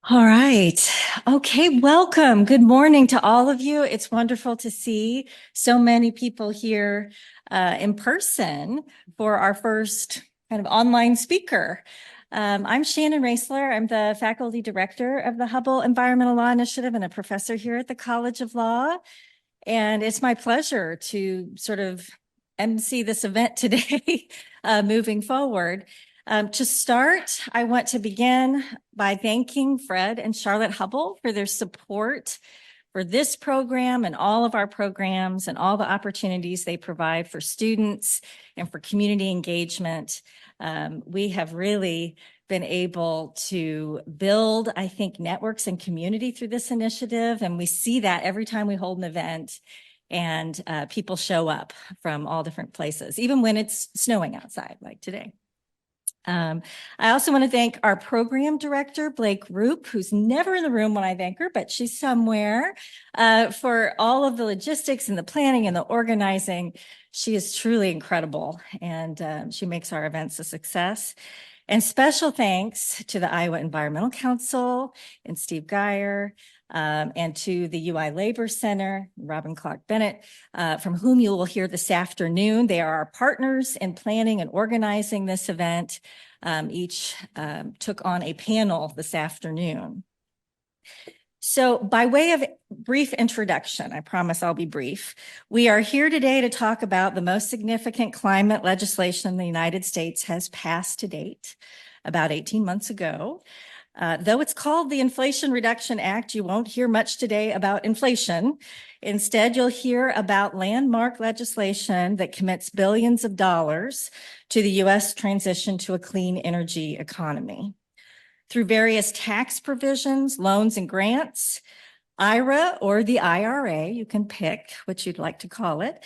All right. Okay, welcome. Good morning to all of you. It's wonderful to see so many people here in person for our first kind of online speaker. I'm Shannon Raisler. I'm the faculty director of the Hubbell Environmental Law Initiative and a professor here at the College of Law. And it's my pleasure to sort of MC this event today, moving forward. To start, I want to begin by thanking Fred and Charlotte Hubbell for their support for this program and all of our programs and all the opportunities they provide for students and for community engagement. We have really been able to build, I think, networks and community through this initiative. And we see that every time we hold an event and people show up from all different places, even when it's snowing outside like today. I also want to thank our program director, Blake Roop, who's never in the room when I thank her, but she's somewhere, for all of the logistics and the planning and the organizing. She is truly incredible, and she makes our events a success. And special thanks to the Iowa Environmental Council and Steve Geyer, and to the UI Labor Center, Robin Clark Bennett, from whom you will hear this afternoon. They are our partners in planning and organizing this event. Each took on a panel this afternoon. So by way of brief introduction, I promise I'll be brief. We are here today to talk about the most significant climate legislation the United States has passed to date, about 18 months ago. Though it's called the Inflation Reduction Act, you won't hear much today about inflation. Instead, you'll hear about landmark legislation that commits billions of dollars to the U.S. transition to a clean energy economy. Through various tax provisions, loans, and grants, IRA or the IRA, you can pick what you'd like to call it,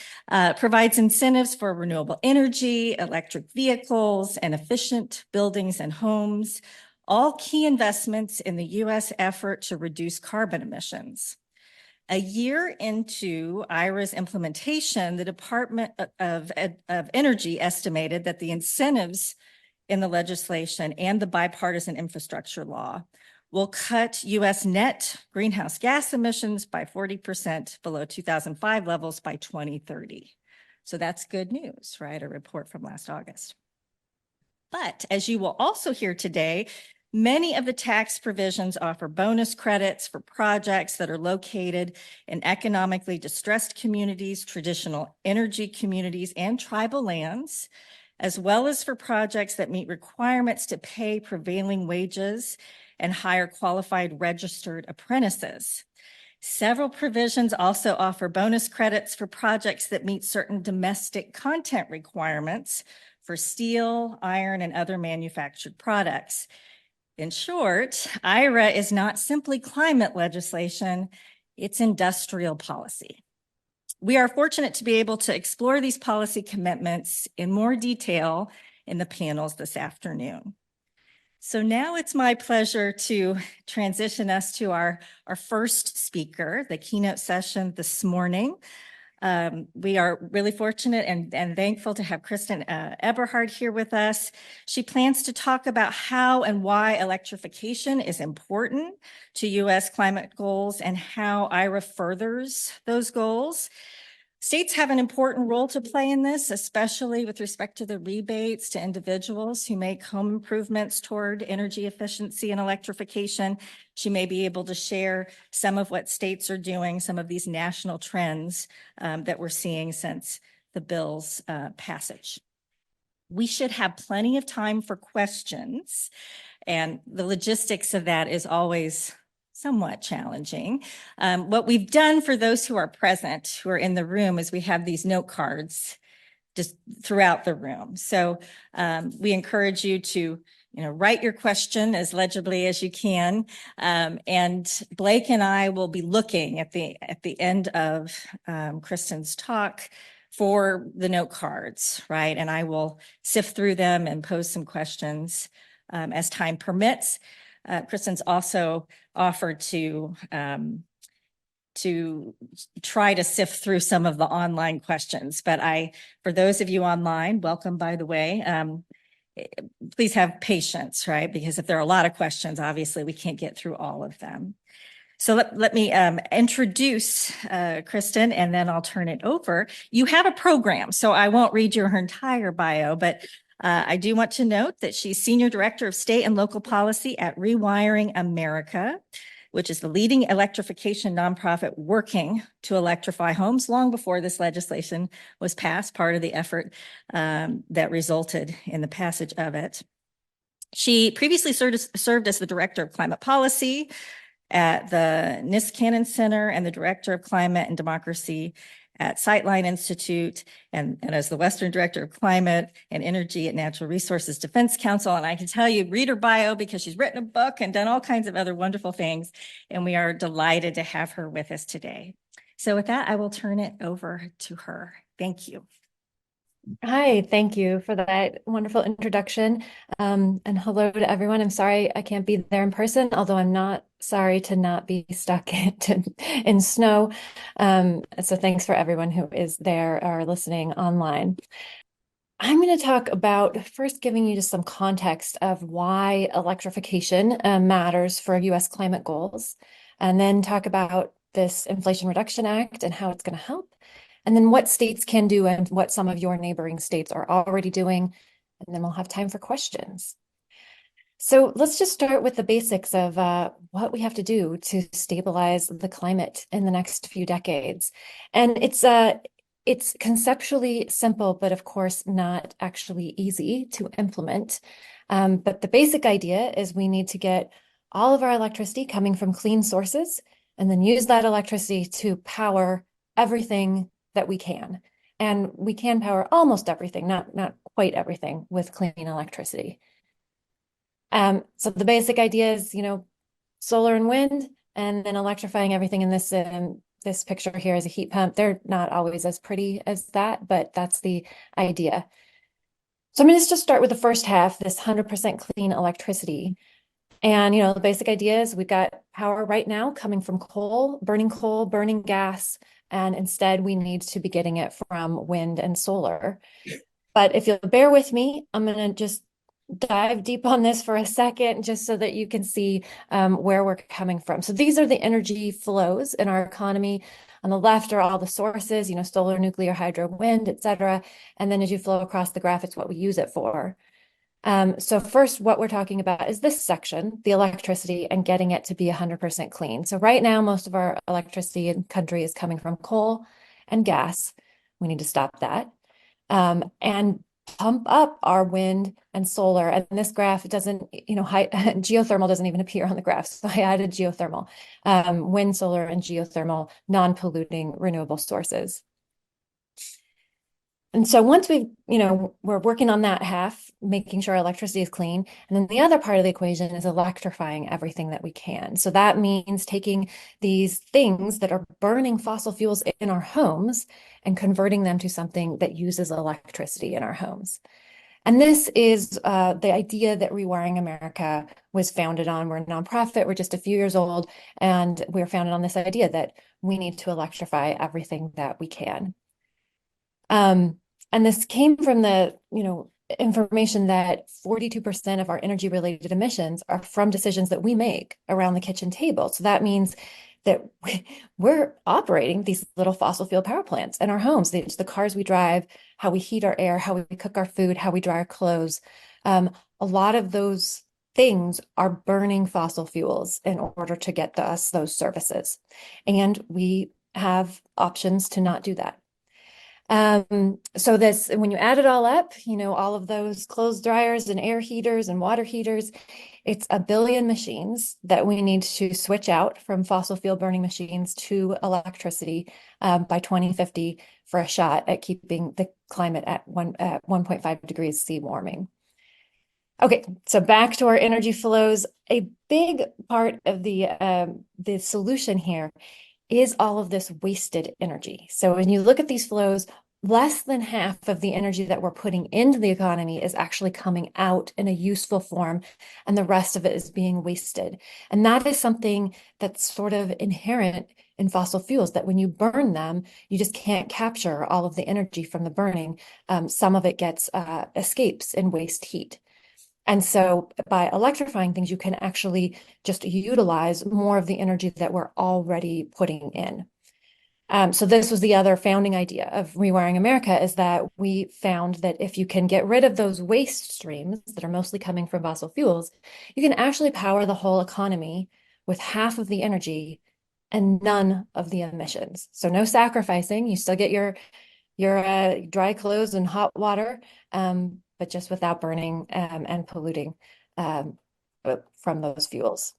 provides incentives for renewable energy, electric vehicles, and efficient buildings and homes, all key investments in the U.S. effort to reduce carbon emissions. A year into IRA's implementation, the Department of Energy estimated that the incentives in the legislation and the bipartisan infrastructure law will cut U.S. net greenhouse gas emissions by 40% below 2005 levels by 2030. So that's good news, right? A report from last August. But as you will also hear today, many of the tax provisions offer bonus credits for projects that are located in economically distressed communities, traditional energy communities, and tribal lands, as well as for projects that meet requirements to pay prevailing wages and hire qualified registered apprentices. Several provisions also offer bonus credits for projects that meet certain domestic content requirements for steel, iron, and other manufactured products. In short, IRA is not simply climate legislation, it's industrial policy. We are fortunate to be able to explore these policy commitments in more detail in the panels this afternoon. So now it's my pleasure to transition us to our first speaker, the keynote session this morning. We are really fortunate and thankful to have Kristin Eberhard here with us. She plans to talk about how and why electrification is important to U.S. climate goals and how IRA furthers those goals. States have an important role to play in this, especially with respect to the rebates to individuals who make home improvements toward energy efficiency and electrification. She may be able to share some of what states are doing, some of these national trends that we're seeing since the bill's passage. We should have plenty of time for questions, and the logistics of that is always somewhat challenging. What we've done for those who are present, who are in the room, is we have these note cards just throughout the room. So we encourage you to write your question as legibly as you can. And Blake and I will be looking at the end of Kristin's talk for the note cards, right? And I will sift through them and pose some questions as time permits. Kristin's also offered to try to sift through some of the online questions, but for those of you online, welcome, by the way. please have patience, right? Because if there are a lot of questions, obviously we can't get through all of them. So let me introduce Kristin, and then I'll turn it over. You have a program, so I won't read your entire bio, but I do want to note that she's Senior Director of State and Local Policy at Rewiring America, which is the leading electrification nonprofit working to electrify homes long before this legislation was passed, part of the effort that resulted in the passage of it. She previously served as the Director of Climate Policy at the Niskanen Center and the Director of Climate and Democracy at Sightline Institute, and as the Western Director of Climate and Energy at Natural Resources Defense Council. And I can tell you, read her bio because she's written a book and done all kinds of other wonderful things. And we are delighted to have her with us today. So with that, I will turn it over to her. Thank you. Hi, thank you for that wonderful introduction. And hello to everyone. I'm sorry I can't be there in person, although I'm not sorry to not be stuck in snow. So thanks for everyone who is there or listening online. I'm going to talk about first giving you just some context of why electrification matters for US climate goals, and then talk about this Inflation Reduction Act and how it's going to help. And then what states can do and what some of your neighboring states are already doing. And then we'll have time for questions. So let's just start with the basics of what we have to do to stabilize the climate in the next few decades. And it's conceptually simple, but of course not actually easy to implement. But the basic idea is we need to get all of our electricity coming from clean sources and then use that electricity to power everything that we can. And we can power almost everything, not quite everything, with clean electricity. So the basic idea is, solar and wind, and then electrifying everything in this picture here is a heat pump. They're not always as pretty as that, but that's the idea. So I'm going to just start with the first half, this 100% clean electricity. And, the basic idea is we've got power right now coming from coal, burning gas, and instead we need to be getting it from wind and solar. But if you'll bear with me, I'm going to just dive deep on this for a second, just so that you can see where we're coming from. So these are the energy flows in our economy. On the left are all the sources, solar, nuclear, hydro, wind, et cetera. And then as you flow across the graph, it's what we use it for. So first, what we're talking about is this section, the electricity, and getting it to be 100% clean. So right now, most of our electricity in the country is coming from coal and gas. We need to stop that. And pump up our wind and solar. And this graph doesn't, geothermal doesn't even appear on the graph. So I added geothermal, wind, solar, and geothermal, non-polluting renewable sources. And so once we're working on that half, making sure our electricity is clean. And then the other part of the equation is electrifying everything that we can. So that means taking these things that are burning fossil fuels in our homes and converting them to something that uses electricity in our homes. And this is the idea that Rewiring America was founded on. We're a nonprofit, we're just a few years old, and we're founded on this idea that we need to electrify everything that we can. And this came from the, information that 42% of our energy-related emissions are from decisions that we make around the kitchen table. So that means that we're operating these little fossil fuel power plants in our homes. It's the cars we drive, how we heat our air, how we cook our food, how we dry our clothes. A lot of those things are burning fossil fuels in order to get us those services. And we have options to not do that. So when you add it all up, all of those clothes dryers and air heaters and water heaters, it's 1 billion machines that we need to switch out from fossil fuel burning machines to electricity by 2050 for a shot at keeping the climate at 1.5 degrees C warming. Okay, so back to our energy flows. A big part of the solution here is all of this wasted energy. So when you look at these flows, less than half of the energy that we're putting into the economy is actually coming out in a useful form, and the rest of it is being wasted. And that is something that's sort of inherent in fossil fuels, that when you burn them, you just can't capture all of the energy from the burning. Some of it escapes in waste heat. And so by electrifying things, you can actually just utilize more of the energy that we're already putting in. So this was the other founding idea of Rewiring America, is that we found that if you can get rid of those waste streams that are mostly coming from fossil fuels, you can actually power the whole economy with half of the energy and none of the emissions. So no sacrificing. You still get your dry clothes and hot water, but just without burning and polluting from those fuels.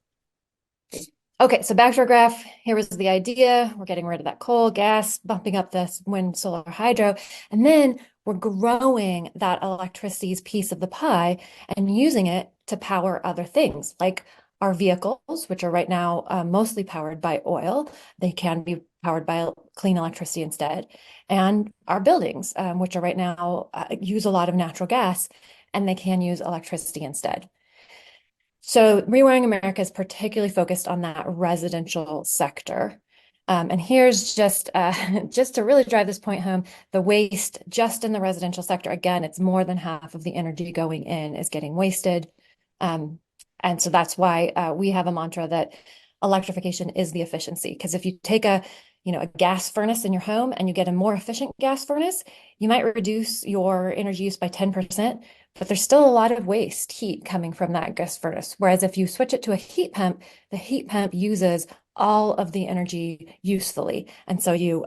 Okay, so back to our graph. Here was the idea. We're getting rid of that coal, gas, bumping up this wind, solar, hydro, and then we're growing that electricity's piece of the pie and using it to power other things, like our vehicles, which are right now mostly powered by oil. They can be powered by clean electricity instead, and our buildings, which are right now use a lot of natural gas, and they can use electricity instead. So Rewiring America is particularly focused on that residential sector. And here's just just to really drive this point home, the waste just in the residential sector, again, it's more than half of the energy going in is getting wasted. And so that's why we have a mantra that electrification is the efficiency. Because if you take a gas furnace in your home and you get a more efficient gas furnace, you might reduce your energy use by 10%, but there's still a lot of waste heat coming from that gas furnace. Whereas if you switch it to a heat pump, the heat pump uses all of the energy usefully. And so you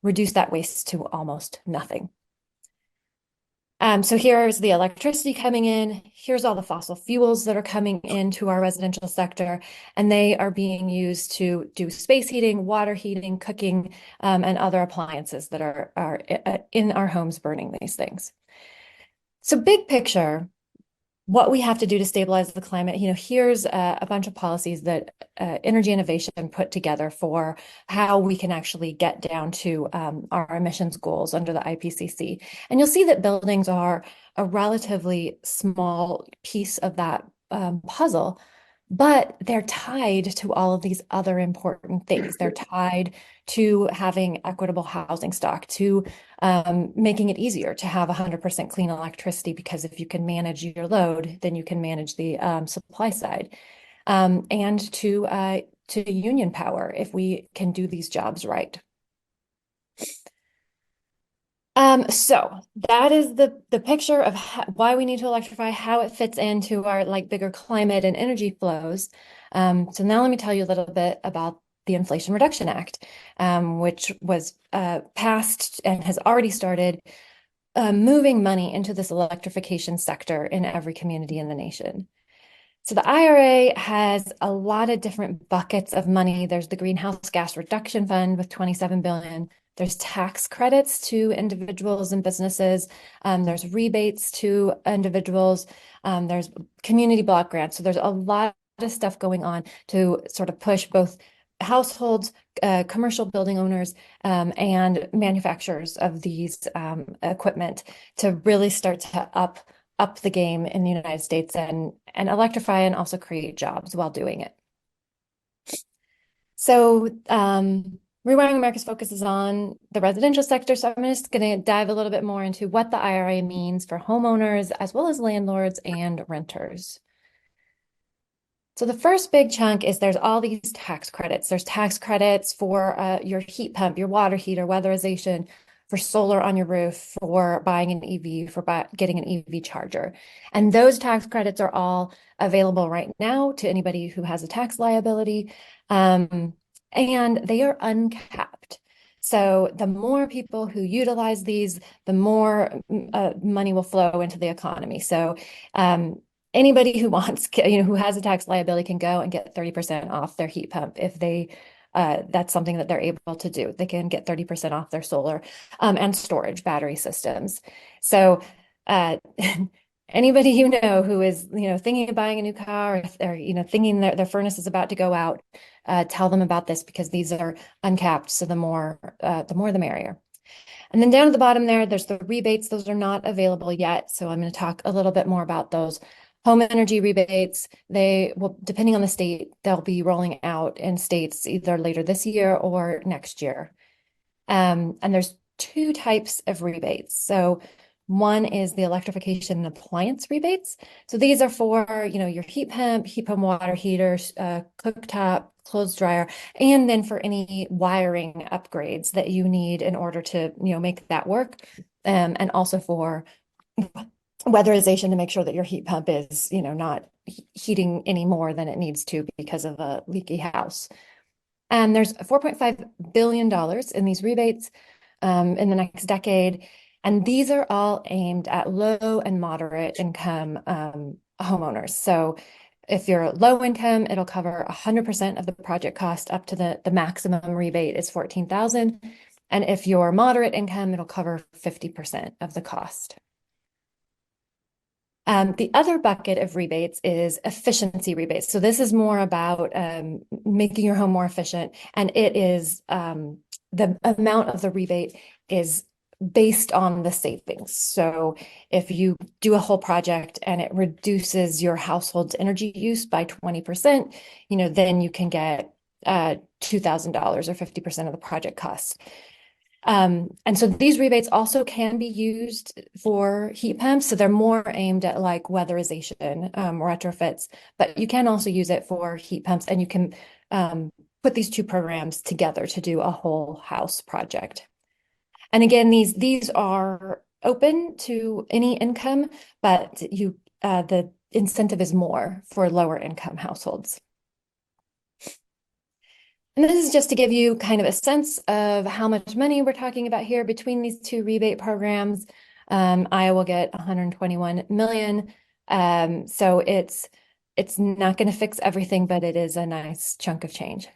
reduce that waste to almost nothing. So here's the electricity coming in. Here's all the fossil fuels that are coming into our residential sector, and they are being used to do space heating, water heating, cooking, and other appliances that are in our homes burning these things. So big picture, what we have to do to stabilize the climate, here's a bunch of policies that energy innovation put together for how we can actually get down to our emissions goals under the IPCC. And you'll see that buildings are a relatively small piece of that puzzle, but they're tied to all of these other important things. They're tied to having equitable housing stock, to making it easier to have 100% clean electricity, because if you can manage your load, then you can manage the supply side, and to union power if we can do these jobs right. So that is the picture of why we need to electrify, how it fits into our bigger climate and energy flows. So now let me tell you a little bit about the Inflation Reduction Act, which was passed and has already started moving money into this electrification sector in every community in the nation. So the IRA has a lot of different buckets of money. There's the Greenhouse Gas Reduction Fund with 27 billion. There's tax credits to individuals and businesses. There's rebates to individuals. There's community block grants. So there's a lot of stuff going on to sort of push both households, commercial building owners, and manufacturers of these equipment to really start to up the game in the United States and electrify and also create jobs while doing it. So Rewiring America's focus is on the residential sector. So I'm just going to dive a little bit more into what the IRA means for homeowners as well as landlords and renters. So the first big chunk is there's all these tax credits. There's tax credits for your heat pump, your water heater, weatherization, for solar on your roof, for buying an EV, for getting an EV charger. And those tax credits are all available right now to anybody who has a tax liability. And they are uncapped. So the more people who utilize these, the more money will flow into the economy. So anybody who wants, who has a tax liability can go and get 30% off their heat pump if that's something that they're able to do. They can get 30% off their solar and storage battery systems. So anybody who is thinking of buying a new car, or thinking their furnace is about to go out, tell them about this, because these are uncapped. So the more the merrier. And then down at the bottom there's the rebates. Those are not available yet. So I'm going to talk a little bit more about those. Home energy rebates, they will, depending on the state, they'll be rolling out in states either later this year or next year. And there's two types of rebates. So One is the electrification and appliance rebates. So these are for, your heat pump water heater, cooktop, clothes dryer, and then for any wiring upgrades that you need in order to, make that work. And also for weatherization to make sure that your heat pump is, not heating any more than it needs to because of a leaky house. And there's $4.5 billion in these rebates in the next decade. And these are all aimed at low and moderate income homeowners. So if you're low income, it'll cover 100% of the project cost up to the maximum rebate is $14,000. And if you're moderate income, it'll cover 50% of the cost. The other bucket of rebates is efficiency rebates. So this is more about making your home more efficient, and it is the amount of the rebate is based on the savings. So if you do a whole project and it reduces your household's energy use by 20%, then you can get $2,000 or 50% of the project cost. And so these rebates also can be used for heat pumps. So they're more aimed at like weatherization, retrofits, but you can also use it for heat pumps, and you can put these two programs together to do a whole house project. And again, these are open to any income, but the incentive is more for lower income households. And this is just to give you kind of a sense of how much money we're talking about here between these two rebate programs. Iowa will get 121 million. So it's not going to fix everything, but it is a nice chunk of change.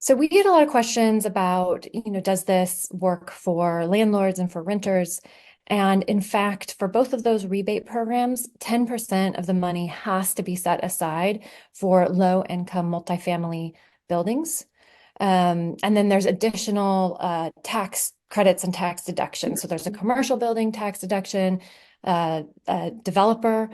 So we get a lot of questions about, does this work for landlords and for renters? And in fact, for both of those rebate programs, 10% of the money has to be set aside for low-income multifamily buildings. And then there's additional tax credits and tax deductions. So there's a commercial building tax deduction, a developer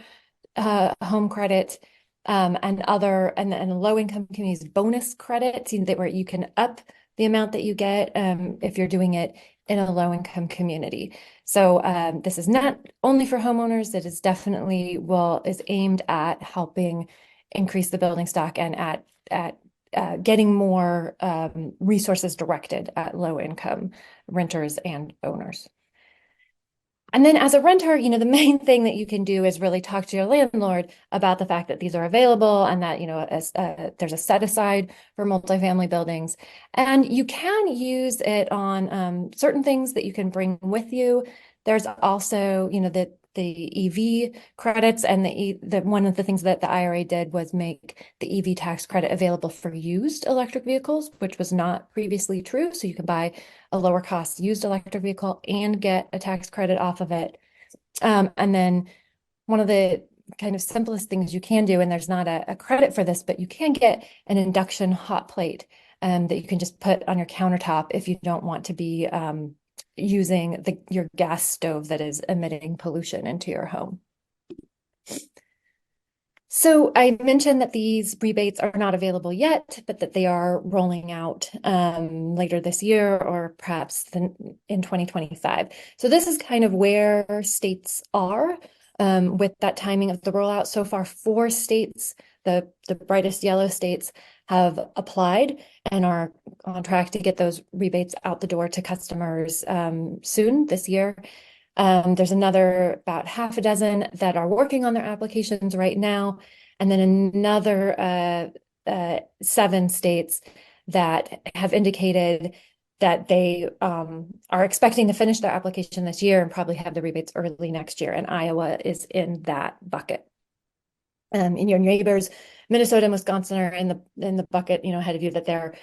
home credit, and low-income communities bonus credits, where you can up the amount that you get if you're doing it in a low-income community. So this is not only for homeowners. It is definitely is aimed at helping increase the building stock and at getting more resources directed at low-income renters and owners. And then as a renter, the main thing that you can do is really talk to your landlord about the fact that these are available and that, there's a set aside for multifamily buildings. And you can use it on certain things that you can bring with you. There's also, the EV credits, and the one of the things that the IRA did was make the EV tax credit available for used electric vehicles, which was not previously true. So you can buy a lower cost used electric vehicle and get a tax credit off of it. And then one of the kind of simplest things you can do, and there's not a credit for this, but you can get an induction hot plate that you can just put on your countertop if you don't want to be using your gas stove that is emitting pollution into your home. So I mentioned that these rebates are not available yet, but that they are rolling out later this year or perhaps in 2025. So this is kind of where states are with that timing of the rollout. So far, 4 states, the brightest yellow states, have applied and are on track to get those rebates out the door to customers soon this year. There's another about half a dozen that are working on their applications right now, and then another 7 states that have indicated that they are expecting to finish their application this year and probably have the rebates early next year, and Iowa is in that bucket. In your neighbors, Minnesota and Wisconsin are in the bucket, ahead of you, that they're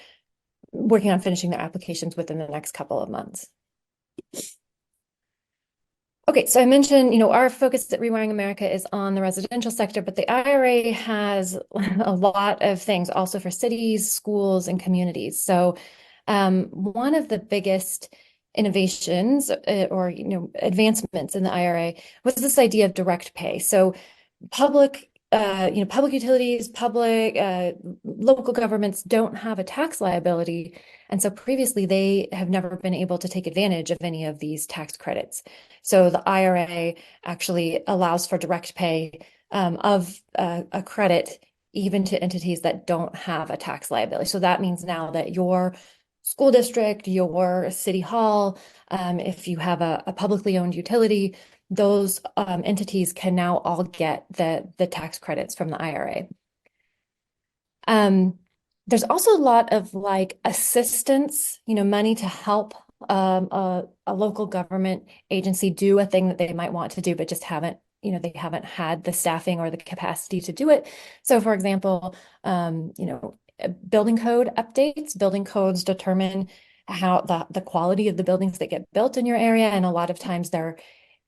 working on finishing their applications within the next couple of months. Okay, so I mentioned, our focus at Rewiring America is on the residential sector, but the IRA has a lot of things also for cities, schools, and communities. So one of the biggest innovations or advancements in the IRA was this idea of direct pay. So public public utilities, local governments don't have a tax liability. And so previously they have never been able to take advantage of any of these tax credits. So the IRA actually allows for direct pay of a credit even to entities that don't have a tax liability. So that means now that your school district, your city hall, if you have a publicly owned utility, those entities can now all get the tax credits from the IRA. There's also a lot of like assistance, money to help a local government agency do a thing that they might want to do, but just haven't, they haven't had the staffing or the capacity to do it. So for example, building code updates, building codes determine how the quality of the buildings that get built in your area. And a lot of times there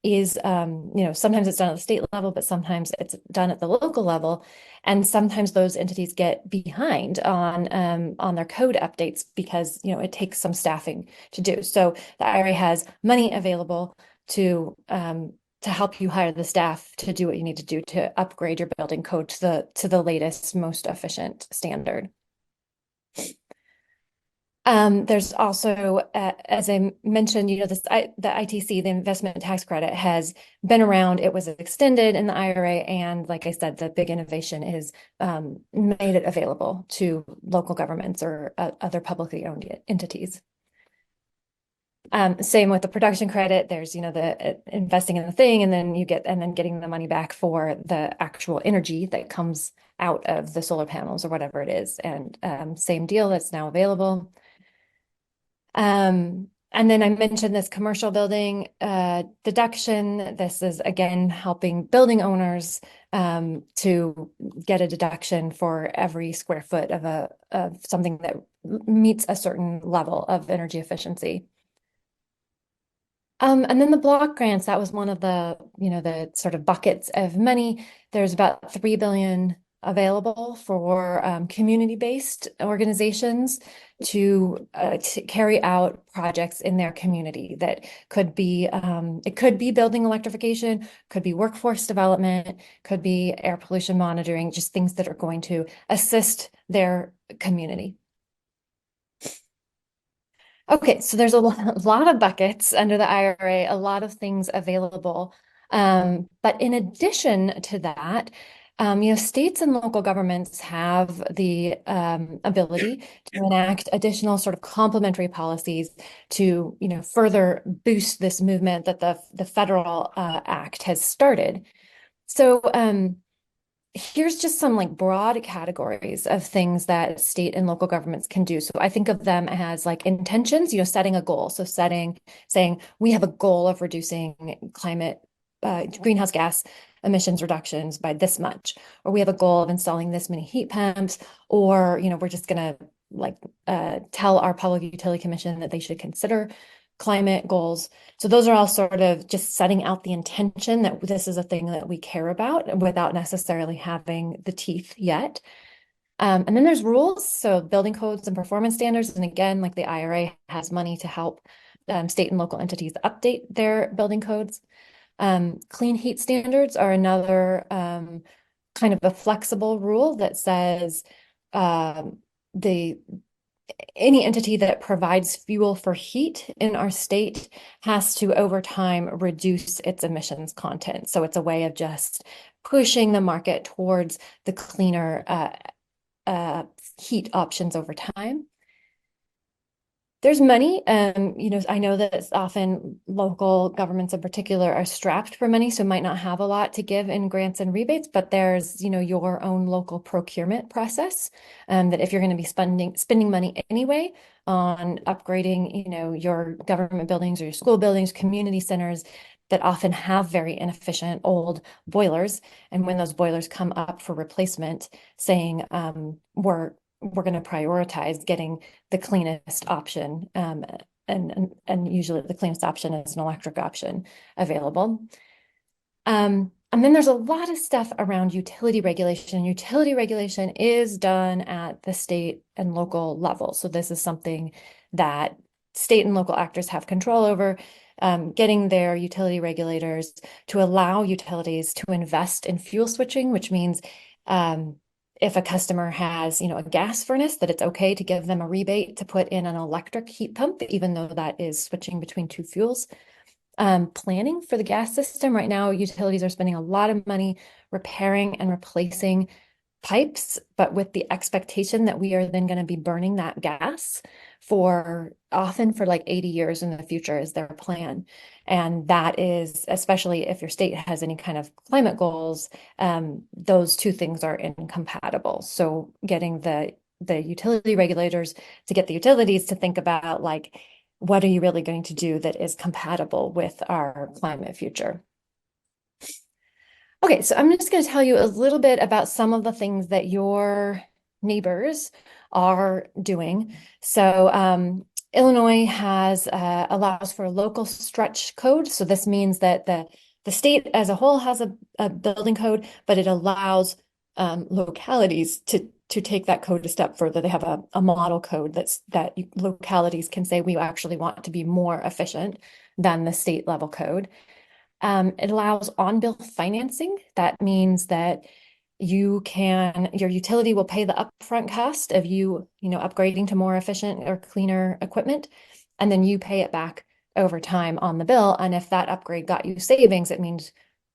is, sometimes it's done at the state level, but sometimes it's done at the local level. And sometimes those entities get behind on their code updates because, it takes some staffing to do. So the IRA has money available to help you hire the staff to do what you need to do to upgrade your building code to the latest, most efficient standard. There's also, as I mentioned, the ITC, the investment tax credit, has been around. It was extended in the IRA, and like I said, the big innovation is made it available to local governments or other publicly owned entities. Same with the production credit. There's, the investing in the thing, and then getting the money back for the actual energy that comes out of the solar panels or whatever it is. And same deal, that's now available. And then I mentioned this commercial building deduction. This is again helping building owners to get a deduction for every square foot of something that meets a certain level of energy efficiency. And then the block grants, that was one of the, the sort of buckets of money. There's about $3 billion available for community-based organizations to carry out projects in their community that could be, it could be building electrification, could be workforce development, could be air pollution monitoring, just things that are going to assist their community. Okay, so there's a lot of buckets under the IRA, a lot of things available. But in addition to that, states and local governments have the ability to enact additional sort of complementary policies to, further boost this movement that the federal act has started. So here's just some like broad categories of things that state and local governments can do. So I think of them as like intentions, setting a goal. So saying we have a goal of reducing greenhouse gas emissions reductions by this much, or we have a goal of installing this many heat pumps, or, we're just going to tell our public utility commission that they should consider climate goals. So those are all sort of just setting out the intention that this is a thing that we care about without necessarily having the teeth yet. And then there's rules, so building codes and performance standards. And again, like the IRA has money to help state and local entities update their building codes. Clean heat standards are another kind of a flexible rule that says any entity that provides fuel for heat in our state has to, over time, reduce its emissions content. So it's a way of just pushing the market towards the cleaner heat options over time. There's money. I know that often local governments in particular are strapped for money, so might not have a lot to give in grants and rebates, but there's, your own local procurement process that if you're going to be spending money anyway on upgrading, your government buildings or your school buildings, community centers that often have very inefficient old boilers. And when those boilers come up for replacement, saying we're going to prioritize getting the cleanest option, and usually the cleanest option is an electric option available. And then there's a lot of stuff around utility regulation. Utility regulation is done at the state and local level. So this is something that state and local actors have control over. getting their utility regulators to allow utilities to invest in fuel switching, which means if a customer has, a gas furnace, that it's okay to give them a rebate to put in an electric heat pump, even though that is switching between two fuels. Planning for the gas system. Right now, utilities are spending a lot of money repairing and replacing pipes, but with the expectation that we are then going to be burning that gas often for like 80 years in the future is their plan. And that is, especially if your state has any kind of climate goals, those two things are incompatible. So getting the utility regulators to get the utilities to think about, like, what are you really going to do that is compatible with our climate future? Okay, so I'm just going to tell you a little bit about some of the things that your neighbors are doing. So Illinois allows for a local stretch code. So this means that the state as a whole has a building code, but it allows localities to take that code a step further. They have a model code that localities can say we actually want to be more efficient than the state level code. It allows on-bill financing. That means that your utility will pay the upfront cost of upgrading to more efficient or cleaner equipment, and then you pay it back over time on the bill. And if that upgrade got you savings, it means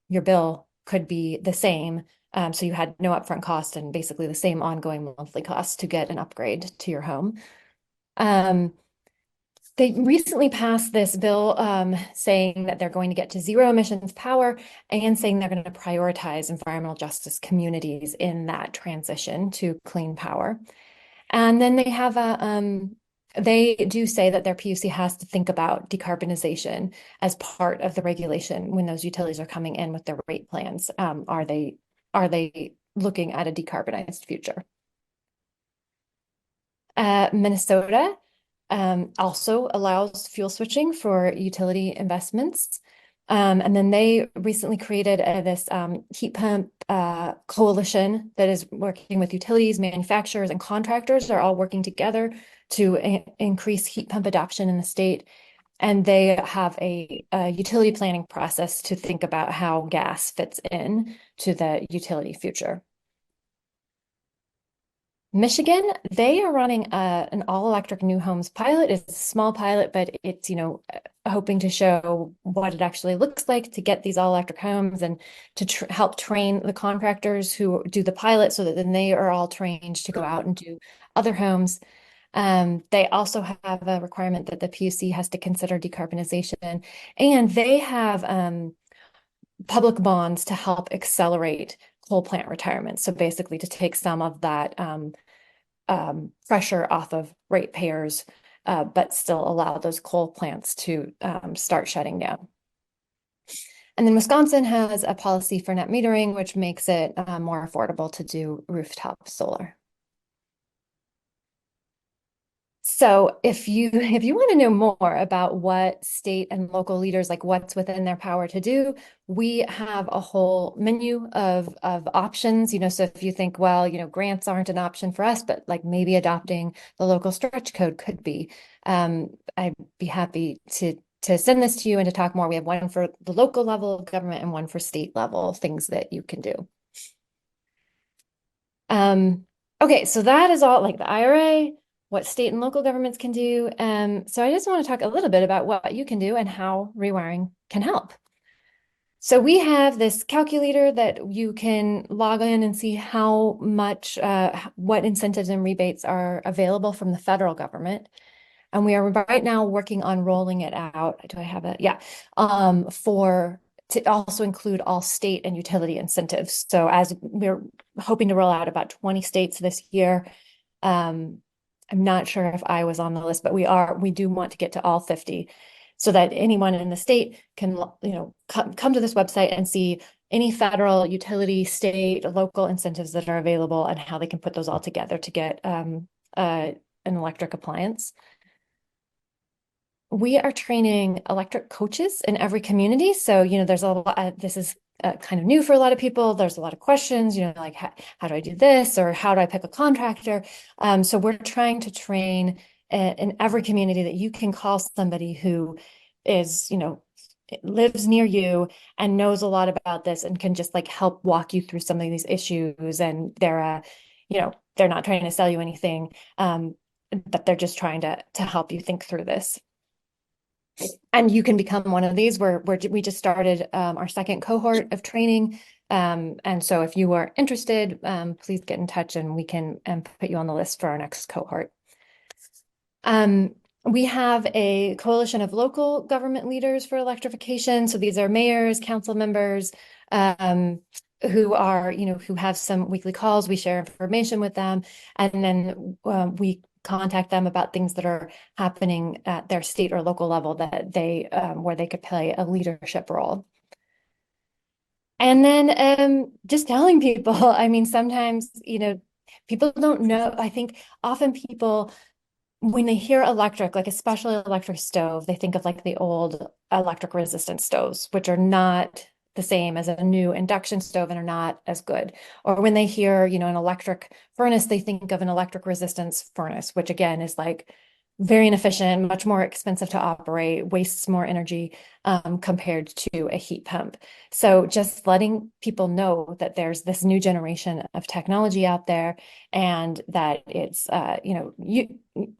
your bill could be the same. So you had no upfront cost and basically the same ongoing monthly cost to get an upgrade to your home. They recently passed this bill saying that they're going to get to zero emissions power and saying they're going to prioritize environmental justice communities in that transition to clean power. And then they do say that their PUC has to think about decarbonization as part of the regulation when those utilities are coming in with their rate plans. Are they looking at a decarbonized future? Minnesota also allows fuel switching for utility investments. And then they recently created this heat pump coalition that is working with utilities, manufacturers, and contractors are all working together to increase heat pump adoption in the state. And they have a utility planning process to think about how gas fits in to the utility future. Michigan, they are running an all-electric new homes pilot. It's a small pilot, but it's, hoping to show what it actually looks like to get these all-electric homes and to help train the contractors who do the pilot so that then they are all trained to go out and do other homes. They also have a requirement that the PUC has to consider decarbonization, and they have public bonds to help accelerate coal plant retirement. So basically to take some of that pressure off of ratepayers, but still allow those coal plants to start shutting down. And then Wisconsin has a policy for net metering, which makes it more affordable to do rooftop solar. So if you want to know more about what state and local leaders, like what's within their power to do, we have a whole menu of options. So if you think, well, grants aren't an option for us, but like maybe adopting the local stretch code could be, I'd be happy to send this to you and to talk more. We have one for the local level of government and one for state level things that you can do. Okay, so that is all, like the IRA, what state and local governments can do. So I just want to talk a little bit about what you can do and how rewiring can help. So we have this calculator that you can log in and see how much, what incentives and rebates are available from the federal government. And we are right now working on rolling it out. Do I have it? Yeah. To also include all state and utility incentives. So as we're hoping to roll out about 20 states this year, I'm not sure if I was on the list, but we do want to get to all 50 so that anyone in the state can, come to this website and see any federal, utility, state, local incentives that are available and how they can put those all together to get an electric appliance. We are training electric coaches in every community. So, there's a lot, this is kind of new for a lot of people. There's a lot of questions, like how do I do this? Or how do I pick a contractor? So we're trying to train in every community that you can call somebody who is, lives near you and knows a lot about this and can just like help walk you through some of these issues. And they're not trying to sell you anything, but they're just trying to help you think through this. And you can become one of these. We just started our second cohort of training. And so if you are interested, please get in touch and we can put you on the list for our next cohort. We have a coalition of local government leaders for electrification. So these are mayors, council members, who have some weekly calls. We share information with them, and then we contact them about things that are happening at their state or local level that where they could play a leadership role. And then just telling people, I mean, sometimes, people don't know. I think often people, when they hear electric, like especially electric stove, they think of like the old electric resistant stoves, which are not the same as a new induction stove and are not as good. Or when they hear, an electric furnace, they think of an electric resistance furnace, which again is like very inefficient, much more expensive to operate, wastes more energy compared to a heat pump. So just letting people know that there's this new generation of technology out there and that it's,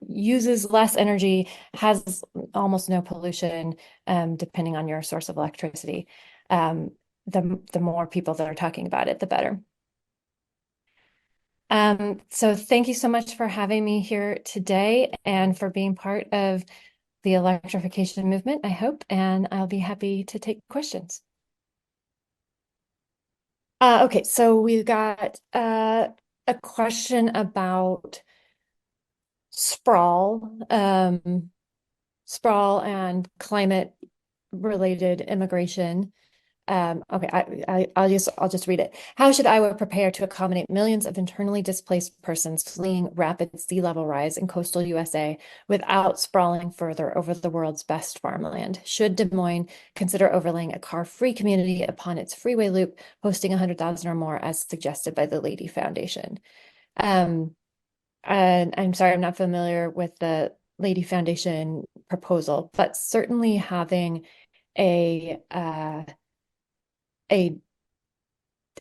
uses less energy, has almost no pollution, depending on your source of electricity. The more people that are talking about it, the better. So thank you so much for having me here today and for being part of the electrification movement, I hope, and I'll be happy to take questions. Okay, so we've got a question about sprawl, sprawl and climate related immigration. Okay, I'll just read it. How should Iowa prepare to accommodate millions of internally displaced persons fleeing rapid sea level rise in coastal USA without sprawling further over the world's best farmland? Should Des Moines consider overlaying a car-free community upon its freeway loop, hosting 100,000 or more, as suggested by the Lady Foundation? And I'm sorry, I'm not familiar with the Lady Foundation proposal, but certainly having a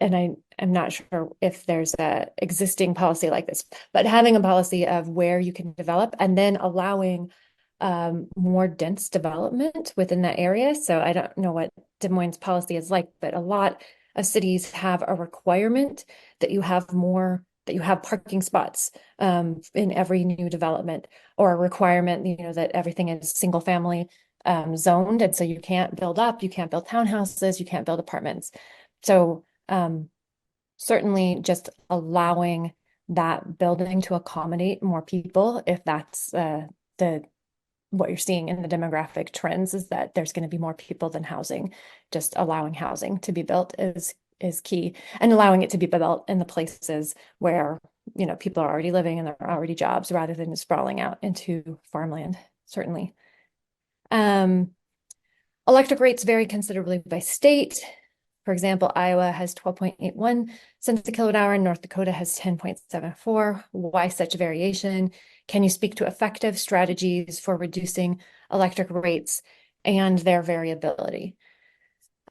I'm not sure if there's a existing policy like this, but having a policy of where you can develop and then allowing more dense development within that area. So I don't know what Des Moines policy is like, but a lot of cities have a requirement that you have parking spots in every new development, or a requirement, that everything is single family zoned. And so you can't build up, you can't build townhouses, you can't build apartments. So certainly just allowing that building to accommodate more people, if that's what you're seeing in the demographic trends, is that there's going to be more people than housing. Just allowing housing to be built is key, and allowing it to be built in the places where people are already living and there are already jobs, rather than sprawling out into farmland, certainly. Electric rates vary considerably by state. For example, Iowa has 12.81 cents a kilowatt hour and North Dakota has 10.74. Why such variation? Can you speak to effective strategies for reducing electric rates and their variability?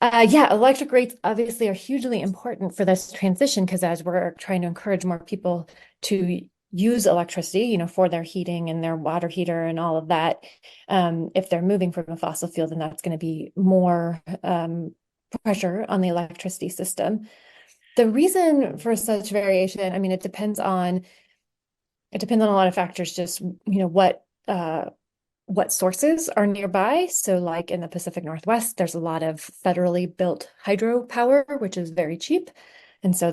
Yeah, electric rates obviously are hugely important for this transition, because as we're trying to encourage more people to use electricity, for their heating and their water heater and all of that, if they're moving from a fossil fuel, then that's going to be more pressure on the electricity system. The reason for such variation, I mean, it depends on a lot of factors, just, what sources are nearby. So like in the Pacific Northwest, there's a lot of federally built hydropower, which is very cheap. And so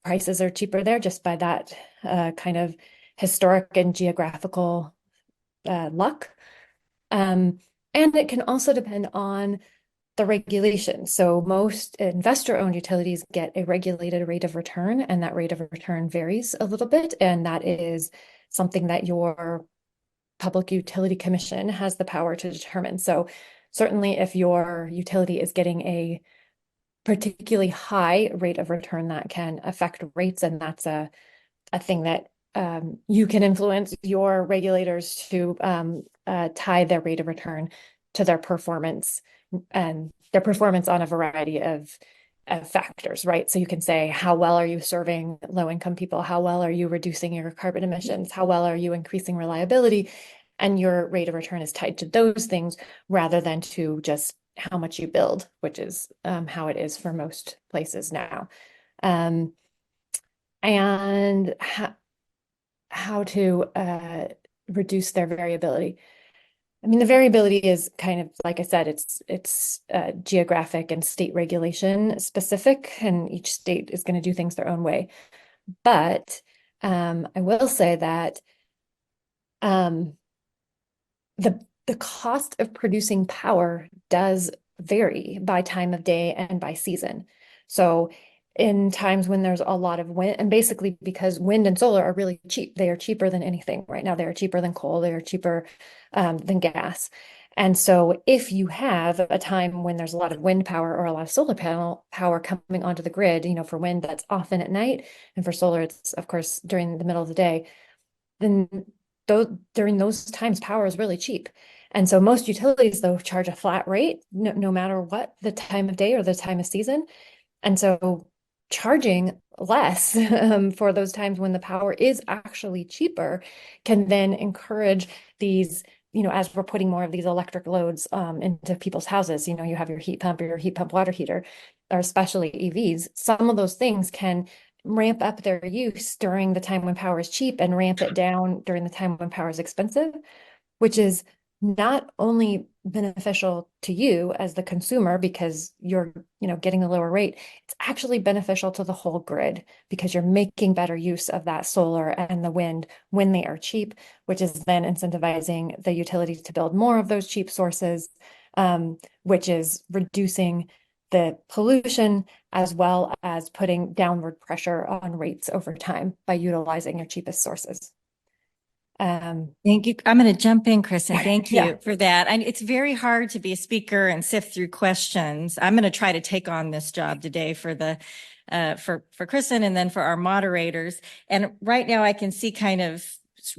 prices are cheaper there just by that kind of historic and geographical luck. And it can also depend on the regulation. So most investor-owned utilities get a regulated rate of return, and that rate of return varies a little bit. And that is something that your Public Utility Commission has the power to determine. So certainly if your utility is getting a particularly high rate of return, that can affect rates. And that's a thing that you can influence your regulators to tie their rate of return to their performance and their performance on a variety of factors, right? So you can say, how well are you serving low-income people? How well are you reducing your carbon emissions? How well are you increasing reliability? And your rate of return is tied to those things rather than to just how much you build, which is how it is for most places now. And how to reduce their variability. I mean, the variability is kind of, like I said, it's geographic and state regulation specific, and each state is going to do things their own way. But I will say that the cost of producing power does vary by time of day and by season. So in times when there's a lot of wind, and basically because wind and solar are really cheap, they are cheaper than anything right now. They are cheaper than coal, they are cheaper than gas. And so if you have a time when there's a lot of wind power or a lot of solar panel power coming onto the grid, for wind, that's often at night, and for solar, it's of course during the middle of the day, then during those times, power is really cheap. And so most utilities, though, charge a flat rate, no matter what the time of day or the time of season. And so charging less for those times when the power is actually cheaper can then encourage these, as we're putting more of these electric loads into people's houses, you have your heat pump or your heat pump water heater, or especially EVs, some of those things can ramp up their use during the time when power is cheap and ramp it down during the time when power is expensive, which is not only beneficial to you as the consumer because you're, getting the lower rate, it's actually beneficial to the whole grid because you're making better use of that solar and the wind when they are cheap, which is then incentivizing the utilities to build more of those cheap sources, which is reducing the pollution as well as putting downward pressure on rates over time by utilizing your cheapest sources. Thank you. I'm going to jump in, Kristin. Thank you Yeah. for that. And it's very hard to be a speaker and sift through questions. I'm going to try to take on this job today for Kristin and then for our moderators. And right now I can see kind of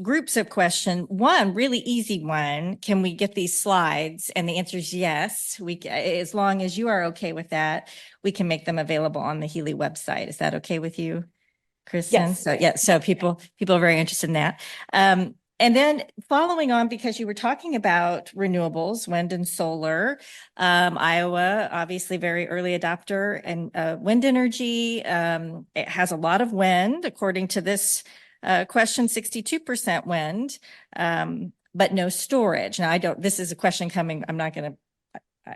groups of questions. One really easy one: can we get these slides? And the answer is yes. As long as you are okay with that, we can make them available on the HEEHR website. Is that okay with you, Kristin? Yes. So yeah, so people are very interested in that. And then following on, because you were talking about renewables, wind and solar, Iowa, obviously very early adopter, and wind energy, it has a lot of wind, according to this question, 62% wind, but no storage. Now, this is a question coming,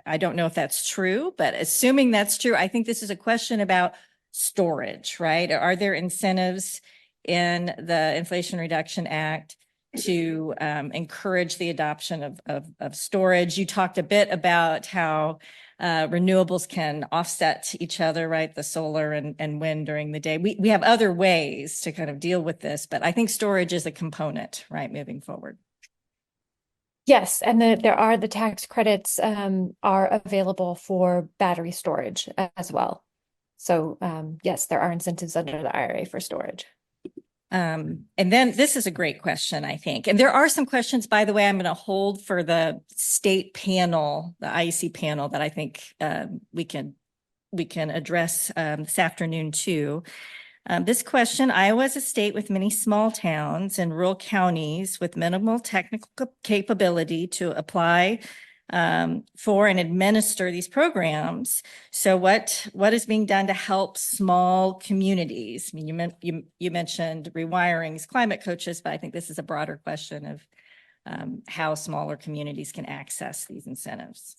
I don't know if that's true, but assuming that's true, I think this is a question about storage, right? Are there incentives in the Inflation Reduction Act to encourage the adoption of storage? You talked a bit about how renewables can offset each other, right? The solar and wind during the day. We have other ways to kind of deal with this, but I think storage is a component, right, moving forward. Yes, and there are the tax credits are available for battery storage as well. So yes, there are incentives under the IRA for storage. And then this is a great question, I think. And there are some questions, by the way, I'm going to hold for the state panel, the IEC panel, that I think we can address this afternoon too. This question: Iowa is a state with many small towns and rural counties with minimal technical capability to apply for and administer these programs. So what is being done to help small communities? I mean, you mentioned Rewiring's climate coaches, but I think this is a broader question of how smaller communities can access these incentives.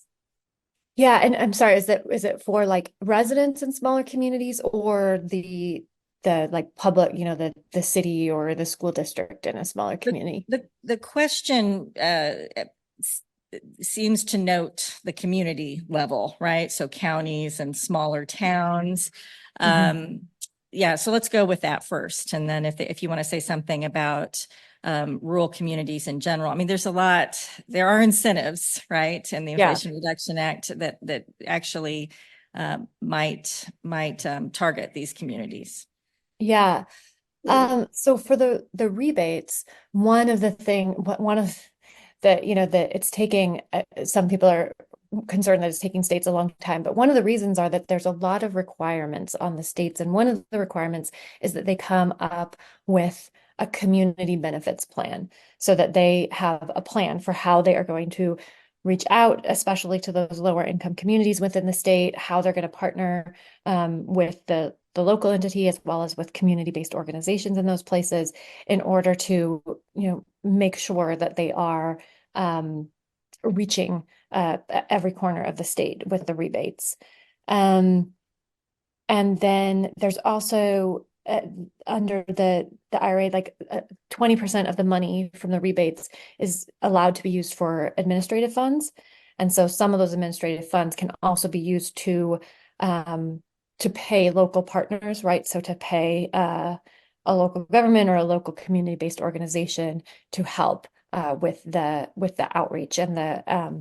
Yeah, and I'm sorry, is it for like residents in smaller communities or the like public, the city or the school district in a smaller community? The question seems to note the community level, right? So counties and smaller towns. Yeah, so let's go with that first. And then if you want to say something about rural communities in general, I mean, there are incentives, right, in the Inflation Reduction Act that actually might target these communities. Yeah. So for the rebates, one of the, that it's taking, some people are concerned that it's taking states a long time, but one of the reasons are that there's a lot of requirements on the states. And one of the requirements is that they come up with a community benefits plan so that they have a plan for how they are going to reach out, especially to those lower income communities within the state, how they're going to partner with the local entity as well as with community-based organizations in those places in order to, make sure that they are reaching every corner of the state with the rebates. And then there's also under the IRA, like 20% of the money from the rebates is allowed to be used for administrative funds. And so some of those administrative funds can also be used to pay local partners, right? So to pay a local government or a local community-based organization to help with the outreach and the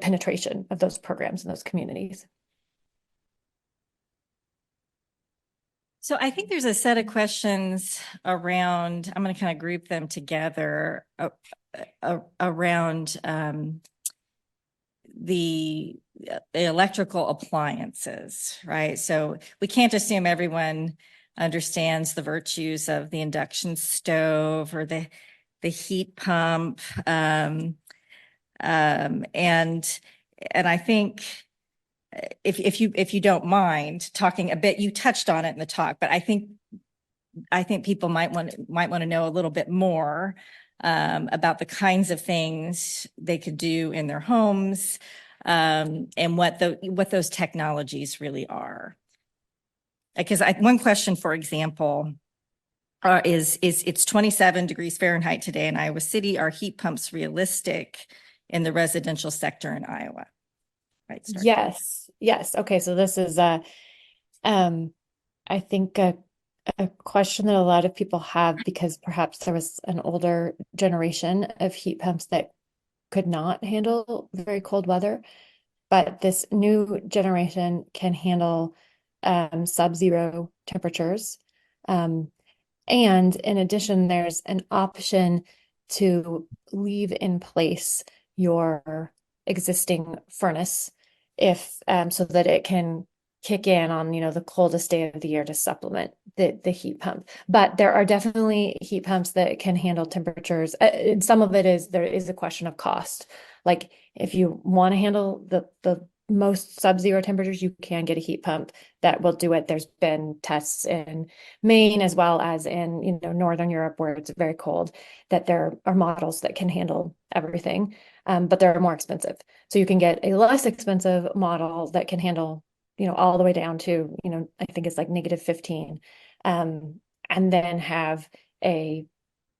penetration of those programs in those communities. So I think there's a set of questions around, I'm going to kind of group them together around the electrical appliances, right? So we can't assume everyone understands the virtues of the induction stove or the heat pump. And I think if you don't mind talking a bit, you touched on it in the talk, but I think people might want to know a little bit more about the kinds of things they could do in their homes, and what those technologies really are. Because one question, for example, is it's 27 degrees Fahrenheit today in Iowa City. Are heat pumps realistic in the residential sector in Iowa? Right. Yes. Okay. So this is I think a question that a lot of people have because perhaps there was an older generation of heat pumps that could not handle very cold weather, but this new generation can handle sub-zero temperatures. And in addition, there's an option to leave in place your existing furnace if so that it can kick in on, the coldest day of the year to supplement the heat pump. But there are definitely heat pumps that can handle temperatures. And some of there is a question of cost. Like if you want to handle the most sub-zero temperatures, you can get a heat pump that will do it. There's been tests in Maine as well as in, Northern Europe where it's very cold, that there are models that can handle everything, but they're more expensive. So you can get a less expensive model that can handle, all the way down to, I think it's like -15, and then have an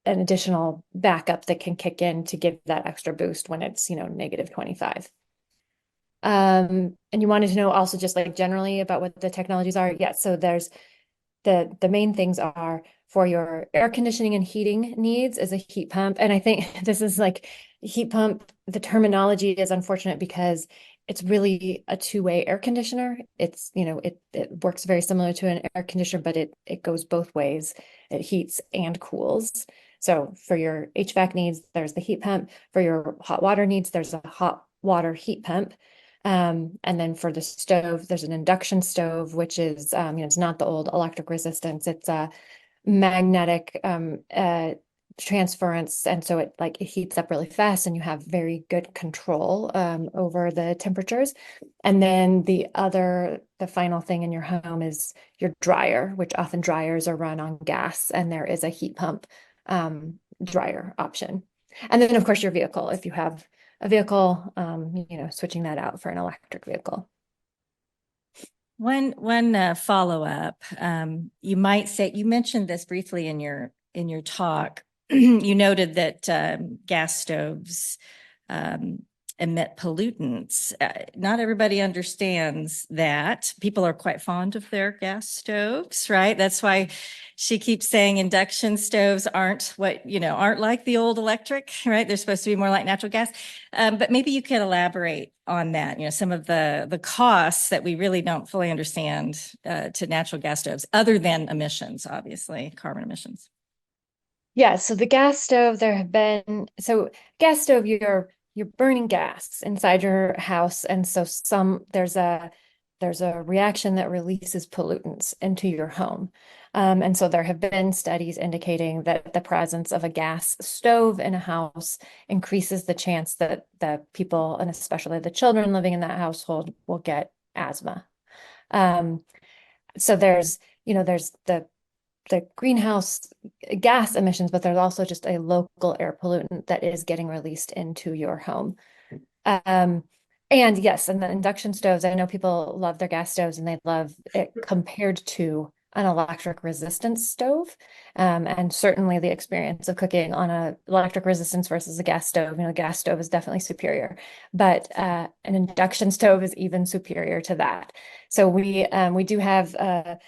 additional backup that can kick in to give that extra boost when it's, -25. And you wanted to know also just like generally about what the technologies are. Yeah, so there's the main things are for your air conditioning and heating needs is a heat pump. And I think this is like heat pump, the terminology is unfortunate because it's really a two-way air conditioner. It's, it works very similar to an air conditioner, but it goes both ways. It heats and cools. So for your HVAC needs, there's the heat pump. For your hot water needs, there's a hot water heat pump. And then for the stove, there's an induction stove, which is, it's not the old electric resistance. It's a magnetic transference. And so it heats up really fast and you have very good control over the temperatures. And then the final thing in your home is your dryer, which often dryers are run on gas, and there is a heat pump dryer option. And then of course your vehicle, if you have a vehicle, switching that out for an electric vehicle. One follow-up, you might say, you mentioned this briefly in your talk. You noted that gas stoves emit pollutants. Not everybody understands that. People are quite fond of their gas stoves, right? That's why she keeps saying induction stoves aren't aren't like the old electric, right? They're supposed to be more like natural gas. But maybe you could elaborate on that, some of the costs that we really don't fully understand to natural gas stoves, other than emissions, obviously, carbon emissions. Yeah, so the gas stove, gas stove, you're burning gas inside your house, and so there's a reaction that releases pollutants into your home. And so there have been studies indicating that the presence of a gas stove in a house increases the chance that the people, and especially the children living in that household, will get asthma. Um, so there's the greenhouse gas emissions, but there's also just a local air pollutant that is getting released into your home. And yes, and the induction stoves, I know people love their gas stoves and they love it compared to an electric resistance stove. And certainly the experience of cooking on a electric resistance versus a gas stove, gas stove is definitely superior, but an induction stove is even superior to that. So we do have a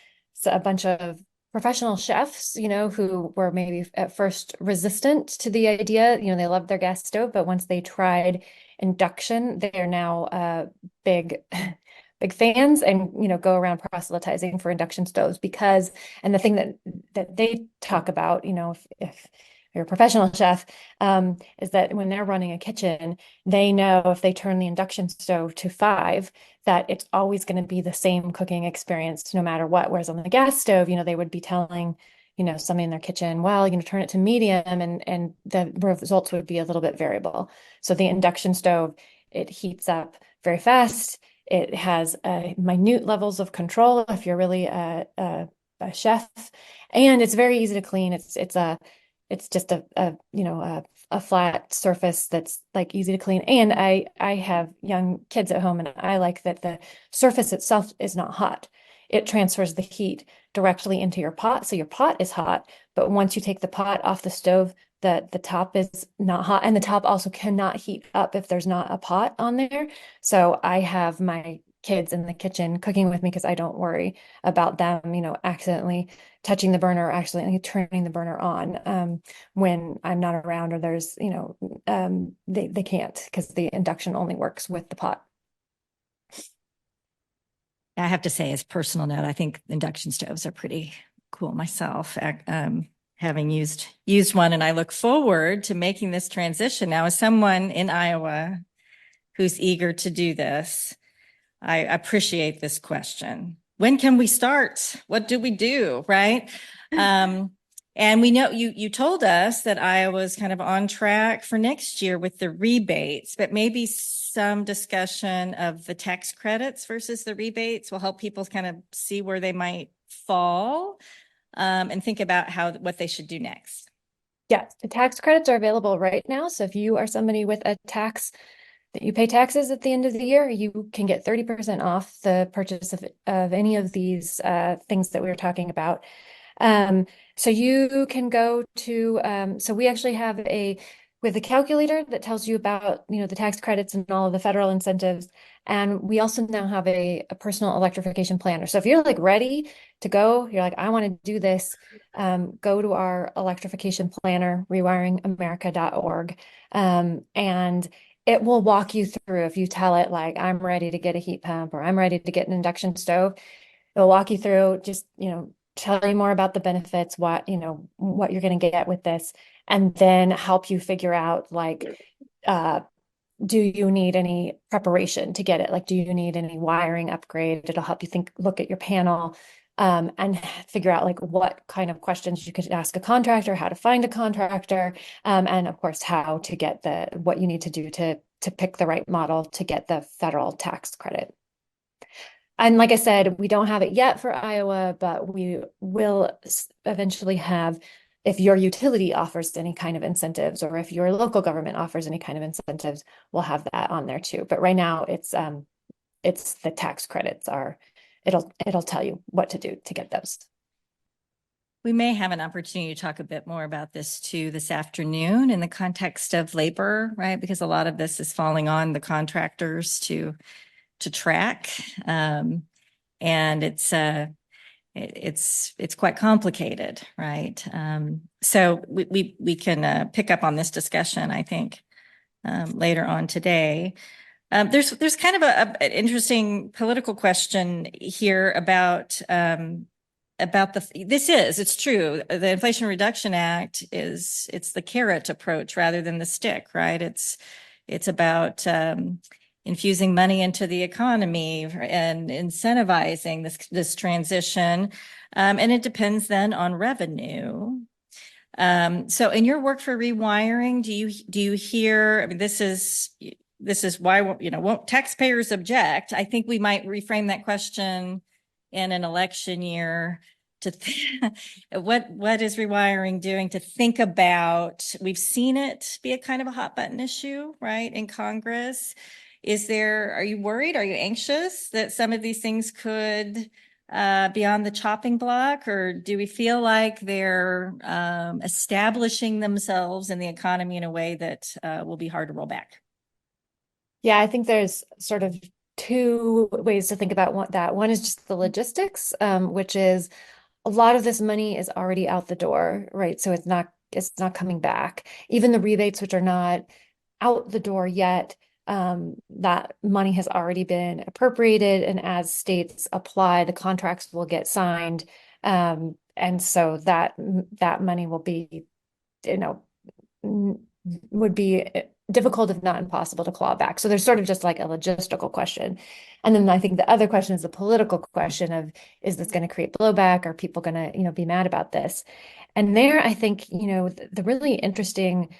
bunch of professional chefs, who were maybe at first resistant to the idea. They loved their gas stove, but once they tried induction, they're now big big fans, and go around proselytizing for induction stoves because, and the thing that they talk about, if you're a professional chef, is that when they're running a kitchen, they know if they turn the induction stove to 5, that it's always going to be the same cooking experience no matter what. Whereas on the gas stove, they would be telling somebody in their kitchen, well, turn it to medium, and the results would be a little bit variable. So the induction stove, it heats up very fast. It has minute levels of control if you're really a chef, and it's very easy to clean. It's just a flat surface that's like easy to clean. And I have young kids at home, and I like that the surface itself is not hot. It transfers the heat directly into your pot, so your pot is hot. But once you take the pot off the stove, the top is not hot, and the top also cannot heat up if there's not a pot on there. So I have my kids in the kitchen cooking with me because I don't worry about them, accidentally touching the burner or accidentally turning the burner on when I'm not around, or there's, they can't, because the induction only works with the pot. I have to say, as a personal note, I think induction stoves are pretty cool myself. Having used one, and I look forward to making this transition. Now, as someone in Iowa who's eager to do this, I appreciate this question. When can we start? What do we do, right? And we know you told us that Iowa's kind of on track for next year with the rebates, but maybe some discussion of the tax credits versus the rebates will help people kind of see where they might fall, and think about what they should do next. Yeah, the tax credits are available right now. So if you are somebody with a tax that you pay taxes at the end of the year, you can get 30% off the purchase of any of these things that we were talking about. So you can go to, so we actually have with a calculator that tells you about, the tax credits and all of the federal incentives. And we also now have a personal electrification planner. So if you're like ready to go, you're like, I want to do this, go to our electrification planner, rewiringamerica.org. And it will walk you through. If you tell it like, I'm ready to get a heat pump, or I'm ready to get an induction stove, it'll walk you through, just, tell you more about the benefits, what you're going to get with this, and then help you figure out like, do you need any preparation to get it? Like, do you need any wiring upgrade? It'll help you look at your panel, and figure out like what kind of questions you could ask a contractor, how to find a contractor, and of course, how to get what you need to do to pick the right model to get the federal tax credit. And like I said, we don't have it yet for Iowa, but we will eventually have, if your utility offers any kind of incentives, or if your local government offers any kind of incentives, we'll have that on there too. But right now it's the tax credits it'll tell you what to do to get those. We may have an opportunity to talk a bit more about this too this afternoon in the context of labor, right? Because a lot of this is falling on the contractors to track, and it's quite complicated, right? So we can pick up on this discussion, I think, later on today. There's kind of an interesting political question here about it's true. The Inflation Reduction Act it's the carrot approach rather than the stick, right? It's about infusing money into the economy and incentivizing this transition. And it depends then on revenue. So in your work for rewiring, do you hear, I mean, this is why, won't taxpayers object? I think we might reframe that question in an election year to what is rewiring doing to think about, we've seen it be a kind of a hot button issue, right, in Congress. Are you worried? Are you anxious that some of these things could be on the chopping block, or do we feel like they're establishing themselves in the economy in a way that will be hard to roll back? Yeah, I think there's sort of two ways to think about that. One is just the logistics, which is a lot of this money is already out the door, right? So it's not coming back. Even the rebates, which are not out the door yet, that money has already been appropriated, and as states apply, the contracts will get signed, and so that money will be, would be difficult, if not impossible, to claw back. So there's sort of just like a logistical question. And then I think the other question is the political question of, is this going to create blowback? Are people going to, be mad about this? And there, I think, the really interesting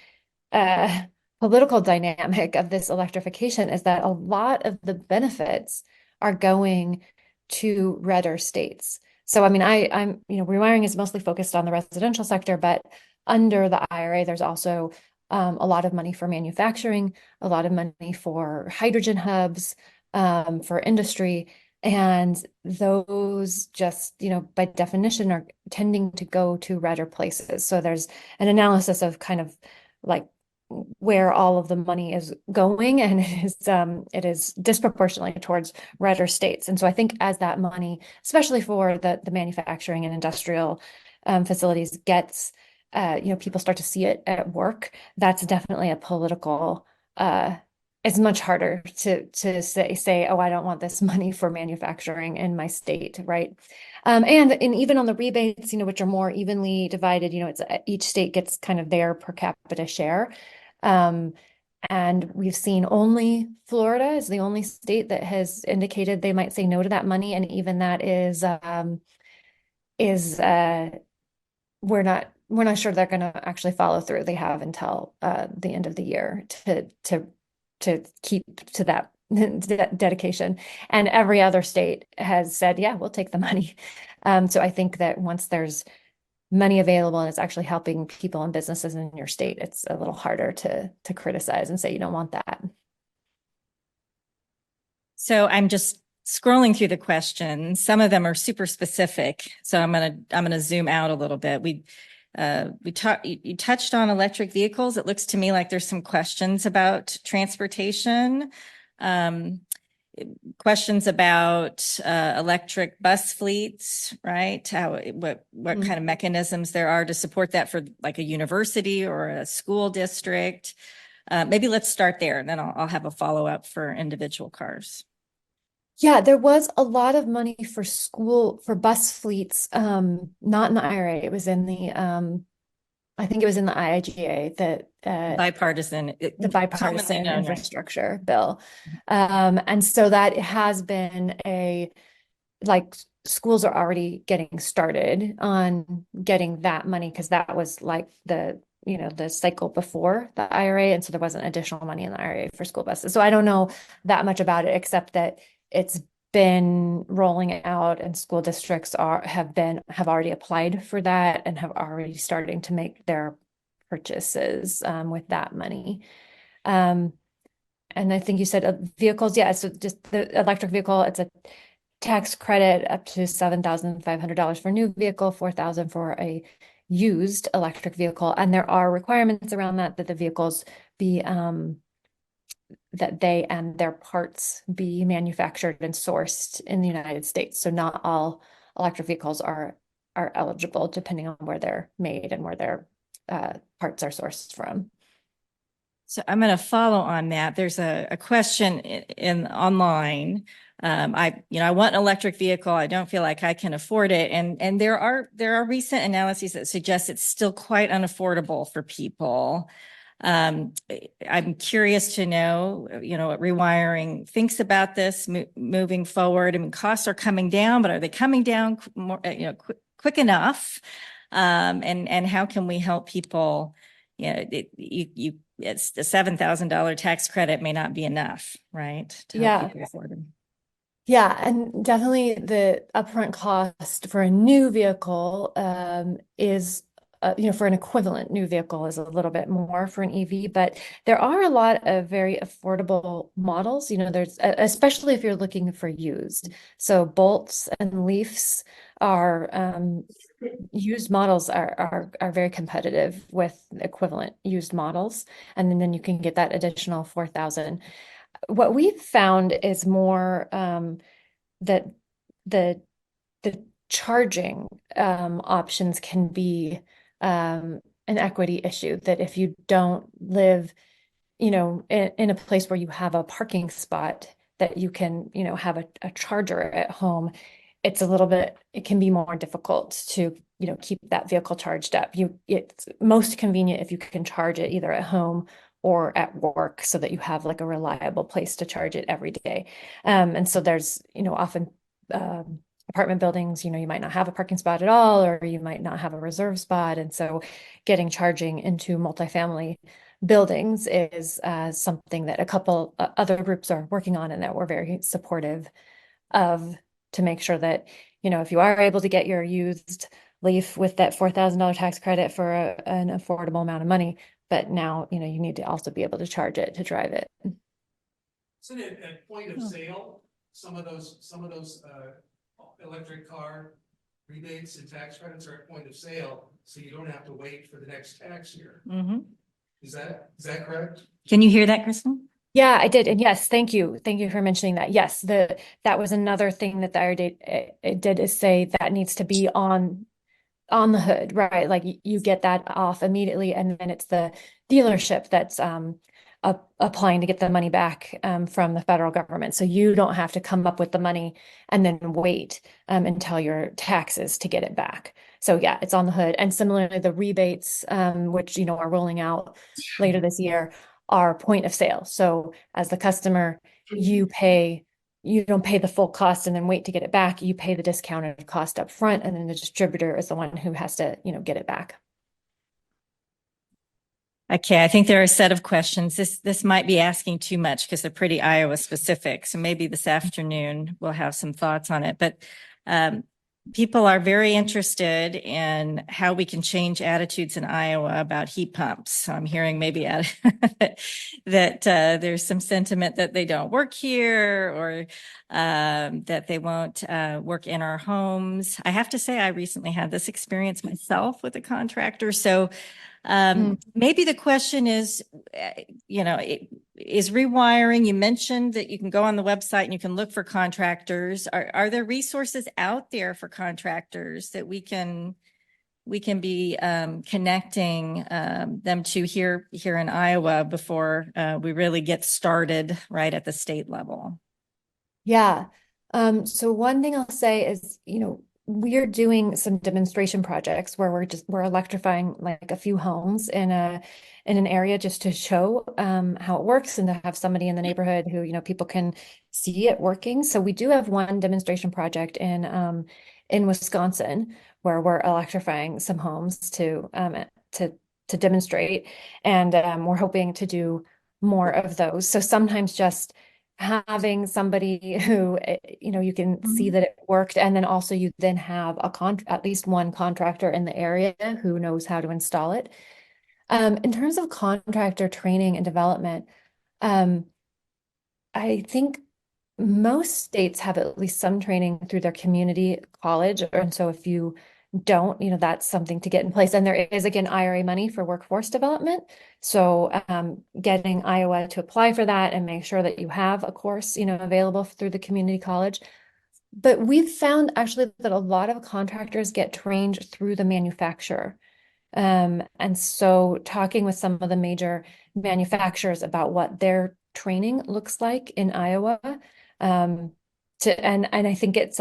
political dynamic of this electrification is that a lot of the benefits are going to redder states. So, I mean, I'm, rewiring is mostly focused on the residential sector, but under the IRA, there's also a lot of money for manufacturing, a lot of money for hydrogen hubs, for industry. And those just, by definition, are tending to go to redder places. So there's an analysis of kind of like where all of the money is going, and it is disproportionately towards redder states. And so I think as that money, especially for the manufacturing and industrial facilities, gets people start to see it at work, that's definitely a political, it's much harder to say, oh, I don't want this money for manufacturing in my state, right? And even on the rebates, which are more evenly divided, it's each state gets kind of their per capita share. And we've seen only Florida is the only state that has indicated they might say no to that money. And even that is we're not sure they're going to actually follow through. They have until the end of the year to keep to that dedication. And every other state has said, yeah, we'll take the money. So I think that once there's money available and it's actually helping people and businesses in your state, it's a little harder to criticize and say you don't want that. So I'm just scrolling through the questions. Some of them are super specific, so I'm gonna zoom out a little bit. You touched on electric vehicles. It looks to me like there's some questions about transportation, questions about electric bus fleets, right? What kind of mechanisms there are to support that for like a university or a school district. Maybe let's start there, and then I'll have a follow-up for individual cars. Yeah, there was a lot of money for bus fleets, not in the IRA. It was in the I think it was in the IIJA, that bipartisan infrastructure bill. And so that has been schools are already getting started on getting that money, because that was like the cycle before the IRA. And so there wasn't additional money in the IRA for school buses. So I don't know that much about it, except that it's been rolling out, and school districts have already applied for that and have already starting to make their purchases with that money. And I think you said vehicles. Yeah, so just the electric vehicle, it's a tax credit up to $7,500 for a new vehicle, $4,000 for a used electric vehicle. And there are requirements around that the vehicles be that they and their parts be manufactured and sourced in the United States. So not all electric vehicles are eligible depending on where they're made and where their parts are sourced from. So I'm going to follow on that. There's a question in online. I want an electric vehicle. I don't feel like I can afford it. And there are recent analyses that suggest it's still quite unaffordable for people. I'm curious to know, what Rewiring thinks about this moving forward. I mean, costs are coming down, but are they coming down more, quick enough? And how can we help people? It's the $7,000 tax credit may not be enough, right? To help people afford them. Yeah, and definitely the upfront cost for a new vehicle is, for an equivalent new vehicle is a little bit more for an EV, but there are a lot of very affordable models. There's, especially if you're looking for used. So Bolts and Leafs are used models are very competitive with equivalent used models, and then you can get that additional 4,000. What we've found is more that the charging options can be an equity issue. That if you don't live, in a place where you have a parking spot that you can, have a charger at home, it can be more difficult to, keep that vehicle charged up. It's most convenient if you can charge it either at home or at work so that you have like a reliable place to charge it every day. And so there's, often apartment buildings, you might not have a parking spot at all, or you might not have a reserve spot. And so getting charging into multifamily buildings is something that a couple other groups are working on and that we're very supportive of, to make sure that, if you are able to get your used Leaf with that $4,000 tax credit for an affordable amount of money, but now, you need to also be able to charge it to drive it. Isn't it at point of sale? Some of those electric car rebates and tax credits are at point of sale, so you don't have to wait for the next tax year. Mm-hmm. Is that correct? Can you hear that, Kristin? Yeah, I did. And yes, thank you. Thank you for mentioning that. Yes, that was another thing that the IRA did is say that needs to be on the hood, right? Like you get that off immediately, and then it's the dealership that's applying to get the money back from the federal government. So you don't have to come up with the money and then wait until your taxes to get it back. So yeah, it's on the hood. And similarly, the rebates, which are rolling out later this year, are point of sale. So as the customer, you don't pay the full cost and then wait to get it back. You pay the discounted cost up front, and then the distributor is the one who has to, get it back. Okay, I think there are a set of questions. This might be asking too much because they're pretty Iowa specific. So maybe this afternoon we'll have some thoughts on it. But people are very interested in how we can change attitudes in Iowa about heat pumps. So I'm hearing maybe that there's some sentiment that they don't work here, or that they won't work in our homes. I have to say, I recently had this experience myself with a contractor. So maybe the question is, is rewiring, you mentioned that you can go on the website and you can look for contractors. Are there resources out there for contractors that we can be connecting them to here in Iowa before we really get started right at the state level? Yeah. So one thing I'll say is, we're doing some demonstration projects where we're electrifying like a few homes in an area just to show how it works, and to have somebody in the neighborhood who, people can see it working. So we do have one demonstration project in Wisconsin where we're electrifying some homes to demonstrate, and we're hoping to do more of those. So sometimes just having somebody who, you can see that it worked, and then also you then have at least one contractor in the area who knows how to install it. In terms of contractor training and development, I think most states have at least some training through their community college. And so if you don't, that's something to get in place. And there is, again, IRA money for workforce development. So getting Iowa to apply for that and make sure that you have a course, available through the community college. But we've found actually that a lot of contractors get trained through the manufacturer. And so talking with some of the major manufacturers about what their training looks like in Iowa, and I think it's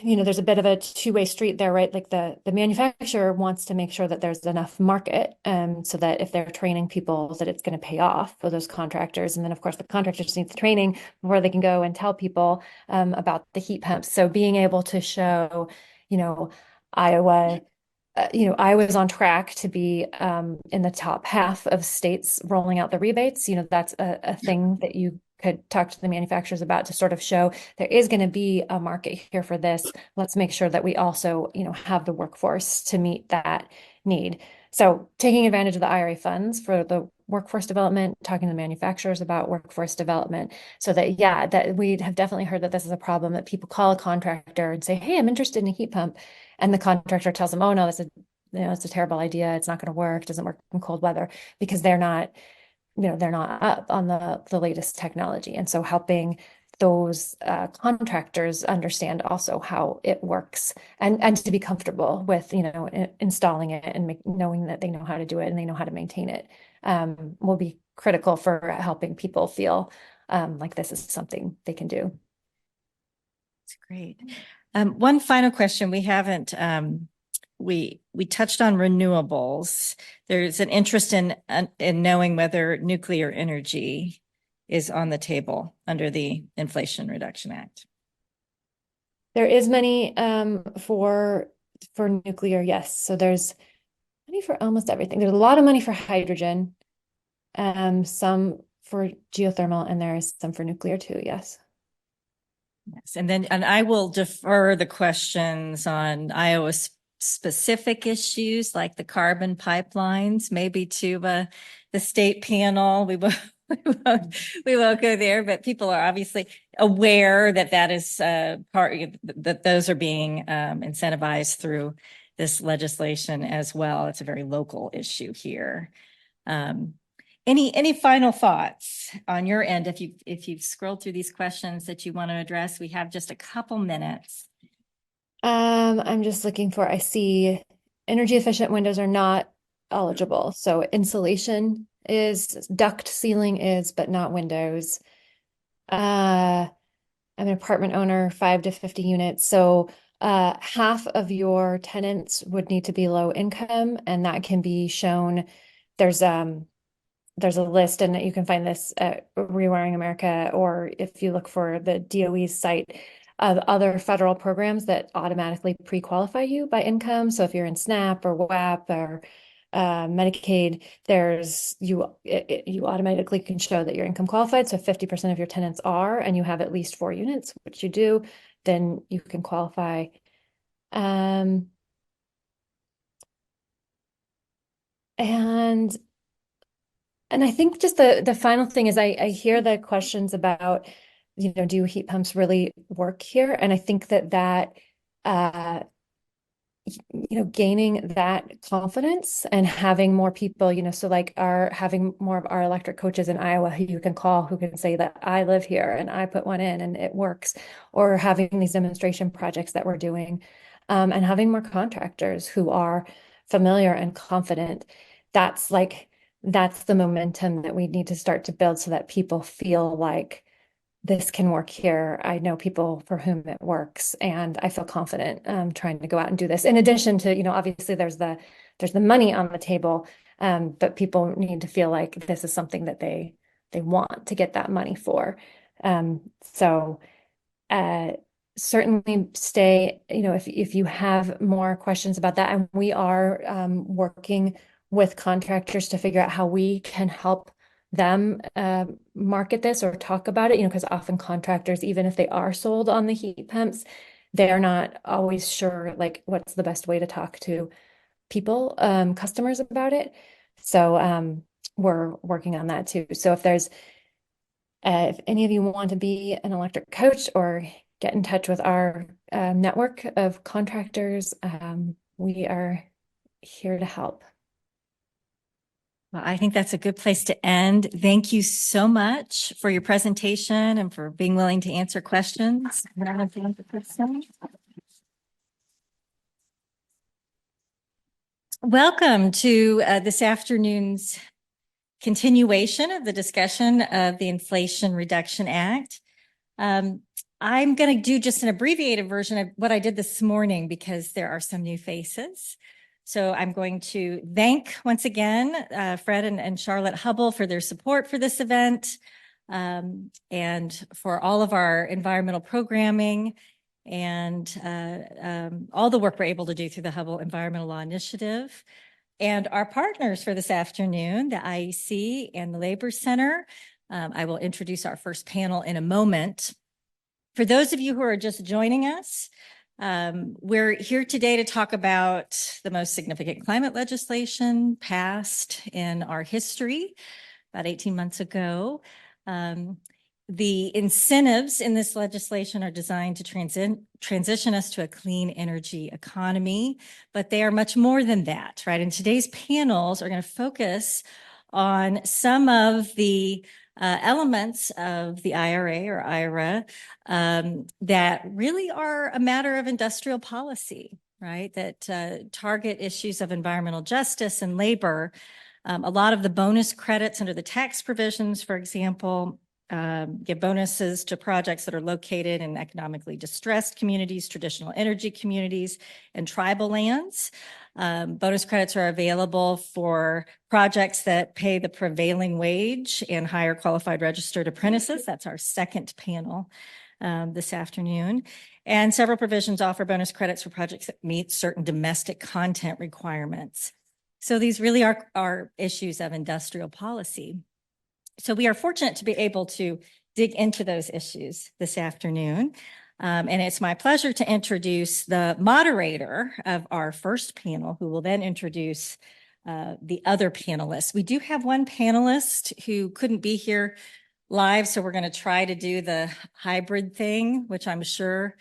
there's a bit of a two-way street there, right? Like the manufacturer wants to make sure that there's enough market, so that if they're training people, that it's going to pay off for those contractors. And then, of course, the contractors need the training before they can go and tell people about the heat pumps. So being able to show, Iowa. I was on track to be in the top half of states rolling out the rebates. That's a thing that you could talk to the manufacturers about, to sort of show there is going to be a market here for this. Let's make sure that we also, have the workforce to meet that need. So taking advantage of the IRA funds for the workforce development, talking to manufacturers about workforce development, so that, that we have definitely heard that this is a problem, that people call a contractor and say, hey, I'm interested in a heat pump. And the contractor tells them, oh no, it's a terrible idea. It's not going to work. It doesn't work in cold weather, because they're not up on the latest technology. And so helping those contractors understand also how it works, and to be comfortable with, installing it and knowing that they know how to do it and they know how to maintain it, will be critical for helping people feel like this is something they can do. That's great. One final question. We haven't, we touched on renewables. There's an interest in knowing whether nuclear energy is on the table under the Inflation Reduction Act. There is money for nuclear, yes. So there's money for almost everything. There's a lot of money for hydrogen, some for geothermal, and there is some for nuclear too, yes. Yes, and I will defer the questions on Iowa specific issues like the carbon pipelines, maybe to the state panel. We won't go there, but people are obviously aware that is that those are being incentivized through this legislation as well. It's a very local issue here. Any final thoughts on your end? If you've scrolled through these questions that you want to address, we have just a couple minutes. I'm just looking for, I see energy efficient windows are not eligible. So insulation is, duct sealing is, but not windows. I'm an apartment owner, 5 to 50 units. So half of your tenants would need to be low income, and that can be shown. There's a list, and you can find this at Rewiring America, or if you look for the DOE's site, of other federal programs that automatically pre-qualify you by income. So if you're in SNAP or WAP or Medicaid, you automatically can show that you're income qualified. So if 50% of your tenants are, and you have at least 4 units, which you do, then you can qualify. And I think just the final thing is I hear the questions about, do heat pumps really work here? And I think that gaining that confidence and having more people, so like having more of our electric coaches in Iowa who you can call, who can say that I live here and I put one in and it works, or having these demonstration projects that we're doing, and having more contractors who are familiar and confident. That's the momentum that we need to start to build, so that people feel like this can work here. I know people for whom it works, and I feel confident trying to go out and do this. In addition to, obviously there's the money on the table, but people need to feel like this is something that they want to get that money for. So certainly stay, if you have more questions about that, and we are working with contractors to figure out how we can help them market this or talk about it, because often contractors, even if they are sold on the heat pumps, they're not always sure like what's the best way to talk to people, customers, about it. So we're working on that too. So if there's If any of you want to be an electric coach or get in touch with our network of contractors, we are here to help. Well, I think that's a good place to end. Thank you so much for your presentation and for being willing to answer questions. Welcome to this afternoon's continuation of the discussion of the Inflation Reduction Act. I'm going to do just an abbreviated version of what I did this morning because there are some new faces. So I'm going to thank once again Fred and Charlotte Hubbell for their support for this event and for all of our environmental programming and all the work we're able to do through the Hubbell Environmental Law Initiative. And our partners for this afternoon, the IEC and the Labor Center. I will introduce our first panel in a moment. For those of you who are just joining us, we're here today to talk about the most significant climate legislation passed in our history about 18 months ago. The incentives in this legislation are designed to transition us to a clean energy economy, but they are much more than that, right? And today's panels are going to focus on some of the elements of the IRA or IRA that really are a matter of industrial policy, right? That target issues of environmental justice and labor. A lot of the bonus credits under the tax provisions, for example, give bonuses to projects that are located in economically distressed communities, traditional energy communities, and tribal lands. Bonus credits are available for projects that pay the prevailing wage and hire qualified registered apprentices. That's our second panel this afternoon. And several provisions offer bonus credits for projects that meet certain domestic content requirements. So these really are issues of industrial policy. So we are fortunate to be able to dig into those issues this afternoon. And it's my pleasure to introduce the moderator of our first panel, who will then introduce the other panelists. We do have one panelist who couldn't be here live, so we're going to try to do the hybrid thing, which I'm sure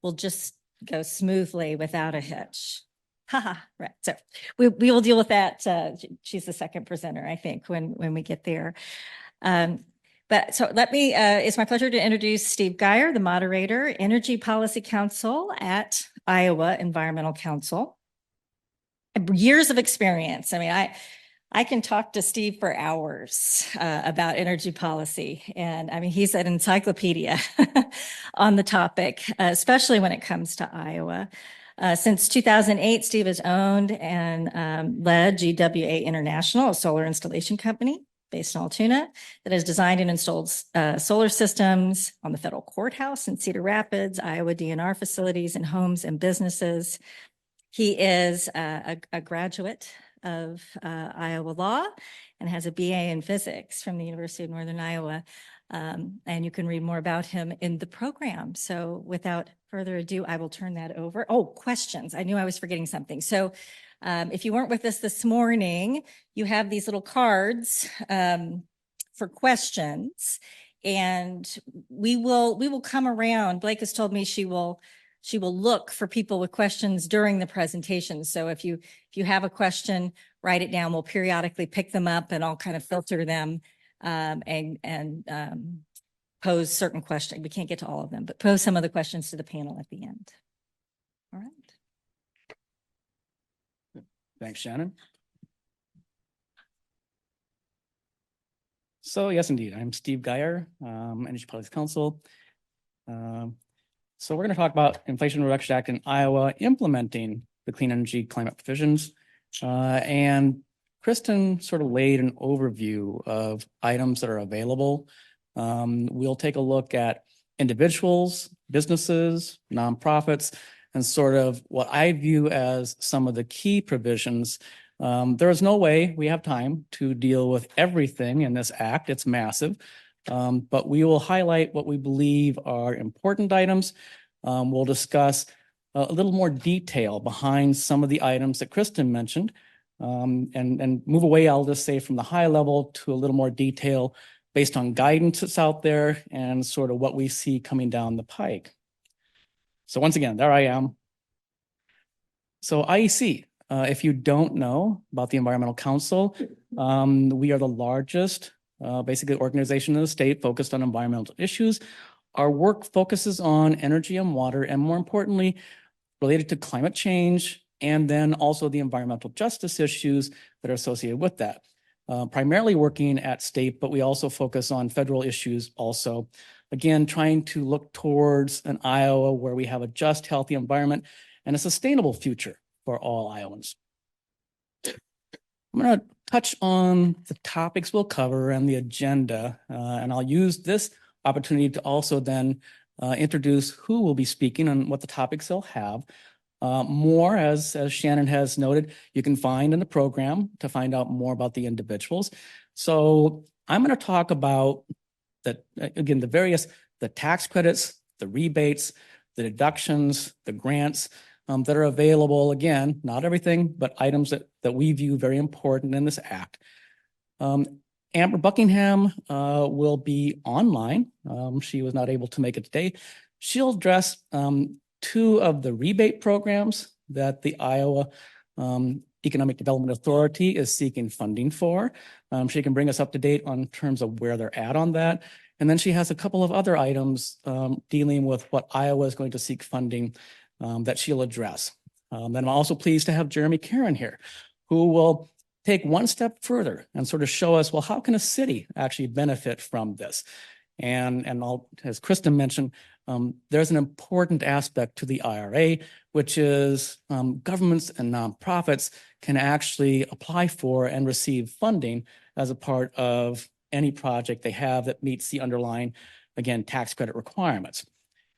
will just go smoothly without a hitch. Haha, right. So we will deal with that. She's the second presenter, I think, when we get there. But so let me, it's my pleasure to introduce Steve Geyer, the moderator, Energy Policy Counsel at Iowa Environmental Council. Years of experience. I mean, I can talk to Steve for hours about energy policy. And I mean, he's an encyclopedia on the topic, especially when it comes to Iowa. Since 2008, Steve has owned and led GWA International, a solar installation company based in Altoona that has designed and installed solar systems on the federal courthouse in Cedar Rapids, Iowa DNR facilities, and homes and businesses. He is a graduate of Iowa Law and has a BA in physics from the University of Northern Iowa. And you can read more about him in the program. So without further ado, I will turn that over. Oh, questions. I knew I was forgetting something. So if you weren't with us this morning, you have these little cards for questions, and we will come around. Blake has told me she will look for people with questions during the presentation. So if you have a question, write it down. We'll periodically pick them up and I'll kind of filter them and pose certain questions. We can't get to all of them, but pose some of the questions to the panel at the end. All right. Thanks, Shannon. So yes, indeed, I'm Steve Geyer, Energy Policy Counsel. So we're going to talk about Inflation Reduction Act in Iowa implementing the clean energy climate provisions. And Kristin sort of laid an overview of items that are available. We'll take a look at individuals, businesses, nonprofits, and sort of what I view as some of the key provisions. There is no way we have time to deal with everything in this act. It's massive. But we will highlight what we believe are important items. We'll discuss a little more detail behind some of the items that Kristin mentioned, and move away, I'll just say, from the high level to a little more detail based on guidance that's out there and sort of what we see coming down the pike. So once again, there I am. So IEC, if you don't know about the Environmental Council, we are the largest basically organization in the state focused on environmental issues. Our work focuses on energy and water, and more importantly, related to climate change, and then also the environmental justice issues that are associated with that. Primarily working at state, but we also focus on federal issues also. Again, trying to look towards an Iowa where we have a just, healthy environment and a sustainable future for all Iowans. I'm going to touch on the topics we'll cover and the agenda, and I'll use this opportunity to also then introduce who will be speaking and what the topics they'll have. More, as Shannon has noted, you can find in the program to find out more about the individuals. So I'm going to talk about again, the tax credits, the rebates, the deductions, the grants that are available. Again, not everything, but items that we view very important in this act. Amber Buckingham will be online. She was not able to make it today. She'll address two of the rebate programs that the Iowa Economic Development Authority is seeking funding for. She can bring us up to date on terms of where they're at on that. And then she has a couple of other items dealing with what Iowa is going to seek funding that she'll address. Then I'm also pleased to have Jeremy Caron here, who will take one step further and sort of show us, well, how can a city actually benefit from this? And as Kristin mentioned, there's an important aspect to the IRA, which is governments and nonprofits can actually apply for and receive funding as a part of any project they have that meets the underlying, again, tax credit requirements.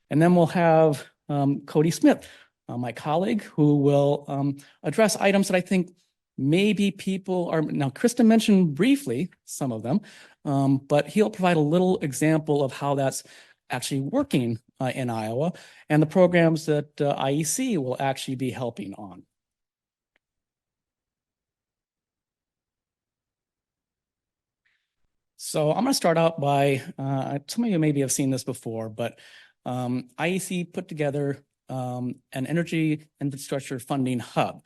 And then we'll have Cody Smith, my colleague, who will address items that I think maybe people are, now Kristin mentioned briefly some of them, but he'll provide a little example of how that's actually working in Iowa and the programs that IEC will actually be helping on. So I'm going to start out by, some of you maybe have seen this before, but IEC put together an energy infrastructure funding hub.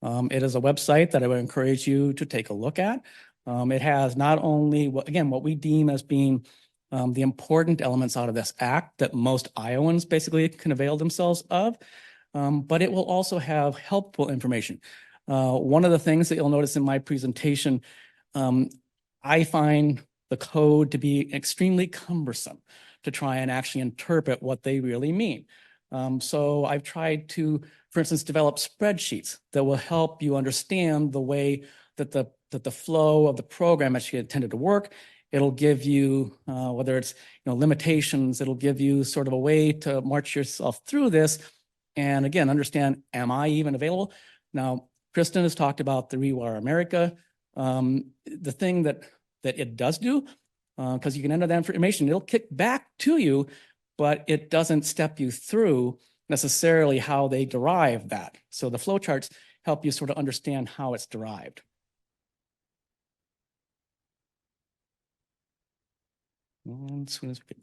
It is a website that I would encourage you to take a look at. It has not only, again, what we deem as being the important elements out of this act that most Iowans basically can avail themselves of, but it will also have helpful information. One of the things that you'll notice in my presentation, I find the code to be extremely cumbersome to try and actually interpret what they really mean. So I've tried to, for instance, develop spreadsheets that will help you understand the way that the flow of the program actually intended to work. It'll give you, whether it's limitations, it'll give you sort of a way to march yourself through this and again, understand, am I even available? Now, Kristin has talked about the Rewire America. The thing that it does do, because you can enter that information, it'll kick back to you, but it doesn't step you through necessarily how they derive that. So the flowcharts help you sort of understand how it's derived. And as soon as we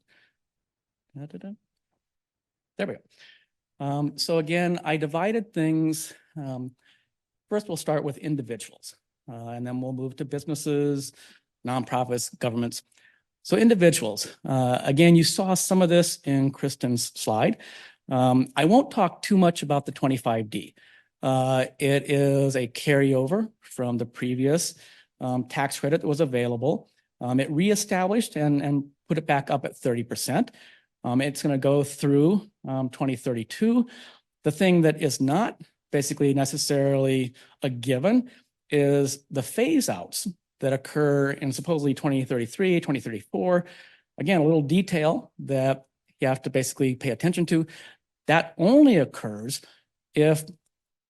get, there we go. So again, I divided things. First, we'll start with individuals, and then we'll move to businesses, nonprofits, governments. So individuals, again, you saw some of this in Kristin's slide. I won't talk too much about the 25D. It is a carryover from the previous tax credit that was available. It reestablished and put it back up at 30%. It's going to go through 2032. The thing that is not basically necessarily a given is the phase outs that occur in supposedly 2033, 2034. Again, a little detail that you have to basically pay attention to. That only occurs if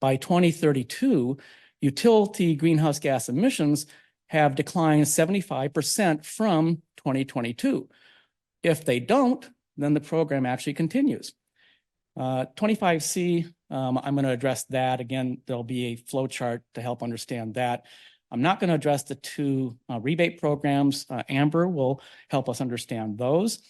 by 2032, utility greenhouse gas emissions have declined 75% from 2022. If they don't, then the program actually continues. 25C, I'm going to address that. Again, there'll be a flow chart to help understand that. I'm not going to address the two rebate programs. Amber will help us understand those.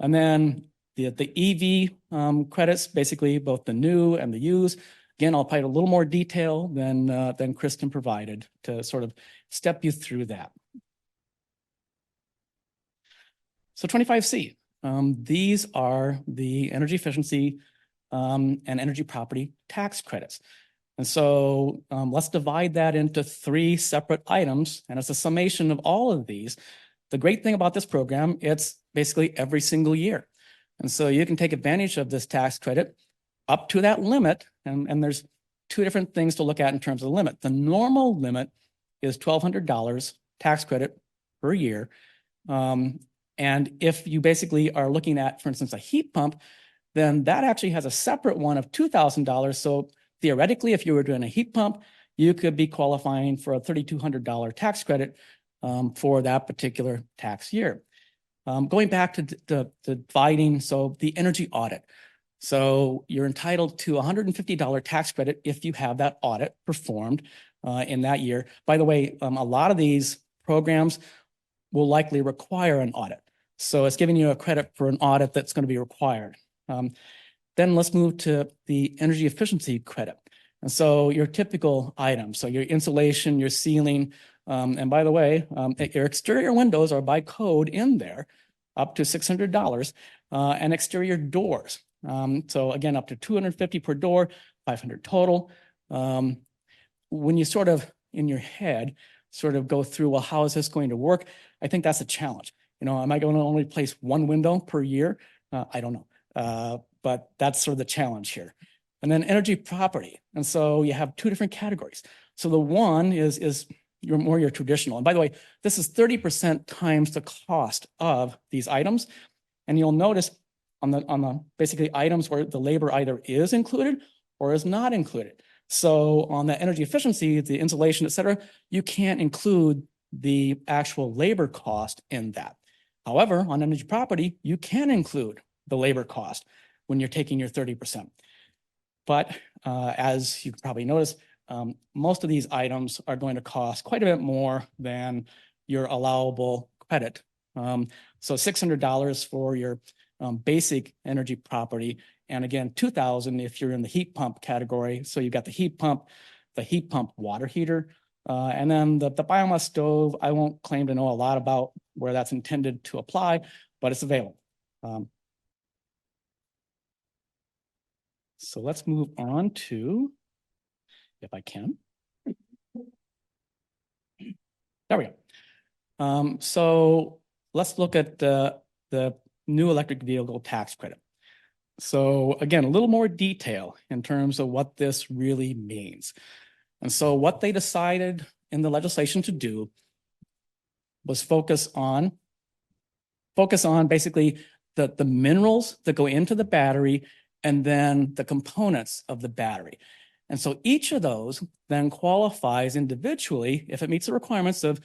And then the EV credits, basically both the new and the used. Again, I'll provide a little more detail than Kristin provided to sort of step you through that. So 25C, these are the energy efficiency and energy property tax credits. And so let's divide that into three separate items. And it's a summation of all of these. The great thing about this program, it's basically every single year. And so you can take advantage of this tax credit up to that limit. And there's two different things to look at in terms of the limit. The normal limit is $1,200 tax credit per year. And if you basically are looking at, for instance, a heat pump, then that actually has a separate one of $2,000. So theoretically, if you were doing a heat pump, you could be qualifying for a $3,200 tax credit for that particular tax year. Going back to dividing, so the energy audit. So you're entitled to a $150 tax credit if you have that audit performed in that year. By the way, a lot of these programs will likely require an audit. So it's giving you a credit for an audit that's going to be required. Then let's move to the energy efficiency credit. And so your typical items, so your insulation, your ceiling, and by the way, your exterior windows are by code in there up to $600 and exterior doors. So again, up to $250 per door, $500 total. When you sort of in your head sort of go through, well, how is this going to work? I think that's a challenge. You know, am I going to only replace one window per year? I don't know. But that's sort of the challenge here. And then energy property. And so you have two different categories. So the one is your traditional. And by the way, this is 30% times the cost of these items. And you'll notice on the basically items where the labor either is included or is not included. So on the energy efficiency, the insulation, et cetera, you can't include the actual labor cost in that. However, on energy property, you can include the labor cost when you're taking your 30%. But as you probably notice, most of these items are going to cost quite a bit more than your allowable credit. So $600 for your basic energy property. And again, $2,000 if you're in the heat pump category. So you've got the heat pump water heater, and then the biomass stove. I won't claim to know a lot about where that's intended to apply, but it's available. So let's move on to, if I can. There we go. So let's look at the new electric vehicle tax credit. So again, a little more detail in terms of what this really means. And so what they decided in the legislation to do was focus on basically the minerals that go into the battery and then the components of the battery. And so each of those then qualifies individually if it meets the requirements of,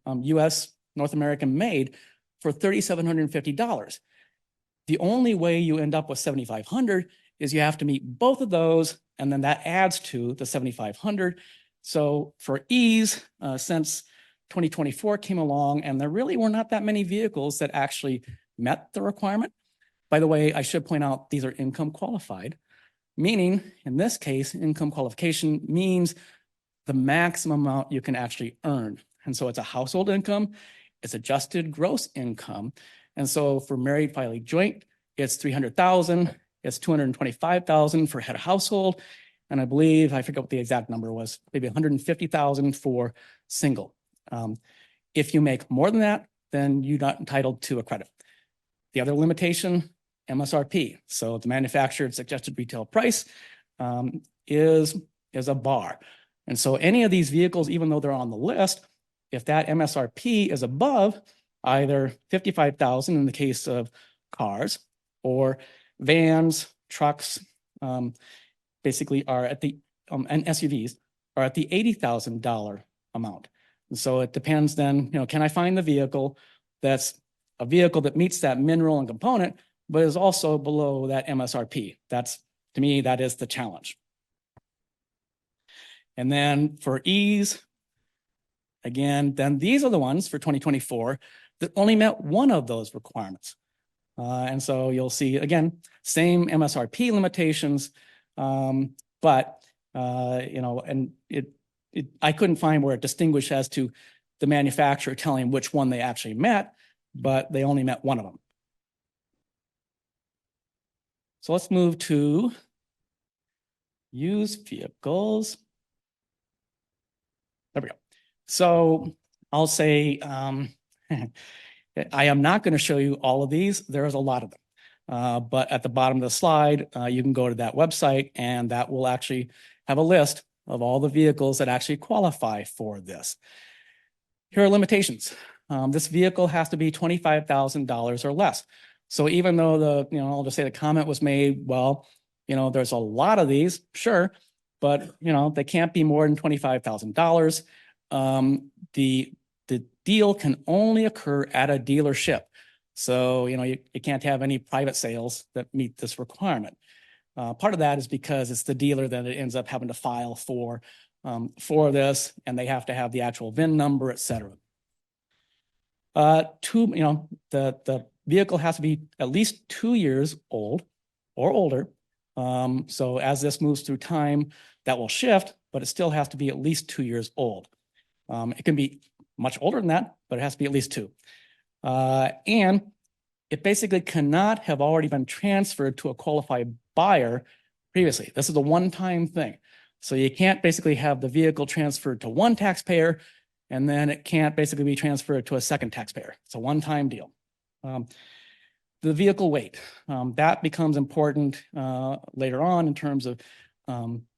US, North American made for $3,750. The only way you end up with $7,500 is you have to meet both of those, and then that adds to the $7,500. So for ease, since 2024 came along, and there really were not that many vehicles that actually met the requirement. By the way, I should point out these are income qualified, meaning in this case, income qualification means the maximum amount you can actually earn. And so it's a household income, it's adjusted gross income. And so for married filing joint, it's $300,000, it's $225,000 for head of household. And I believe, I forget what the exact number was, maybe $150,000 for single. If you make more than that, then you're not entitled to a credit. The other limitation, MSRP. So the manufactured suggested retail price is a bar. And so any of these vehicles, even though they're on the list, if that MSRP is above either $55,000 in the case of cars or vans, trucks, basically are at the, and SUVs are at the $80,000 amount. And so it depends then, can I find the vehicle that's a vehicle that meets that mineral and component, but is also below that MSRP? That's, to me, that is the challenge. And then for ease, again, then these are the ones for 2024 that only met one of those requirements. And so you'll see, again, same MSRP limitations, but, and I couldn't find where it distinguished as to the manufacturer telling which one they actually met, but they only met one of them. So let's move to used vehicles. There we go. So I'll say, I am not going to show you all of these. There is a lot of them. But at the bottom of the slide, you can go to that website, and that will actually have a list of all the vehicles that actually qualify for this. Here are limitations. This vehicle has to be $25,000 or less. So even though I'll just say the comment was made, well, there's a lot of these, sure, but they can't be more than $25,000. The deal can only occur at a dealership. So, you can't have any private sales that meet this requirement. Part of that is because it's the dealer that it ends up having to file for this, and they have to have the actual VIN number, et cetera. The vehicle has to be at least 2 years old or older. So as this moves through time, that will shift, but it still has to be at least 2 years old. It can be much older than that, but it has to be at least 2. And it basically cannot have already been transferred to a qualified buyer previously. This is a one-time thing. So you can't basically have the vehicle transferred to one taxpayer, and then it can't basically be transferred to a second taxpayer. It's a one-time deal. The vehicle weight, that becomes important later on in terms of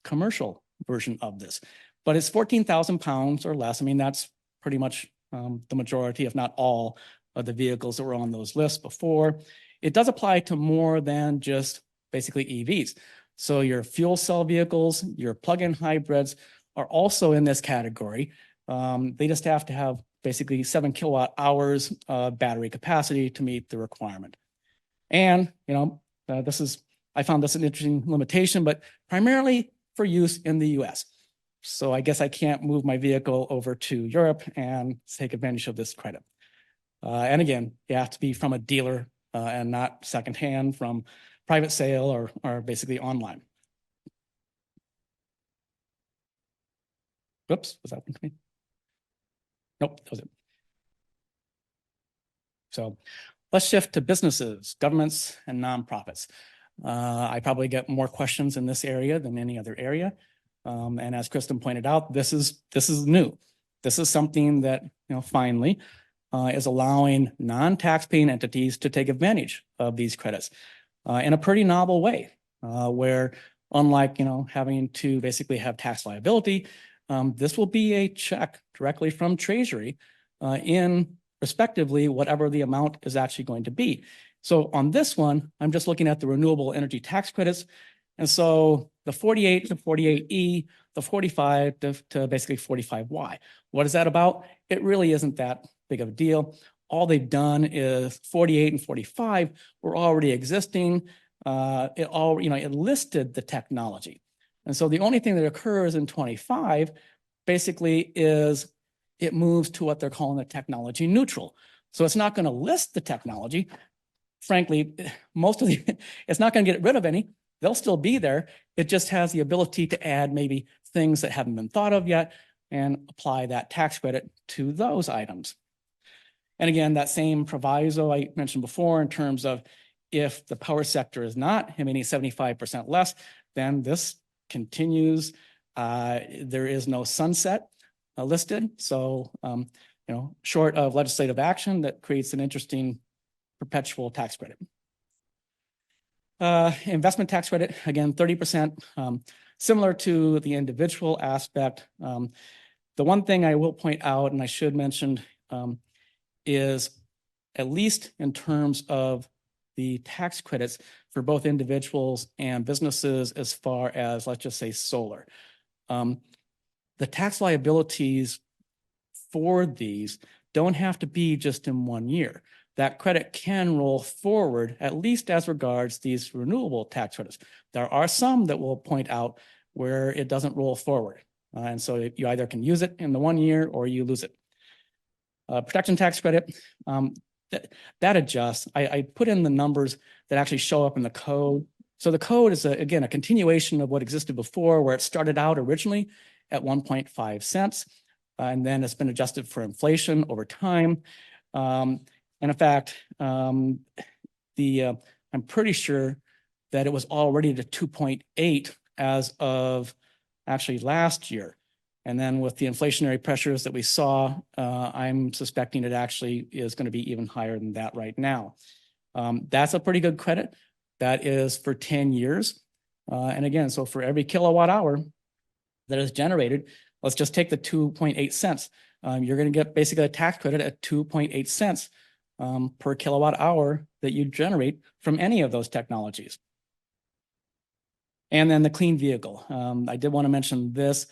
commercial version of this. But it's 14,000 pounds or less. I mean, that's pretty much the majority, if not all, of the vehicles that were on those lists before. It does apply to more than just basically EVs. So your fuel cell vehicles, your plug-in hybrids are also in this category. They just have to have basically 7 kilowatt hours battery capacity to meet the requirement. And, I found this an interesting limitation, but primarily for use in the US. So I guess I can't move my vehicle over to Europe and take advantage of this credit. And again, you have to be from a dealer and not secondhand from private sale or basically online. Whoops, was that one to me? Nope, that was it. So let's shift to businesses, governments, and nonprofits. I probably get more questions in this area than any other area. And as Kristin pointed out, this is new. This is something that, finally is allowing non-taxpaying entities to take advantage of these credits in a pretty novel way, where unlike, having to basically have tax liability, this will be a check directly from Treasury in respectively whatever the amount is actually going to be. So on this one, I'm just looking at the renewable energy tax credits. And so the 48 to 48E, the 45 to basically 45Y. What is that about? It really isn't that big of a deal. All they've done is 48 and 45 were already existing. It listed the technology. And so the only thing that occurs in 25 basically is it moves to what they're calling the technology neutral. So it's not going to list the technology. Frankly, it's not going to get rid of any. They'll still be there. It just has the ability to add maybe things that haven't been thought of yet and apply that tax credit to those items. And again, that same proviso I mentioned before in terms of if the power sector is not emitting 75% less, then this continues. There is no sunset listed. So, short of legislative action, that creates an interesting perpetual tax credit. Investment tax credit, again, 30%, similar to the individual aspect. The one thing I will point out, and I should mention, is at least in terms of the tax credits for both individuals and businesses as far as, let's just say, solar. The tax liabilities for these don't have to be just in 1 year. That credit can roll forward, at least as regards these renewable tax credits. There are some that will point out where it doesn't roll forward. And so you either can use it in the 1 year or you lose it. Production tax credit, that adjusts. I put in the numbers that actually show up in the code. So the code is, again, a continuation of what existed before, where it started out originally at 1.5 cents, and then it's been adjusted for inflation over time. And in fact, I'm pretty sure that it was already to 2.8 as of actually last year. And then with the inflationary pressures that we saw, I'm suspecting it actually is going to be even higher than that right now. That's a pretty good credit. That is for 10 years. And again, so for every kilowatt hour that is generated, let's just take the 2.8 cents. You're going to get basically a tax credit at 2.8 cents per kilowatt hour that you generate from any of those technologies. And then the clean vehicle. I did want to mention this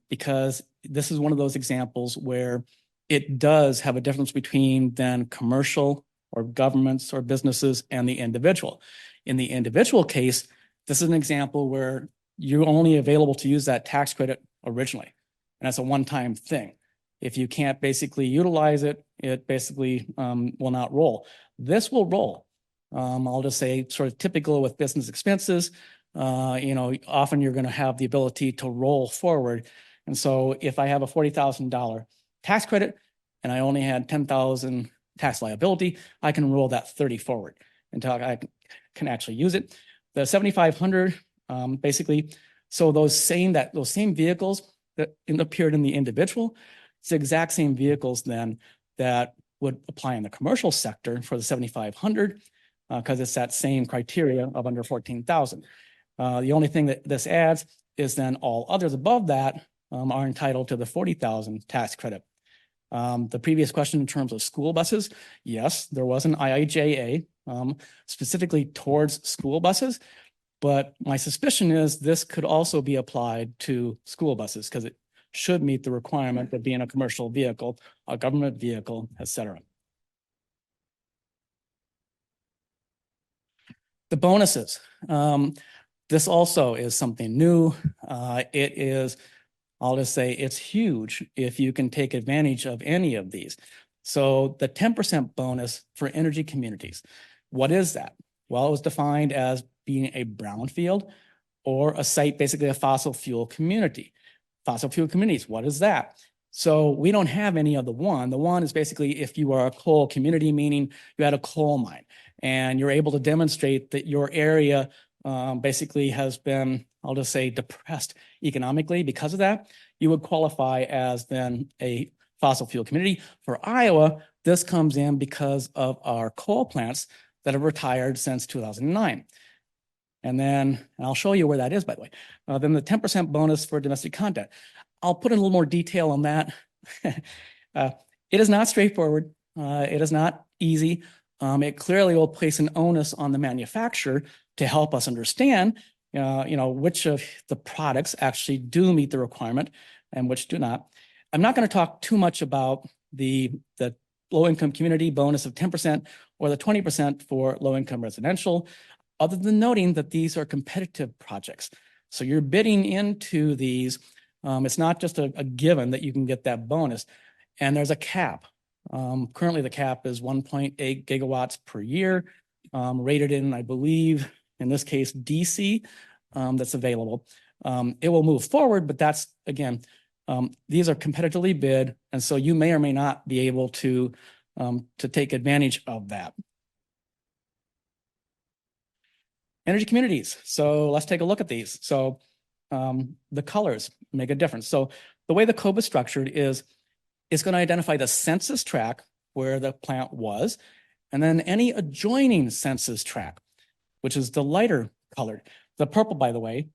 because this is one of those examples where it does have a difference between then commercial or governments or businesses and the individual. In the individual case, this is an example where you're only available to use that tax credit originally. And that's a one-time thing. If you can't basically utilize it, it basically will not roll. This will roll. I'll just say sort of typical with business expenses. Often you're going to have the ability to roll forward. And so if I have a $40,000 tax credit and I only had $10,000 tax liability, I can roll that 30 forward until I can actually use it. The 7,500, basically, so those same vehicles that appeared in the individual, it's the exact same vehicles then that would apply in the commercial sector for the 7,500 because it's that same criteria of under 14,000. The only thing that this adds is then all others above that are entitled to the 40,000 tax credit. The previous question in terms of school buses, yes, there was an IIJA specifically towards school buses, but my suspicion is this could also be applied to school buses because it should meet the requirement of being a commercial vehicle, a government vehicle, etc. The bonuses. This also is something new. It is, I'll just say it's huge if you can take advantage of any of these. So the 10% bonus for energy communities, what is that? Well, it was defined as being a brownfield or a site, basically a fossil fuel community. Fossil fuel communities, what is that? So we don't have any of the one. The one is basically if you are a coal community, meaning you had a coal mine and you're able to demonstrate that your area basically has been, I'll just say, depressed economically because of that, you would qualify as then a fossil fuel community. For Iowa, this comes in because of our coal plants that have retired since 2009. And then I'll show you where that is, by the way. Then the 10% bonus for domestic content. I'll put in a little more detail on that. It is not straightforward. It is not easy. It clearly will place an onus on the manufacturer to help us understand, which of the products actually do meet the requirement and which do not. I'm not going to talk too much about the low-income community bonus of 10% or the 20% for low-income residential, other than noting that these are competitive projects. So you're bidding into these. It's not just a given that you can get that bonus. And there's a cap. Currently, the cap is 1.8 gigawatts per year, rated in, I believe, in this case, DC, that's available. It will move forward, but that's, again, these are competitively bid, and so you may or may not be able to take advantage of that. Energy communities. So let's take a look at these. So the colors make a difference. So the way the code is structured is it's going to identify the census tract where the plant was, and then any adjoining census tract, which is the lighter colored. The purple, by the way,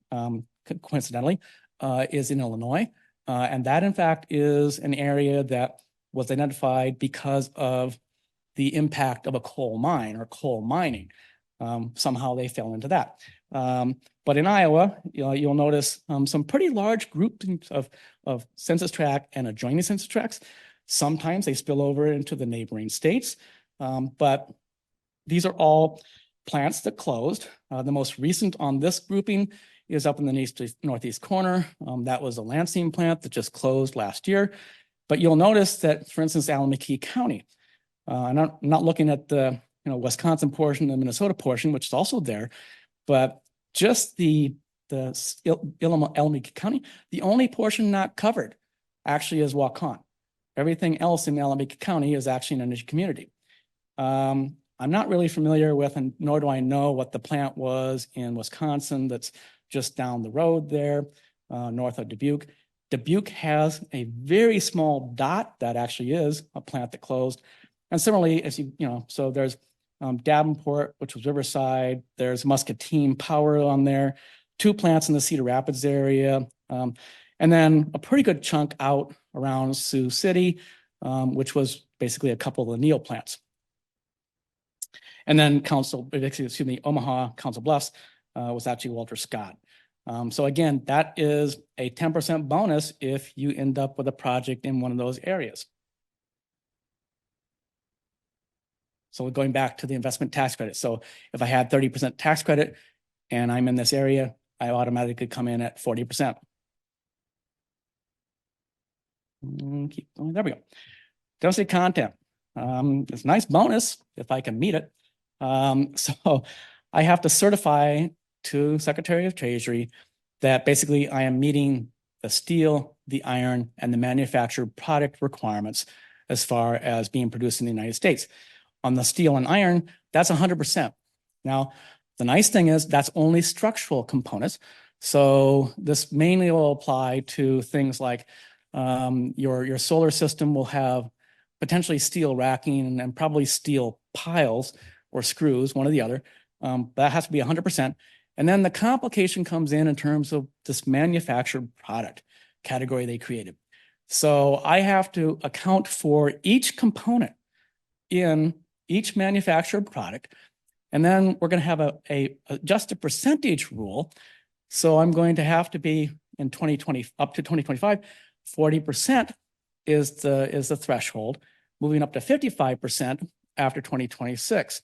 coincidentally, is in Illinois. And that, in fact, is an area that was identified because of the impact of a coal mine or coal mining. Somehow they fell into that. But in Iowa, you'll notice some pretty large groupings of census tract and adjoining census tracts. Sometimes they spill over into the neighboring states, but these are all plants that closed. The most recent on this grouping is up in the northeast corner. That was a Lansing plant that just closed last year. But you'll notice that, for instance, Alameda County, I'm not looking at the Wisconsin portion, the Minnesota portion, which is also there, but just the Alameda County, the only portion not covered actually is Waukon. Everything else in Alameda County is actually an energy community. I'm not really familiar with, and nor do I know what the plant was in Wisconsin that's just down the road there, north of Dubuque. Dubuque has a very small dot that actually is a plant that closed. And similarly, as so there's Davenport, which was Riverside. There's Muscatine Power on there, 2 plants in the Cedar Rapids area. And then a pretty good chunk out around Sioux City, which was basically a couple of the Neil plants. And then Omaha, Council Bluffs was actually Walter Scott. So again, that is a 10% bonus if you end up with a project in one of those areas. So going back to the investment tax credit. So if I had 30% tax credit and I'm in this area, I automatically come in at 40%. Keep going. There we go. Domestic content. It's a nice bonus if I can meet it. So I have to certify to Secretary of Treasury that basically I am meeting the steel, the iron, and the manufactured product requirements as far as being produced in the United States. On the steel and iron, that's 100%. Now, the nice thing is that's only structural components. So this mainly will apply to things like your solar system will have potentially steel racking and probably steel piles or screws, one or the other. That has to be 100%. And then the complication comes in terms of this manufactured product category they created. So I have to account for each component in each manufactured product. And then we're going to have a adjusted percentage rule. So I'm going to have to be in 2020 up to 2025, 40% is the threshold, moving up to 55% after 2026.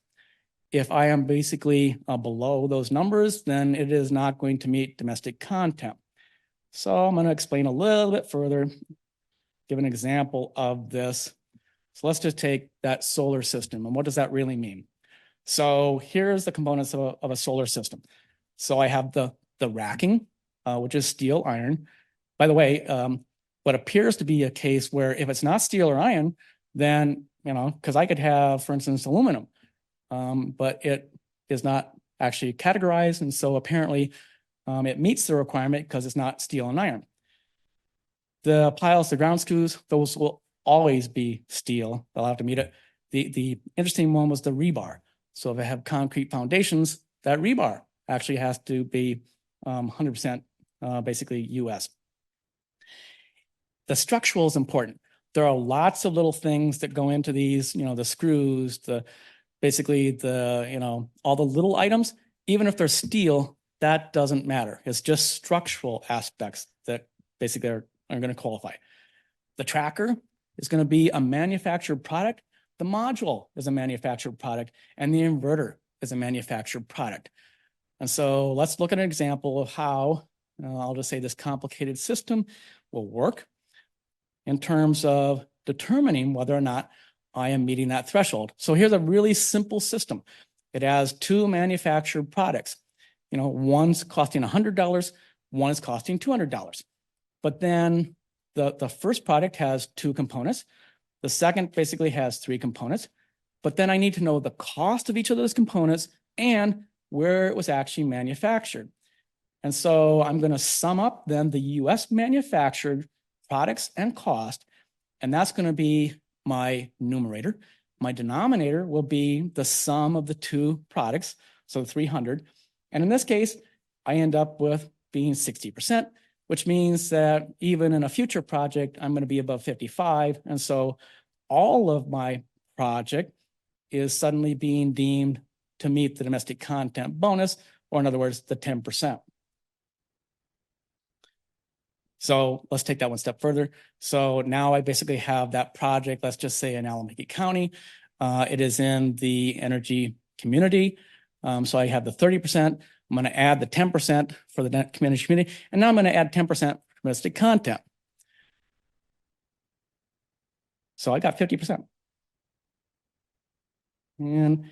If I am basically below those numbers, then it is not going to meet domestic content. So I'm going to explain a little bit further, give an example of this. So let's just take that solar system. And what does that really mean? So here's the components of a solar system. So I have the racking, which is steel, iron. By the way, what appears to be a case where if it's not steel or iron, then, because I could have, for instance, aluminum, but it is not actually categorized. And so apparently it meets the requirement because it's not steel and iron. The piles, the ground screws, those will always be steel. They'll have to meet it. The interesting one was the rebar. So if I have concrete foundations, that rebar actually has to be 100% basically US. The structural is important. There are lots of little things that go into these, the screws, basically all the little items. Even if they're steel, that doesn't matter. It's just structural aspects that basically are going to qualify. The tracker is going to be a manufactured product. The module is a manufactured product, and the inverter is a manufactured product. And so let's look at an example of how, I'll just say this complicated system will work in terms of determining whether or not I am meeting that threshold. So here's a really simple system. It has 2 manufactured products. One's costing $100, one is costing $200. But then the first product has 2 components. The second basically has 3 components. But then I need to know the cost of each of those components and where it was actually manufactured. And so I'm going to sum up then the US manufactured products and cost, and that's going to be my numerator. My denominator will be the sum of the 2 products, so 300. And in this case, I end up with being 60%, which means that even in a future project, I'm going to be above 55. And so all of my project is suddenly being deemed to meet the domestic content bonus, or in other words, the 10%. So let's take that one step further. So now I basically have that project, let's just say in Alameda County. It is in the energy community. So I have the 30%. I'm going to add the 10% for the net community, and now I'm going to add 10% domestic content. So I got 50%. And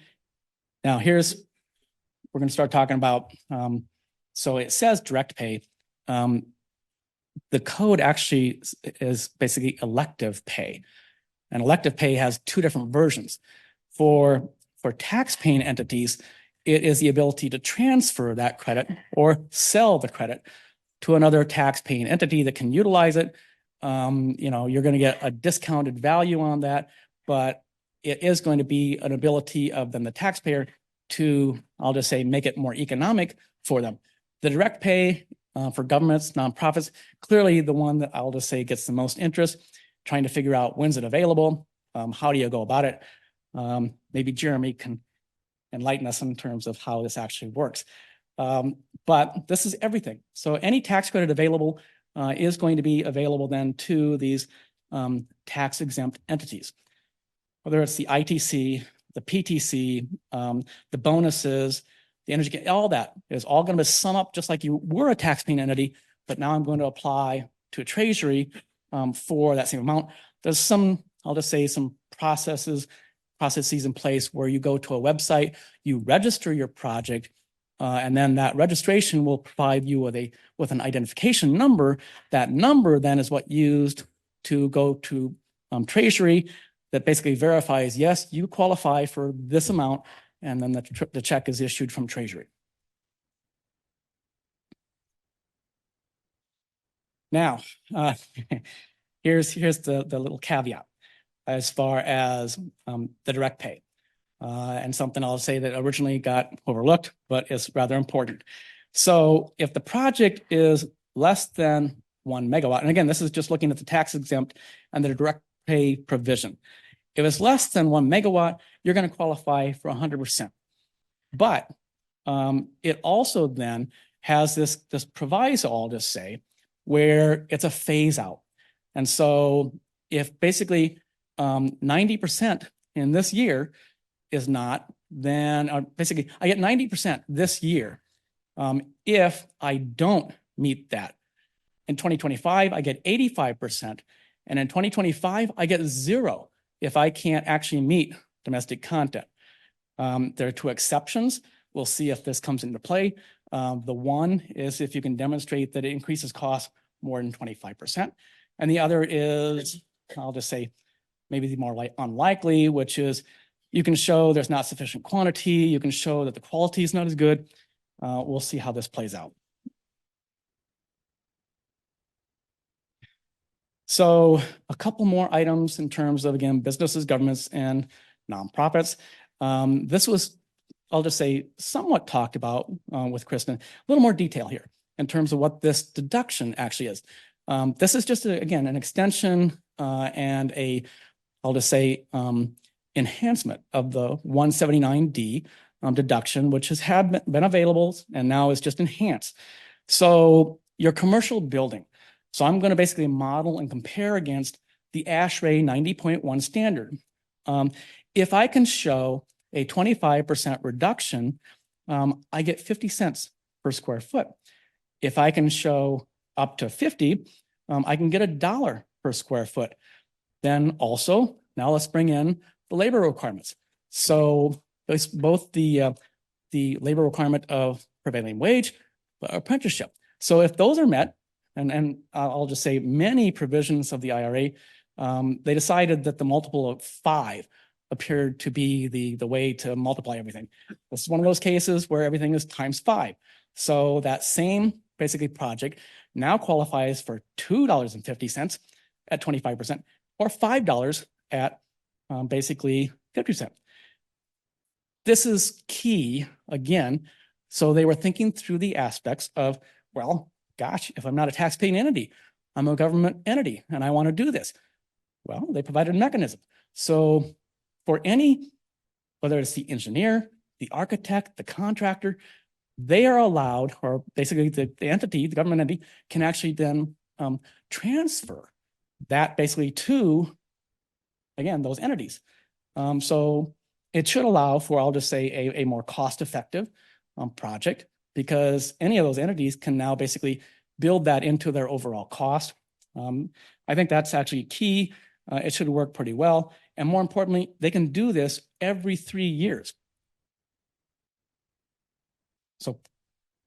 now we're going to start talking about, so it says direct pay. The code actually is basically elective pay. And elective pay has two different versions. For tax-paying entities, it is the ability to transfer that credit or sell the credit to another tax-paying entity that can utilize it. You're going to get a discounted value on that, but it is going to be an ability of then the taxpayer to, I'll just say, make it more economic for them. The direct pay for governments, nonprofits, clearly the one that I'll just say gets the most interest, trying to figure out when's it available, how do you go about it? Maybe Jeremy can enlighten us in terms of how this actually works. But this is everything. So any tax credit available is going to be available then to these tax exempt entities, whether it's the ITC, the PTC, the bonuses, the energy, all that is all going to sum up just like you were a tax-paying entity, but now I'm going to apply to a treasury for that same amount. There's some, I'll just say, some processes in place where you go to a website, you register your project, and then that registration will provide you with an identification number. That number then is what used to go to treasury that basically verifies, yes, you qualify for this amount, and then the check is issued from treasury. Now, here's the little caveat as far as the direct pay. And something I'll say that originally got overlooked, but is rather important. So if the project is less than 1 megawatt, and again, this is just looking at the tax exempt and the direct pay provision. If it's less than 1 megawatt, you're going to qualify for 100%. But it also then has this proviso, I'll just say, where it's a phase out. And so if basically 90% in this year is not, then basically I get 90% this year if I don't meet that. In 2025, I get 85%. And in 2025, I get 0 if I can't actually meet domestic content. There are 2 exceptions. We'll see if this comes into play. The one is if you can demonstrate that it increases costs more than 25%. And the other is, I'll just say, maybe the more unlikely, which is you can show there's not sufficient quantity. You can show that the quality is not as good. We'll see how this plays out. So a couple more items in terms of, again, businesses, governments, and nonprofits. This was, I'll just say, somewhat talked about with Kristin. A little more detail here in terms of what this deduction actually is. This is just, again, an extension and I'll just say, enhancement of the 179D deduction, which has been available and now is just enhanced. So your commercial building. So I'm going to basically model and compare against the ASHRAE 90.1 standard. If I can show a 25% reduction, I get 50 cents per square foot. If I can show up to 50, I can get $1 per square foot. Then also, now let's bring in the labor requirements. So both the labor requirement of prevailing wage, apprenticeship. So if those are met, and I'll just say many provisions of the IRA, they decided that the multiple of 5 appeared to be the way to multiply everything. This is one of those cases where everything is times 5. So that same basically project now qualifies for $2.50 at 25% or $5 at basically 50%. This is key again. So they were thinking through the aspects of, well, gosh, if I'm not a tax-paying entity, I'm a government entity and I want to do this. Well, they provided a mechanism. So for any, whether it's the engineer, the architect, the contractor, they are allowed, or basically the entity, the government entity, can actually then transfer that basically to, again, those entities. So it should allow for, I'll just say, a more cost-effective project because any of those entities can now basically build that into their overall cost. I think that's actually key. It should work pretty well. And more importantly, they can do this every 3 years. So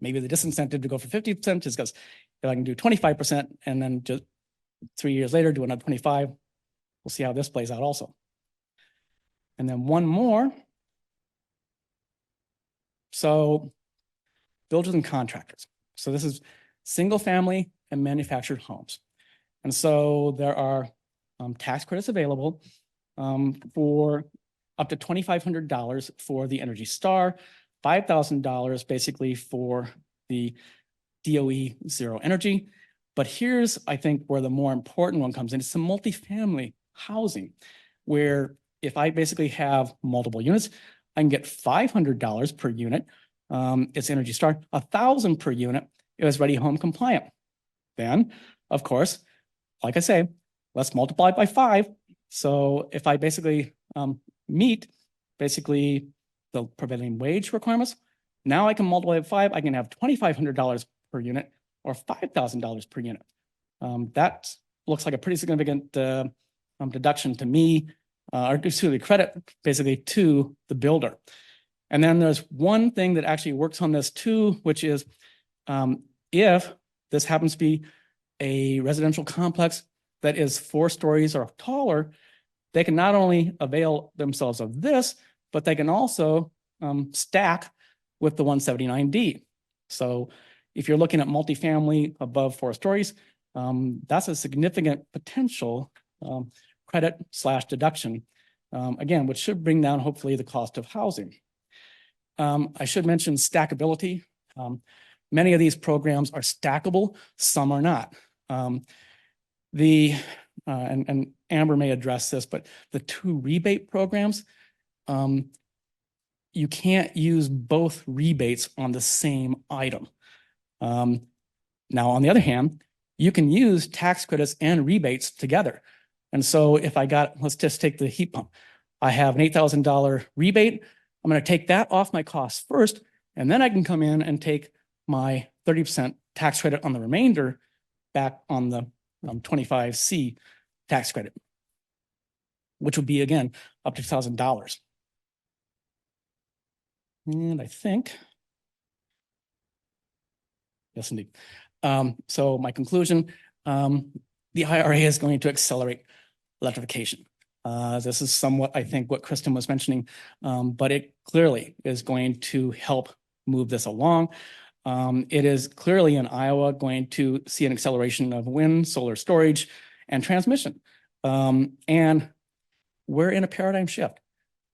maybe the disincentive to go for 50% is because if I can do 25% and then just 3 years later do another 25, we'll see how this plays out also. And then one more. So builders and contractors. So this is single family and manufactured homes. And so there are tax credits available for up to $2,500 for the Energy Star, $5,000 basically for the DOE Zero Energy. But here's, I think, where the more important one comes in. It's the multifamily housing, where if I basically have multiple units, I can get $500 per unit. It's Energy Star, $1,000 per unit. It was Ready Home compliant. Then, of course, like I say, let's multiply it by 5. So if I basically meet basically the prevailing wage requirements, now I can multiply by 5. I can have $2,500 per unit or $5,000 per unit. That looks like a pretty significant deduction to me, or to the credit basically to the builder. And then there's one thing that actually works on this too, which is if this happens to be a residential complex that is 4 stories or taller, they can not only avail themselves of this, but they can also stack with the 179D. So if you're looking at multifamily above 4 stories, that's a significant potential credit / deduction, again, which should bring down hopefully the cost of housing. I should mention stackability. Many of these programs are stackable, some are not. And Amber may address this, but the 2 rebate programs, you can't use both rebates on the same item. Now, on the other hand, you can use tax credits and rebates together. And so if I got, let's just take the heat pump. I have an $8,000 rebate. I'm going to take that off my costs first, and then I can come in and take my 30% tax credit on the remainder back on the 25C tax credit, which would be, again, up to $1,000. And I think, yes, indeed. So my conclusion, the IRA is going to accelerate electrification. This is somewhat, I think, what Kristin was mentioning, but it clearly is going to help move this along. It is clearly in Iowa going to see an acceleration of wind, solar storage, and transmission. And we're in a paradigm shift.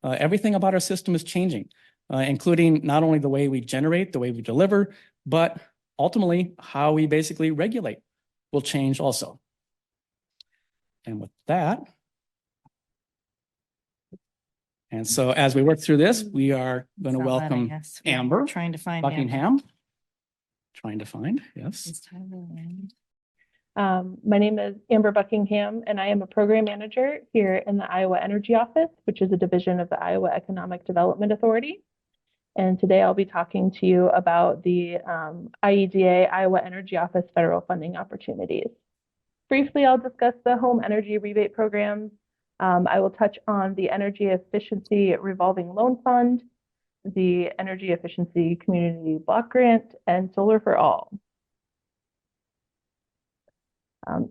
Everything about our system is changing, including not only the way we generate, the way we deliver, but ultimately how we basically regulate will change also. And with that, and so as we work through this, we are going to welcome Amber Trying to find Buckingham. Trying to find, yes. My name is Amber Buckingham, and I am a program manager here in the Iowa Energy Office, which is a division of the Iowa Economic Development Authority. And today I'll be talking to you about the IEDA, Iowa Energy Office federal funding opportunities. Briefly, I'll discuss the home energy rebate programs. I will touch on the Energy Efficiency Revolving Loan Fund, the Energy Efficiency Community Block Grant, and Solar for All.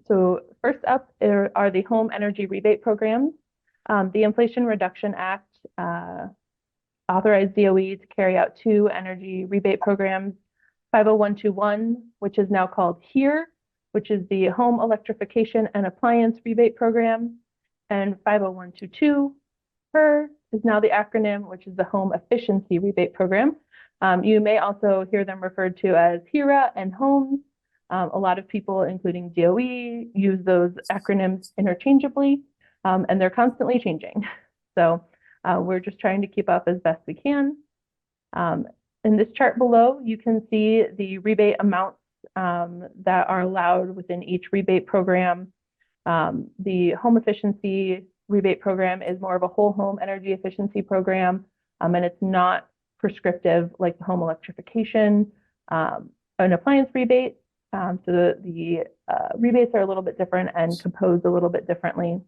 So first up are the home energy rebate programs. The Inflation Reduction Act authorized DOE to carry out 2 energy rebate programs, 50121, which is now called HEEHR, which is the Home Electrification and Appliance Rebate Program, and 50122, HEEHR is now the acronym, which is the Home Efficiency Rebate Program. You may also hear them referred to as HERA and HOMES. A lot of people, including DOE, use those acronyms interchangeably, and they're constantly changing. So we're just trying to keep up as best we can. In this chart below, you can see the rebate amounts that are allowed within each rebate program. The home efficiency rebate program is more of a whole home energy efficiency program, and it's not prescriptive like the home electrification an appliance rebate. So the rebates are a little bit different and composed a little bit differently.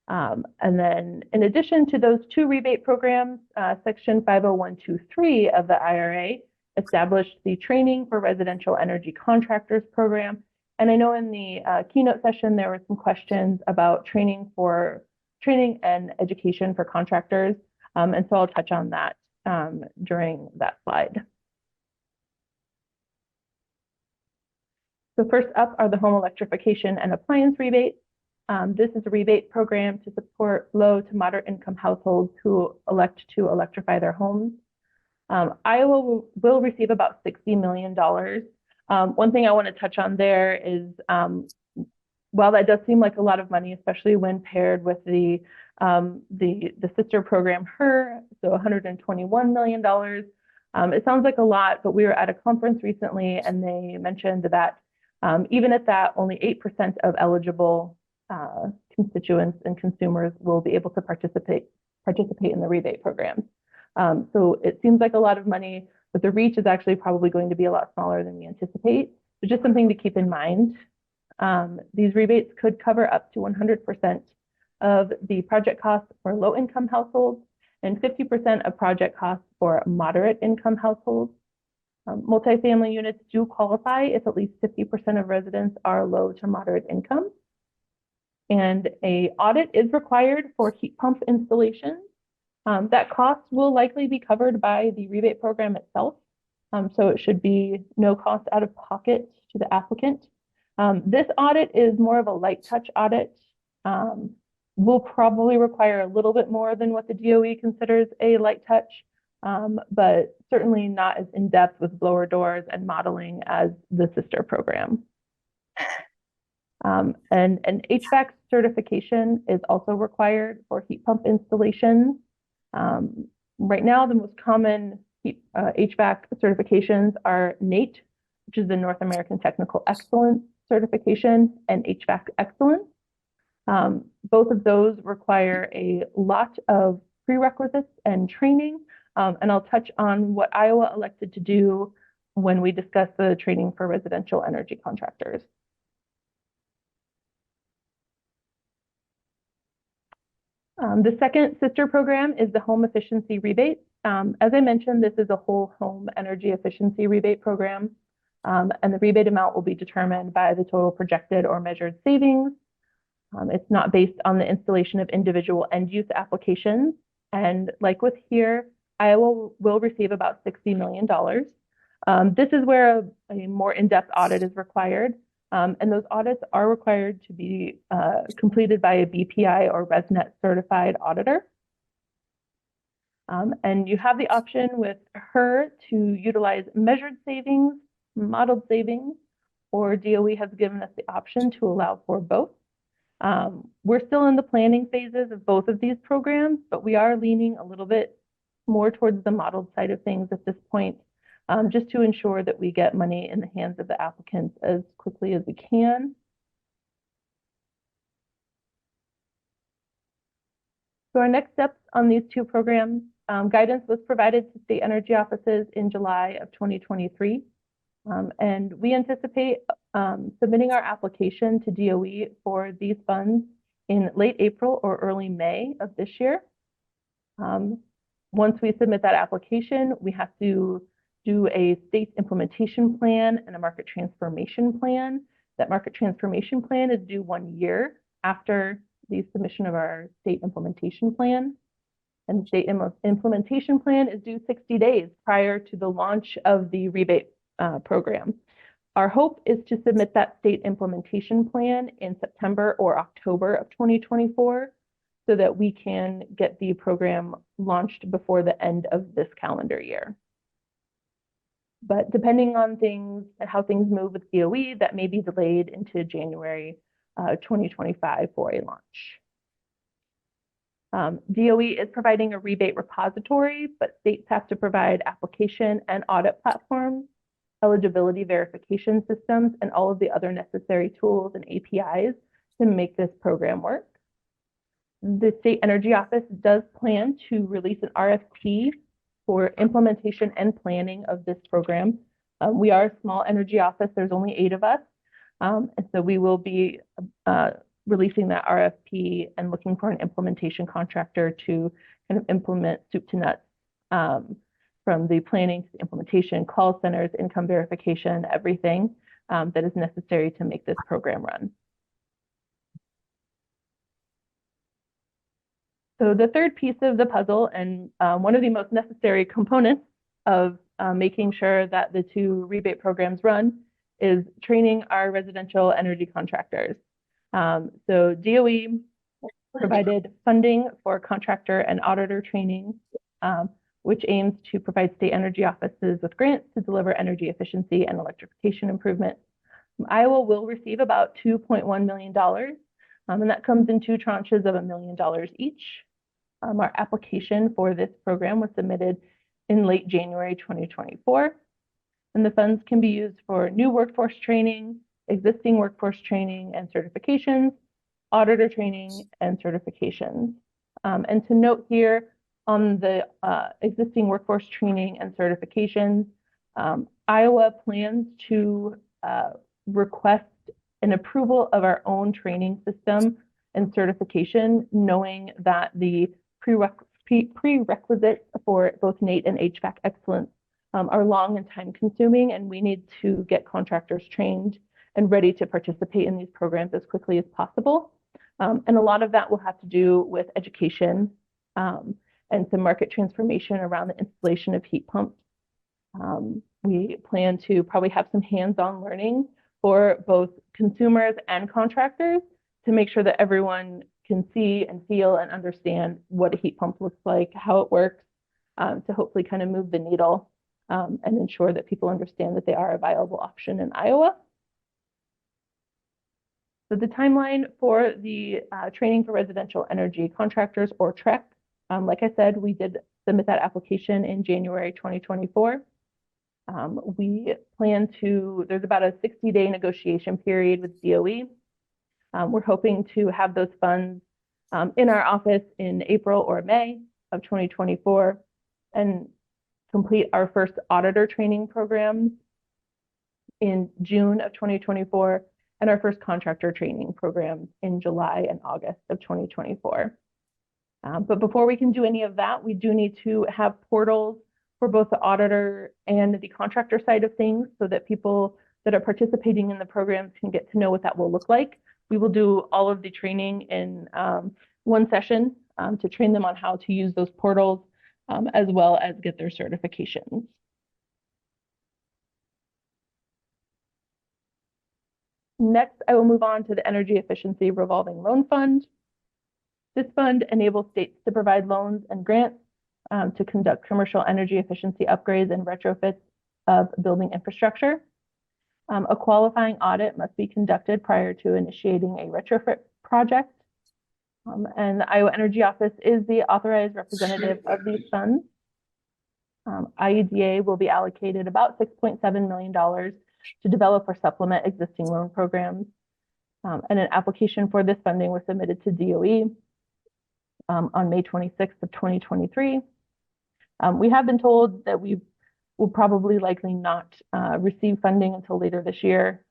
And then in addition to those two rebate programs, Section 50123 of the IRA established the Training for Residential Energy Contractors program. And I know in the keynote session, there were some questions about training and education for contractors. And so I'll touch on that during that slide. So first up are the home electrification and appliance rebates. This is a rebate program to support low to moderate income households who elect to electrify their homes. Iowa will receive about $60 million. One thing I want to touch on there is, while that does seem like a lot of money, especially when paired with the sister program HEEHR, so $121 million, it sounds like a lot, but we were at a conference recently and they mentioned that even at that, only 8% of eligible constituents and consumers will be able to participate in the rebate programs. So it seems like a lot of money, but the reach is actually probably going to be a lot smaller than we anticipate. So just something to keep in mind. These rebates could cover up to 100% of the project costs for low-income households and 50% of project costs for moderate-income households. Multifamily units do qualify if at least 50% of residents are low to moderate income. And an audit is required for heat pump installations. That cost will likely be covered by the rebate program itself. So it should be no cost out of pocket to the applicant. This audit is more of a light touch audit. Will probably require a little bit more than what the DOE considers a light touch, but certainly not as in-depth with blower doors and modeling as the sister program. And an HVAC certification is also required for heat pump installations. Right now, the most common HVAC certifications are NATE, which is the North American Technical Excellence certification, and HVAC Excellence. Both of those require a lot of prerequisites and training, and I'll touch on what Iowa elected to do when we discuss the training for residential energy contractors. The second sister program is the home efficiency rebate. As I mentioned, this is a whole home energy efficiency rebate program, and the rebate amount will be determined by the total projected or measured savings. It's not based on the installation of individual end-use applications. And like with HEEHR, Iowa will receive about $60 million. This is where a more in-depth audit is required. And those audits are required to be completed by a BPI or ResNet certified auditor. And you have the option with HEEHR to utilize measured savings, modeled savings, or DOE has given us the option to allow for both. We're still in the planning phases of both of these programs, but we are leaning a little bit more towards the modeled side of things at this point, just to ensure that we get money in the hands of the applicants as quickly as we can. So our next steps on these two programs, guidance was provided to state energy offices in July of 2023. And we anticipate submitting our application to DOE for these funds in late April or early May of this year. Once we submit that application, we have to do a state implementation plan and a market transformation plan. That market transformation plan is due 1 year after the submission of our state implementation plan. And the state implementation plan is due 60 days prior to the launch of the rebate program. Our hope is to submit that state implementation plan in September or October of 2024 so that we can get the program launched before the end of this calendar year. But depending on things and how things move with DOE, that may be delayed into January 2025 for a launch. DOE is providing a rebate repository, but states have to provide application and audit platforms, eligibility verification systems, and all of the other necessary tools and APIs to make this program work. The State Energy Office does plan to release an RFP for implementation and planning of this program We are a small energy office. There's only 8 of us. And so we will be releasing that RFP and looking for an implementation contractor to kind of implement soup to nuts, from the planning to the implementation, call centers, income verification, everything that is necessary to make this program run. So the third piece of the puzzle, and one of the most necessary components of making sure that the 2 rebate programs run, is training our residential energy contractors. So DOE provided funding for contractor and auditor training, which aims to provide state energy offices with grants to deliver energy efficiency and electrification improvements. Iowa will receive about $2.1 million, and that comes in 2 tranches of $1 million each. Our application for this program was submitted in late January 2024, and the funds can be used for new workforce training, existing workforce training and certifications, auditor training and certifications. And to note here on the existing workforce training and certifications, Iowa plans to request an approval of our own training system and certification, knowing that the prerequisites for both NATE and HVAC excellence are long and time consuming, and we need to get contractors trained and ready to participate in these programs as quickly as possible. And a lot of that will have to do with education and some market transformation around the installation of heat pumps. We plan to probably have some hands-on learning for both consumers and contractors to make sure that everyone can see and feel and understand what a heat pump looks like, how it works, to hopefully kind of move the needle and ensure that people understand that they are a viable option in Iowa. So the timeline for the training for residential energy contractors, or TREC, like I said, we did submit that application in January 2024. We plan to, there's about a 60-day negotiation period with DOE. We're hoping to have those funds in our office in April or May of 2024 and complete our first auditor training program in June of 2024 and our first contractor training program in July and August of 2024. But before we can do any of that, we do need to have portals for both the auditor and the contractor side of things so that people that are participating in the programs can get to know what that will look like. We will do all of the training in one session to train them on how to use those portals, as well as get their certifications. Next, I will move on to the Energy Efficiency Revolving Loan Fund. This fund enables states to provide loans and grants to conduct commercial energy efficiency upgrades and retrofits of building infrastructure. A qualifying audit must be conducted prior to initiating a retrofit project. And the Iowa Energy Office is the authorized representative of these funds. IEDA will be allocated about $6.7 million to develop or supplement existing loan programs. And an application for this funding was submitted to DOE on May 26th of 2023. We have been told that we will probably likely not receive funding until later this year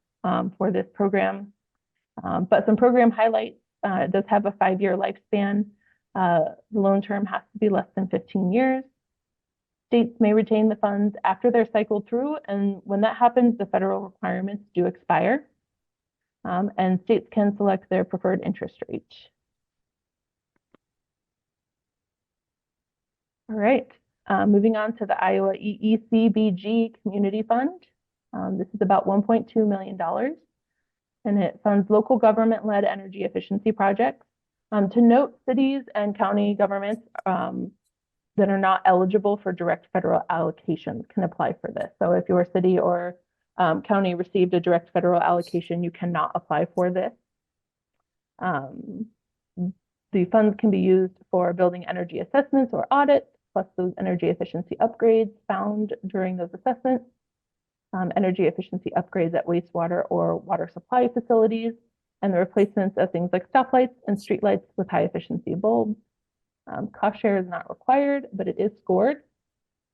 for this program. But some program highlights: it does have a 5-year lifespan. The loan term has to be less than 15 years. States may retain the funds after they're cycled through, and when that happens, the federal requirements do expire. And states can select their preferred interest rate. All right. Moving on to the Iowa EECBG Community Fund. This is about $1.2 million, and it funds local government-led energy efficiency projects. To note, cities and county governments that are not eligible for direct federal allocations can apply for this. So if your city or county received a direct federal allocation, you cannot apply for this. The funds can be used for building energy assessments or audits, plus those energy efficiency upgrades found during those assessments, energy efficiency upgrades at wastewater or water supply facilities, and the replacements of things like stoplights and streetlights with high efficiency bulbs. Cost share is not required, but it is scored.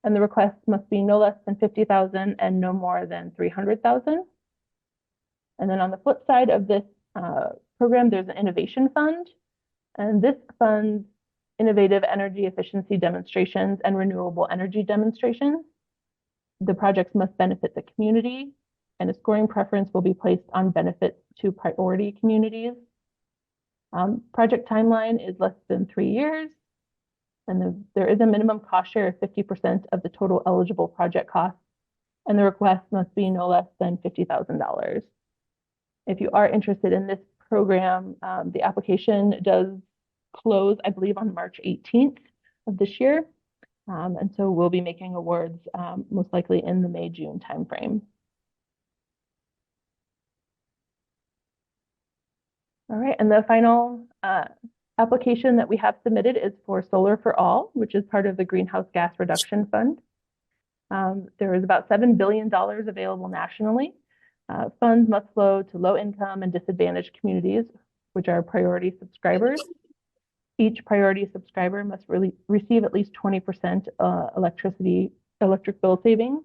and the request must be no less than 50,000 and no more than 300,000. And then on the flip side of this program, there's an innovation fund, and this funds innovative energy efficiency demonstrations and renewable energy demonstrations. The projects must benefit the community, and a scoring preference will be placed on benefits to priority communities. Project timeline is less than 3 years, and there is a minimum cost share of 50% of the total eligible project cost, and the request must be no less than $50,000. If you are interested in this program, the application does close, I believe, on March 18th of this year. And so we'll be making awards most likely in the May-June timeframe. All right, and the final application that we have submitted is for Solar for All, which is part of the Greenhouse Gas Reduction Fund. There is about $7 billion available nationally. Funds must flow to low-income and disadvantaged communities, which are priority subscribers. Each priority subscriber must receive at least 20% electric bill savings,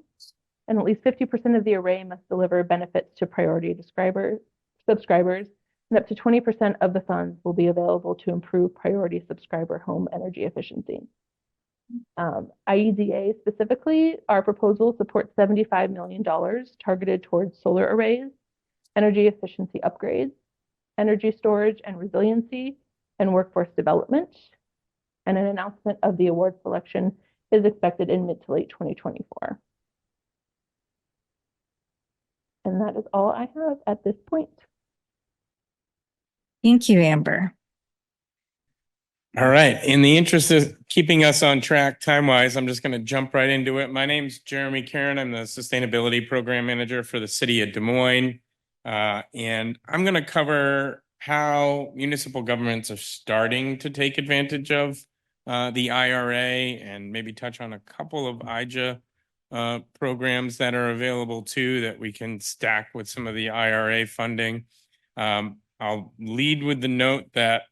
and at least 50% of the array must deliver benefits to priority subscribers, and up to 20% of the funds will be available to improve priority subscriber home energy efficiency. IEDA specifically, our proposal supports $75 million targeted towards solar arrays, energy efficiency upgrades, energy storage and resiliency, and workforce development. And an announcement of the award selection is expected in mid to late 2024. And that is all I have at this point. Thank you, Amber. All right. In the interest of keeping us on track time-wise, I'm just going to jump right into it. My name's Jeremy Caron. I'm the Sustainability Program Manager for the City of Des Moines. And I'm going to cover how municipal governments are starting to take advantage of the IRA and maybe touch on a couple of IJA programs that are available too that we can stack with some of the IRA funding. I'll lead with the note that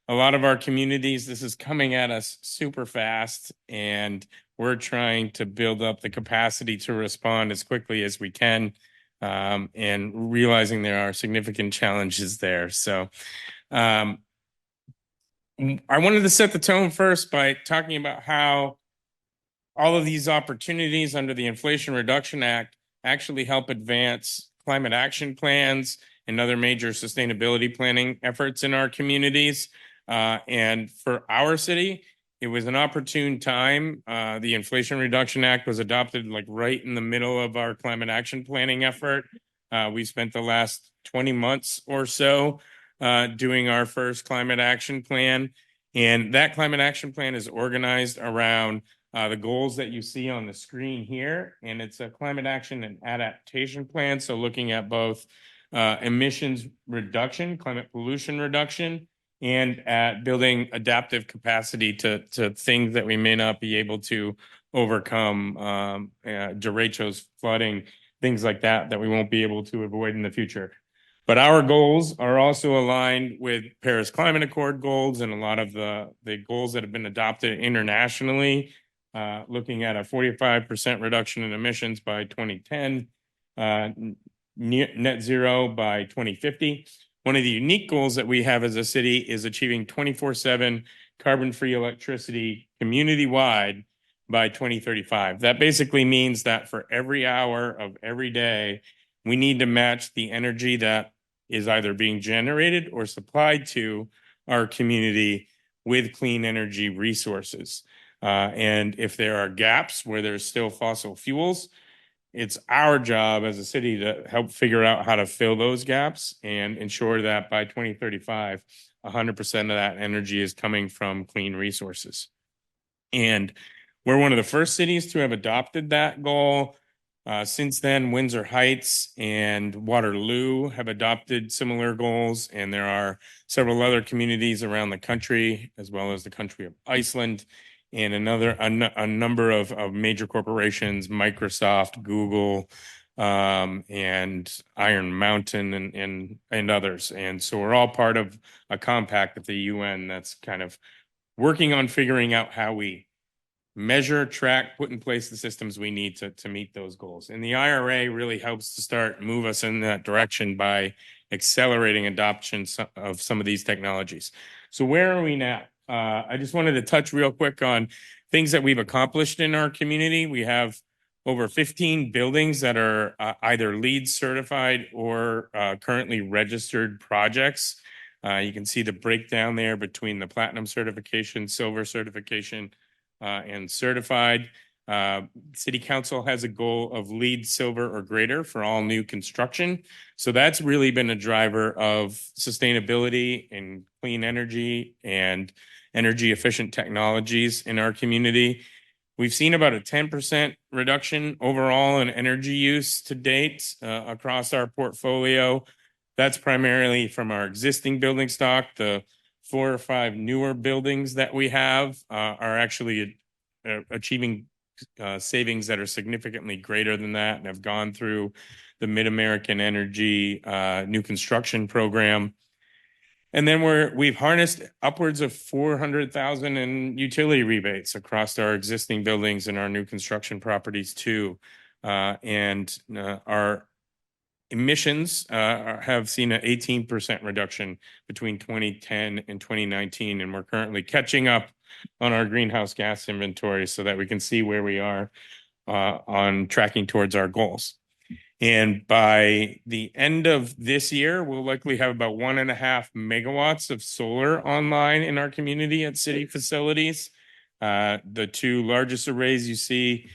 a lot of our communities, this is coming at us super fast, and we're trying to build up the capacity to respond as quickly as we can, and realizing there are significant challenges there. So I wanted to set the tone first by talking about how all of these opportunities under the Inflation Reduction Act actually help advance climate action plans and other major sustainability planning efforts in our communities. And for our city, it was an opportune time. The Inflation Reduction Act was adopted like right in the middle of our climate action planning effort. We spent the last 20 months or so doing our first climate action plan. And that climate action plan is organized around the goals that you see on the screen here. And it's a climate action and adaptation plan. So looking at both emissions reduction, climate pollution reduction, and at building adaptive capacity to things that we may not be able to overcome, derechos, flooding, things like that we won't be able to avoid in the future. But our goals are also aligned with Paris Climate Accord goals and a lot of the goals that have been adopted internationally, looking at a 45% reduction in emissions by 2010, net zero by 2050. One of the unique goals that we have as a city is achieving 24/7 carbon-free electricity community-wide by 2035. That basically means that for every hour of every day, we need to match the energy that is either being generated or supplied to our community with clean energy resources. And if there are gaps where there's still fossil fuels, it's our job as a city to help figure out how to fill those gaps and ensure that by 2035, 100% of that energy is coming from clean resources. And we're one of the first cities to have adopted that goal. Since then, Windsor Heights and Waterloo have adopted similar goals, and there are several other communities around the country, as well as the country of Iceland, and a number of major corporations, Microsoft, Google, and Iron Mountain, and others. And so we're all part of a compact at the UN that's kind of working on figuring out how we measure, track, put in place the systems we need to meet those goals. And the IRA really helps to move us in that direction by accelerating adoption of some of these technologies. So where are we now? I just wanted to touch real quick on things that we've accomplished in our community. We have over 15 buildings that are either LEED certified or currently registered projects. You can see the breakdown there between the platinum certification, silver certification, and certified. City Council has a goal of LEED silver or greater for all new construction. So that's really been a driver of sustainability and clean energy and energy efficient technologies in our community. We've seen about a 10% reduction overall in energy use to date across our portfolio. That's primarily from our existing building stock. The 4 or 5 newer buildings that we have are actually achieving savings that are significantly greater than that and have gone through the Mid-American Energy new construction program. And then we've harnessed upwards of 400,000 in utility rebates across our existing buildings and our new construction properties too. And our emissions have seen an 18% reduction between 2010 and 2019, and we're currently catching up on our greenhouse gas inventory so that we can see where we are on tracking towards our goals. And by the end of this year, we'll likely have about 1.5 megawatts of solar online in our community at city facilities. The 2 largest arrays you see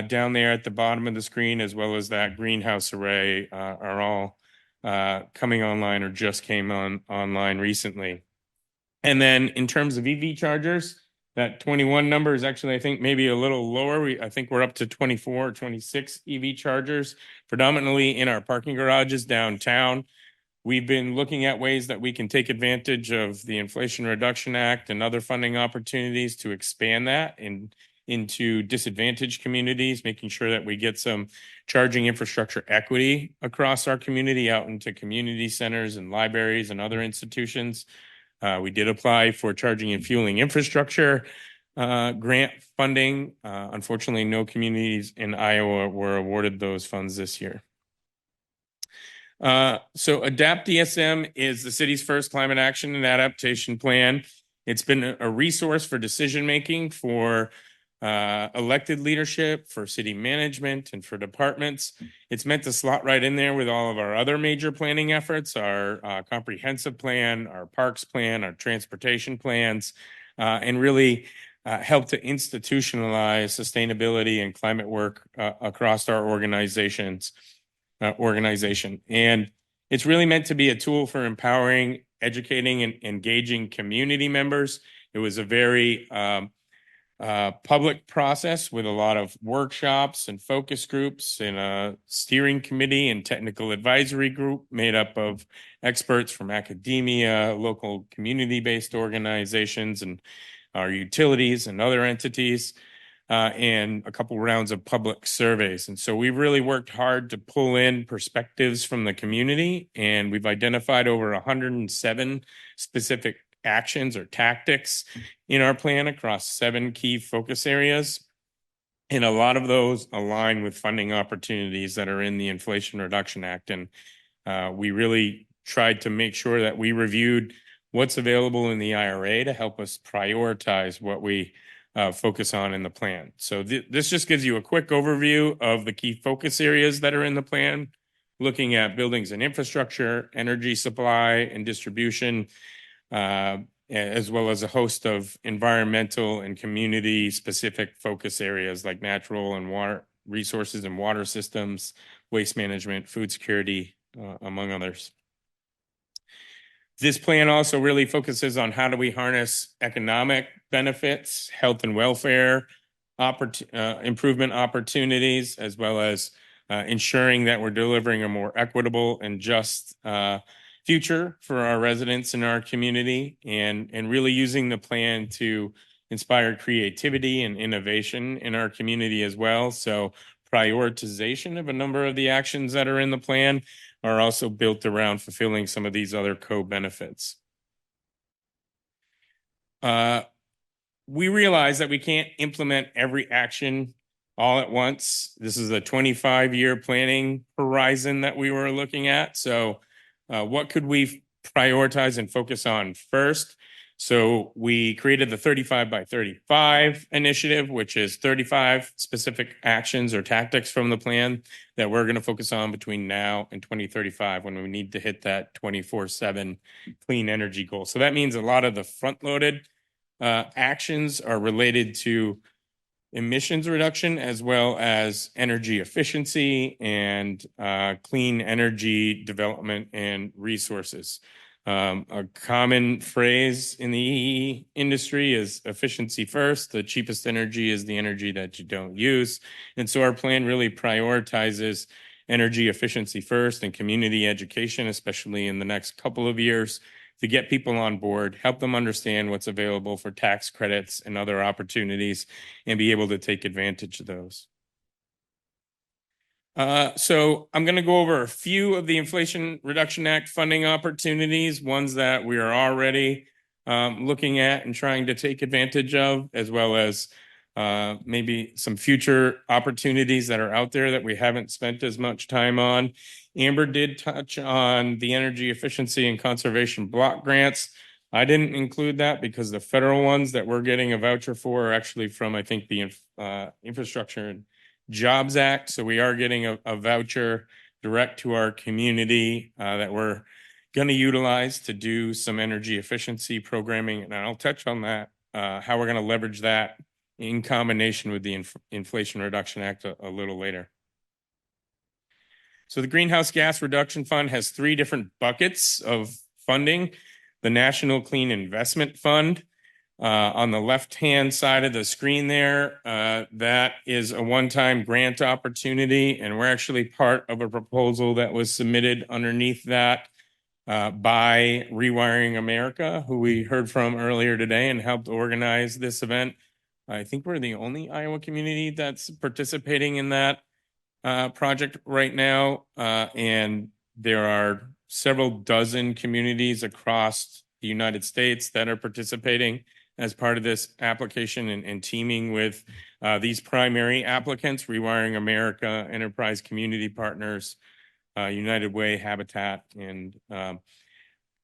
down there at the bottom of the screen, as well as that greenhouse array, are all coming online or just came online recently. And then in terms of EV chargers, that 21 number is actually, I think, maybe a little lower. I think we're up to 24 or 26 EV chargers, predominantly in our parking garages downtown. We've been looking at ways that we can take advantage of the Inflation Reduction Act and other funding opportunities to expand that into disadvantaged communities, making sure that we get some charging infrastructure equity across our community out into community centers and libraries and other institutions. We did apply for charging and fueling infrastructure grant funding. Unfortunately, no communities in Iowa were awarded those funds this year. So ADAPT DSM is the city's first climate action and adaptation plan. It's been a resource for decision-making for elected leadership, for city management, and for departments. It's meant to slot right in there with all of our other major planning efforts, our comprehensive plan, our parks plan, our transportation plans, and really help to institutionalize sustainability and climate work across our organization. And it's really meant to be a tool for empowering, educating, and engaging community members. It was a very public process with a lot of workshops and focus groups and a steering committee and technical advisory group made up of experts from academia, local community-based organizations, and our utilities and other entities, and a couple rounds of public surveys. And so we've really worked hard to pull in perspectives from the community, and we've identified over 107 specific actions or tactics in our plan across 7 key focus areas. And a lot of those align with funding opportunities that are in the Inflation Reduction Act. And we really tried to make sure that we reviewed what's available in the IRA to help us prioritize what we focus on in the plan. So this just gives you a quick overview of the key focus areas that are in the plan, looking at buildings and infrastructure, energy supply and distribution, as well as a host of environmental and community-specific focus areas like natural and water resources and water systems, waste management, food security, among others. This plan also really focuses on how do we harness economic benefits, health and welfare, improvement opportunities, as well as ensuring that we're delivering a more equitable and just future for our residents in our community, and really using the plan to inspire creativity and innovation in our community as well. So prioritization of a number of the actions that are in the plan are also built around fulfilling some of these other co-benefits. we realize that we can't implement every action all at once. This is a 25-year planning horizon that we were looking at. So what could we prioritize and focus on first? So we created the 35 by 35 initiative, which is 35 specific actions or tactics from the plan that we're going to focus on between now and 2035 when we need to hit that 24/7 clean energy goal. So that means a lot of the front-loaded actions are related to emissions reduction as well as energy efficiency and clean energy development and resources. A common phrase in the EE industry is efficiency first. The cheapest energy is the energy that you don't use. And so our plan really prioritizes energy efficiency first and community education, especially in the next couple of years, to get people on board, help them understand what's available for tax credits and other opportunities, and be able to take advantage of those. So I'm going to go over a few of the Inflation Reduction Act funding opportunities, ones that we are already looking at and trying to take advantage of, as well as maybe some future opportunities that are out there that we haven't spent as much time on. Amber did touch on the energy efficiency and conservation block grants. I didn't include that because the federal ones that we're getting a voucher for are actually from, I think, the Infrastructure and Jobs Act. So we are getting a voucher direct to our community that we're going to utilize to do some energy efficiency programming. And I'll touch on that, how we're going to leverage that in combination with the Inflation Reduction Act a little later. So the Greenhouse Gas Reduction Fund has 3 different buckets of funding. The National Clean Investment Fund, on the left-hand side of the screen there, that is a one-time grant opportunity, and we're actually part of a proposal that was submitted underneath that by Rewiring America, who we heard from earlier today and helped organize this event. I think we're the only Iowa community that's participating in that project right now, and there are several dozen communities across the United States that are participating as part of this application and teaming with these primary applicants: Rewiring America, Enterprise Community Partners, United Way, Habitat, and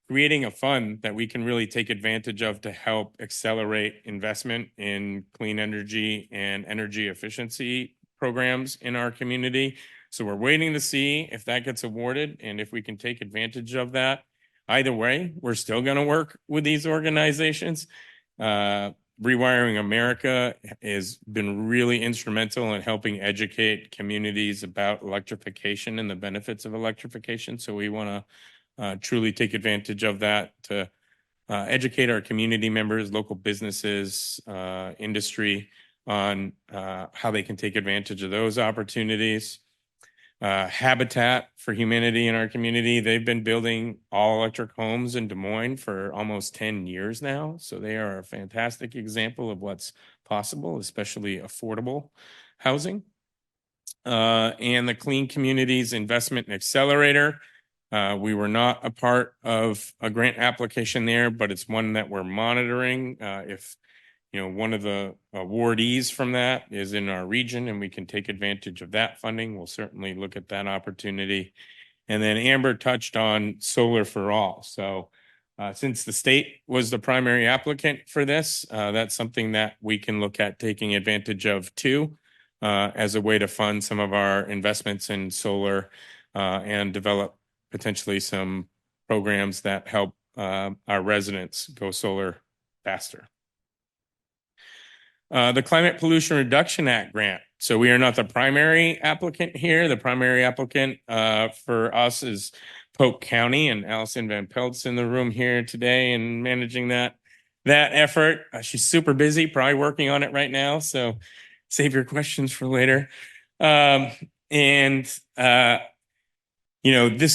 creating a fund that we can really take advantage of to help accelerate investment in clean energy and energy efficiency programs in our community. So we're waiting to see if that gets awarded and if we can take advantage of that. Either way, we're still going to work with these organizations. Rewiring America has been really instrumental in helping educate communities about electrification and the benefits of electrification. So we want to truly take advantage of that to educate our community members, local businesses, industry on how they can take advantage of those opportunities. Habitat for Humanity in our community, they've been building all-electric homes in Des Moines for almost 10 years now. So they are a fantastic example of what's possible, especially affordable housing. And the Clean Communities Investment Accelerator. We were not a part of a grant application there, but it's one that we're monitoring. If one of the awardees from that is in our region and we can take advantage of that funding, we'll certainly look at that opportunity. And then Amber touched on Solar for All. So since the state was the primary applicant for this, that's something that we can look at taking advantage of too, as a way to fund some of our investments in solar and develop potentially some programs that help our residents go solar faster. The Climate Pollution Reduction Act grant. So we are not the primary applicant here. The primary applicant for us is Polk County, and Allison Van Pelt's in the room here today and managing that effort. She's super busy, probably working on it right now. So save your questions for later. This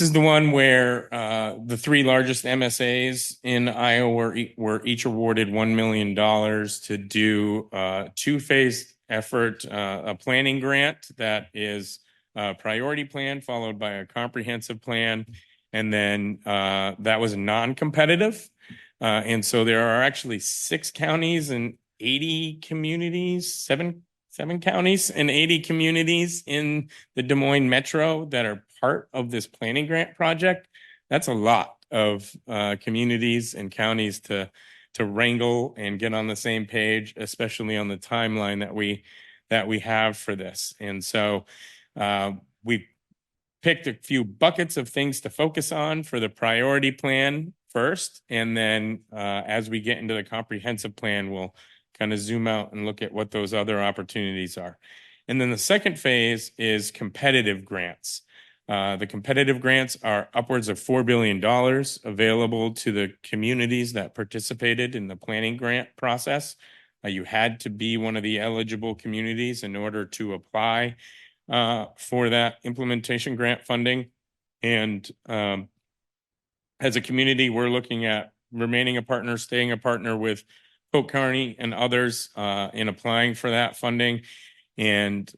is the one where the 3 largest MSAs in Iowa were each awarded $1 million to do a 2-phase effort, a planning grant that is a priority plan followed by a comprehensive plan. And then that was non-competitive. And so there are actually 6 counties in 80 communities, seven counties and 80 communities in the Des Moines metro that are part of this planning grant project. That's a lot of communities and counties to wrangle and get on the same page, especially on the timeline that we have for this. And so we picked a few buckets of things to focus on for the priority plan first, and then as we get into the comprehensive plan, we'll kind of zoom out and look at what those other opportunities are. And then the second phase is competitive grants. The competitive grants are upwards of $4 billion available to the communities that participated in the planning grant process. You had to be one of the eligible communities in order to apply for that implementation grant funding. And as a community, we're looking at remaining a partner, staying a partner with Polk County and others in applying for that funding, and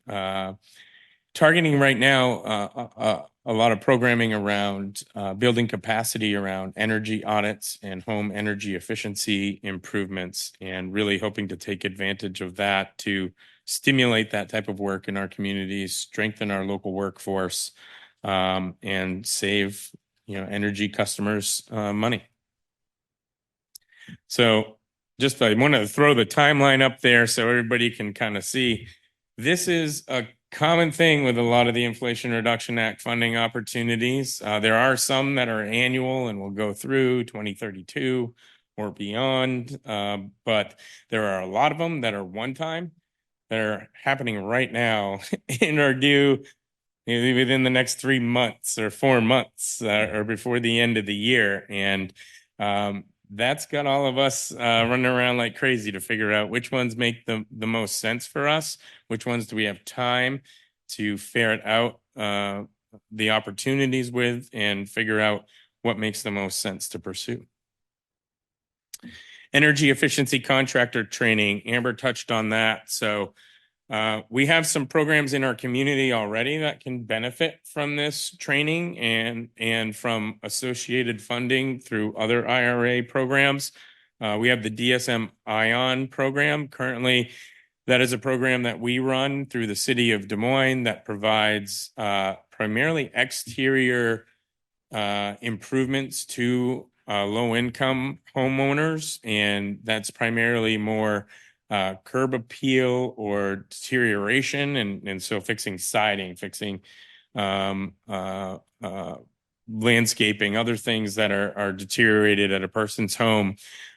targeting right now a lot of programming around building capacity around energy audits and home energy efficiency improvements, and really hoping to take advantage of that to stimulate that type of work in our communities, strengthen our local workforce, and save energy customers money. So just I want to throw the timeline up there so everybody can kind of see. This is a common thing with a lot of the Inflation Reduction Act funding opportunities. There are some that are annual and will go through 2032 or beyond, but there are a lot of them that are one-time. They're happening right now and are due within the next 3 months or 4 months or before the end of the year. And that's got all of us running around like crazy to figure out which ones make the most sense for us, which ones do we have time to ferret out the opportunities with, and figure out what makes the most sense to pursue. Energy efficiency contractor training, Amber touched on that. So we have some programs in our community already that can benefit from this training and from associated funding through other IRA programs. We have the DSM ION program. Currently, that is a program that we run through the city of Des Moines that provides primarily exterior improvements to low-income homeowners, and that's primarily more curb appeal or deterioration, and so fixing siding, fixing landscaping, other things that are deteriorated at a person's home.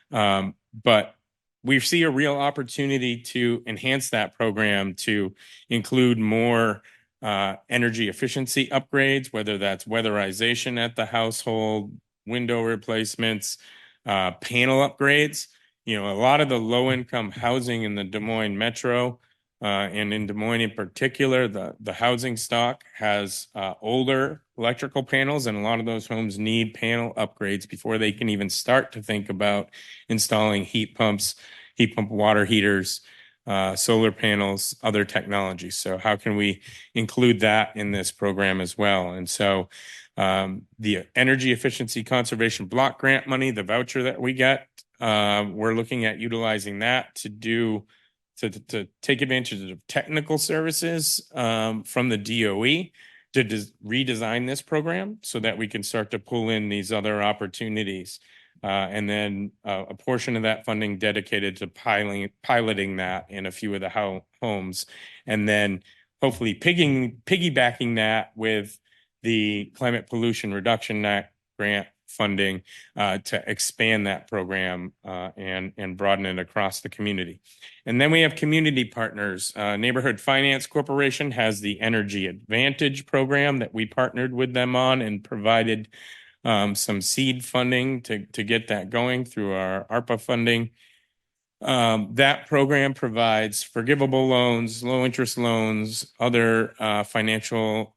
But we see a real opportunity to enhance that program to include more energy efficiency upgrades, whether that's weatherization at the household, window replacements, panel upgrades. A lot of the low-income housing in the Des Moines metro, and in Des Moines in particular, the housing stock has older electrical panels, and a lot of those homes need panel upgrades before they can even start to think about installing heat pump water heaters, solar panels, other technologies. So how can we include that in this program as well? And so the energy efficiency conservation block grant money, the voucher that we get, we're looking at utilizing that to take advantage of technical services from the DOE to redesign this program so that we can start to pull in these other opportunities. And then a portion of that funding dedicated to piloting that in a few of the homes, and then hopefully piggybacking that with the Climate Pollution Reduction Act grant funding to expand that program and broaden it across the community. And then we have community partners. Neighborhood Finance Corporation has the Energy Advantage program that we partnered with them on and provided some seed funding to get that going through our ARPA funding. That program provides forgivable loans, low interest loans, other financial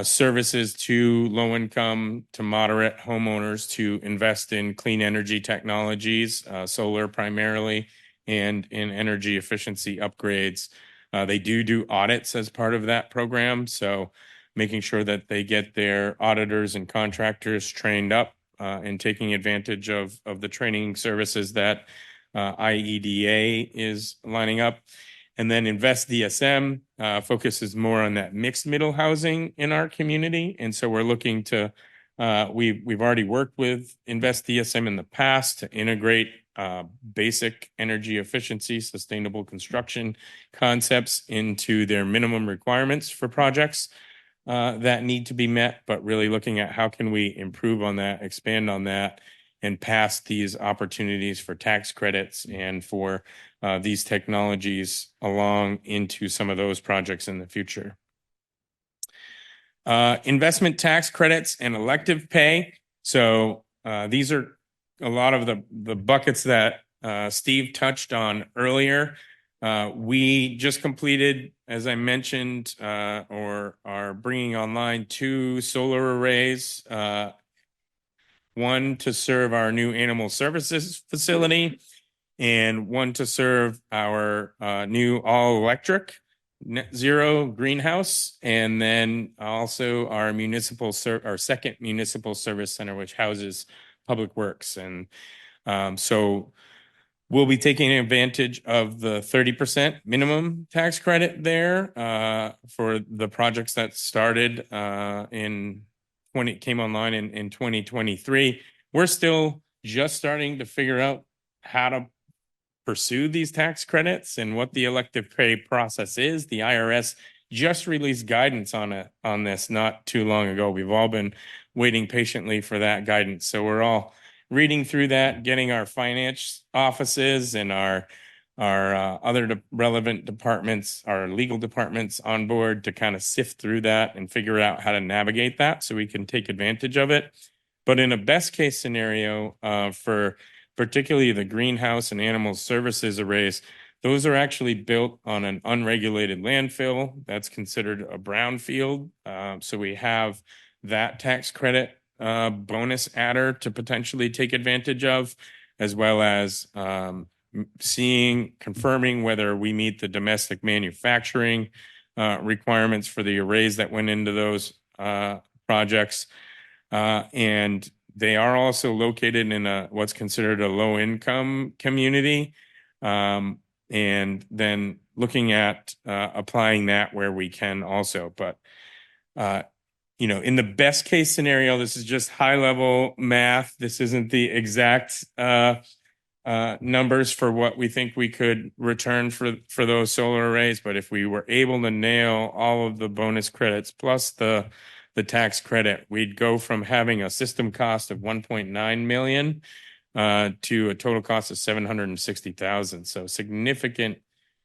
services to low income to moderate homeowners to invest in clean energy technologies, solar primarily, and in energy efficiency upgrades. They do audits as part of that program, so making sure that they get their auditors and contractors trained up and taking advantage of the training services that IEDA is lining up. And then Invest DSM focuses more on that mixed middle housing in our community. And so we're looking to, we've already worked with Invest DSM in the past to integrate basic energy efficiency, sustainable construction concepts into their minimum requirements for projects that need to be met, but really looking at how can we improve on that, expand on that, and pass these opportunities for tax credits and for these technologies along into some of those projects in the future. Investment tax credits and elective pay. So these are a lot of the buckets that Steve touched on earlier. We just completed, as I mentioned, or are bringing online 2 solar arrays, one to serve our new animal services facility and one to serve our new all-electric net zero greenhouse, and then also our our second municipal service center, which houses Public Works. And so we'll be taking advantage of the 30% minimum tax credit there for the projects that started came online in 2023. We're still just starting to figure out how to pursue these tax credits and what the elective pay process is. The IRS just released guidance on this not too long ago. We've all been waiting patiently for that guidance. So we're all reading through that, getting our finance offices and our other relevant departments, our legal departments on board to kind of sift through that and figure out how to navigate that so we can take advantage of it. But in a best case scenario for particularly the greenhouse and animal services arrays, those are actually built on an unregulated landfill that's considered a brownfield. So we have that tax credit bonus adder to potentially take advantage of, as well as confirming whether we meet the domestic manufacturing requirements for the arrays that went into those projects. And they are also located in what's considered a low-income community. And then looking at applying that where we can also. But in the best case scenario, this is just high-level math. This isn't the exact numbers for what we think we could return for those solar arrays. But if we were able to nail all of the bonus credits plus the tax credit, we'd go from having a system cost of 1.9 million to a total cost of 760,000. So significant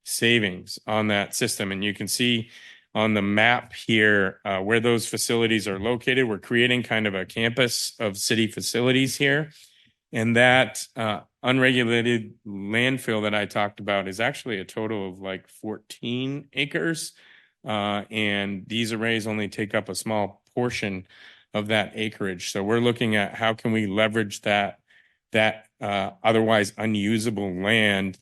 savings on that system. And you can see on the map here where those facilities are located. We're creating kind of a campus of city facilities here. And that unregulated landfill that I talked about is actually a total of like 14 acres. And these arrays only take up a small portion of that acreage. So we're looking at how can we leverage that otherwise unusable land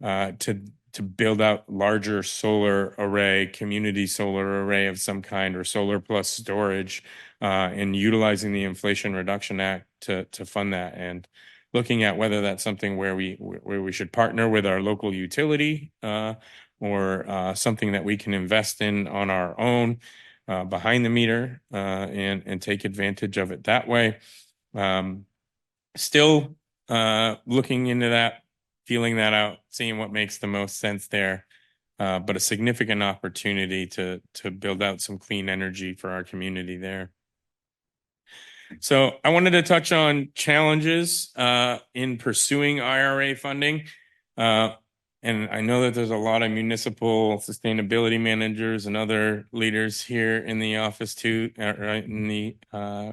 to build out larger solar array, community solar array of some kind, or solar plus storage, and utilizing the Inflation Reduction Act to fund that, and looking at whether that's something where we should partner with our local utility or something that we can invest in on our own behind the meter and take advantage of it that way. Still looking into that, feeling that out, seeing what makes the most sense there, but a significant opportunity to build out some clean energy for our community there. So I wanted to touch on challenges in pursuing IRA funding. And I know that there's a lot of municipal sustainability managers and other leaders here in the office too, in the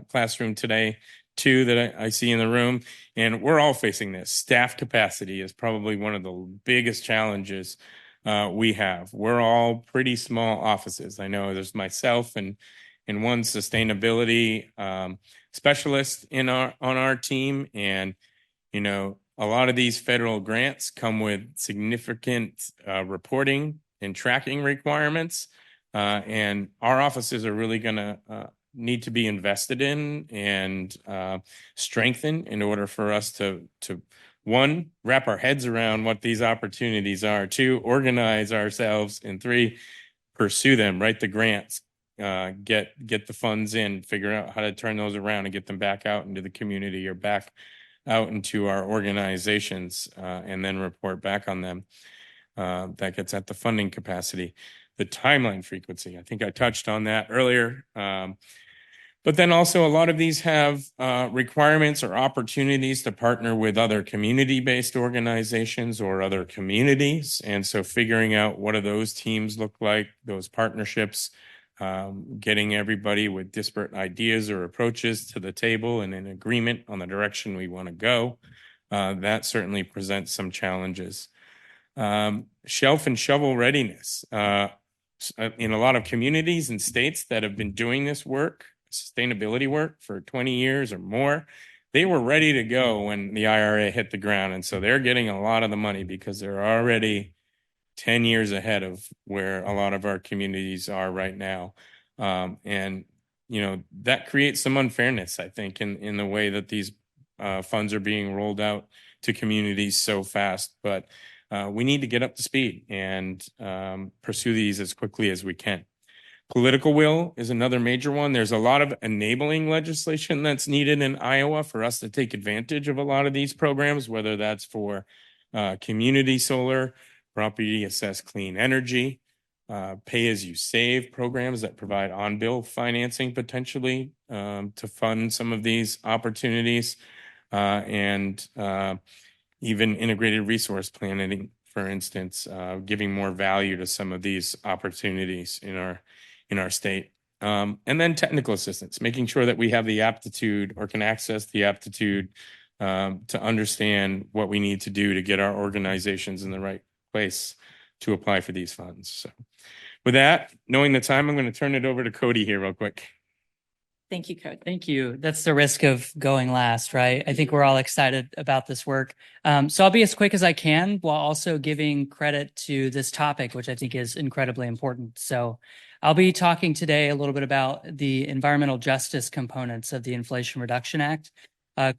classroom today too, that I see in the room. And we're all facing this. Staff capacity is probably one of the biggest challenges we have. We're all pretty small offices. I know there's myself and one sustainability specialist on our team. And, a lot of these federal grants come with significant reporting and tracking requirements. And our offices are really going to need to be invested in and strengthened in order for us to one, wrap our heads around what these opportunities are, two, organize ourselves, and three, pursue them, write the grants, get the funds in, figure out how to turn those around and get them back out into the community or back out into our organizations, and then report back on them. That gets at the funding capacity. The timeline frequency, I think I touched on that earlier. But then also a lot of these have requirements or opportunities to partner with other community-based organizations or other communities. And so figuring out what do those teams look like, those partnerships, getting everybody with disparate ideas or approaches to the table and in agreement on the direction we want to go. That certainly presents some challenges. Shelf and shovel readiness. In a lot of communities and states that have been doing this work, sustainability work for 20 years or more, they were ready to go when the IRA hit the ground. And so they're getting a lot of the money because they're already 10 years ahead of where a lot of our communities are right now. And, you know, that creates some unfairness, I think, in the way that these funds are being rolled out to communities so fast. But we need to get up to speed and pursue these as quickly as we can. Political will is another major one. There's a lot of enabling legislation that's needed in Iowa for us to take advantage of a lot of these programs, whether that's for community solar, property assessed clean energy, pay as you save programs that provide on-bill financing potentially to fund some of these opportunities, and even integrated resource planning, for instance, giving more value to some of these opportunities in our state. And then technical assistance, making sure that we have the aptitude or can access the aptitude to understand what we need to do to get our organizations in the right place to apply for these funds. So with that, knowing the time, I'm going to turn it over to Cody here real quick. Thank you, Cody. Thank you. That's the risk of going last, right? I think we're all excited about this work. So I'll be as quick as I can while also giving credit to this topic, which I think is incredibly important. So I'll be talking today a little bit about the environmental justice components of the Inflation Reduction Act.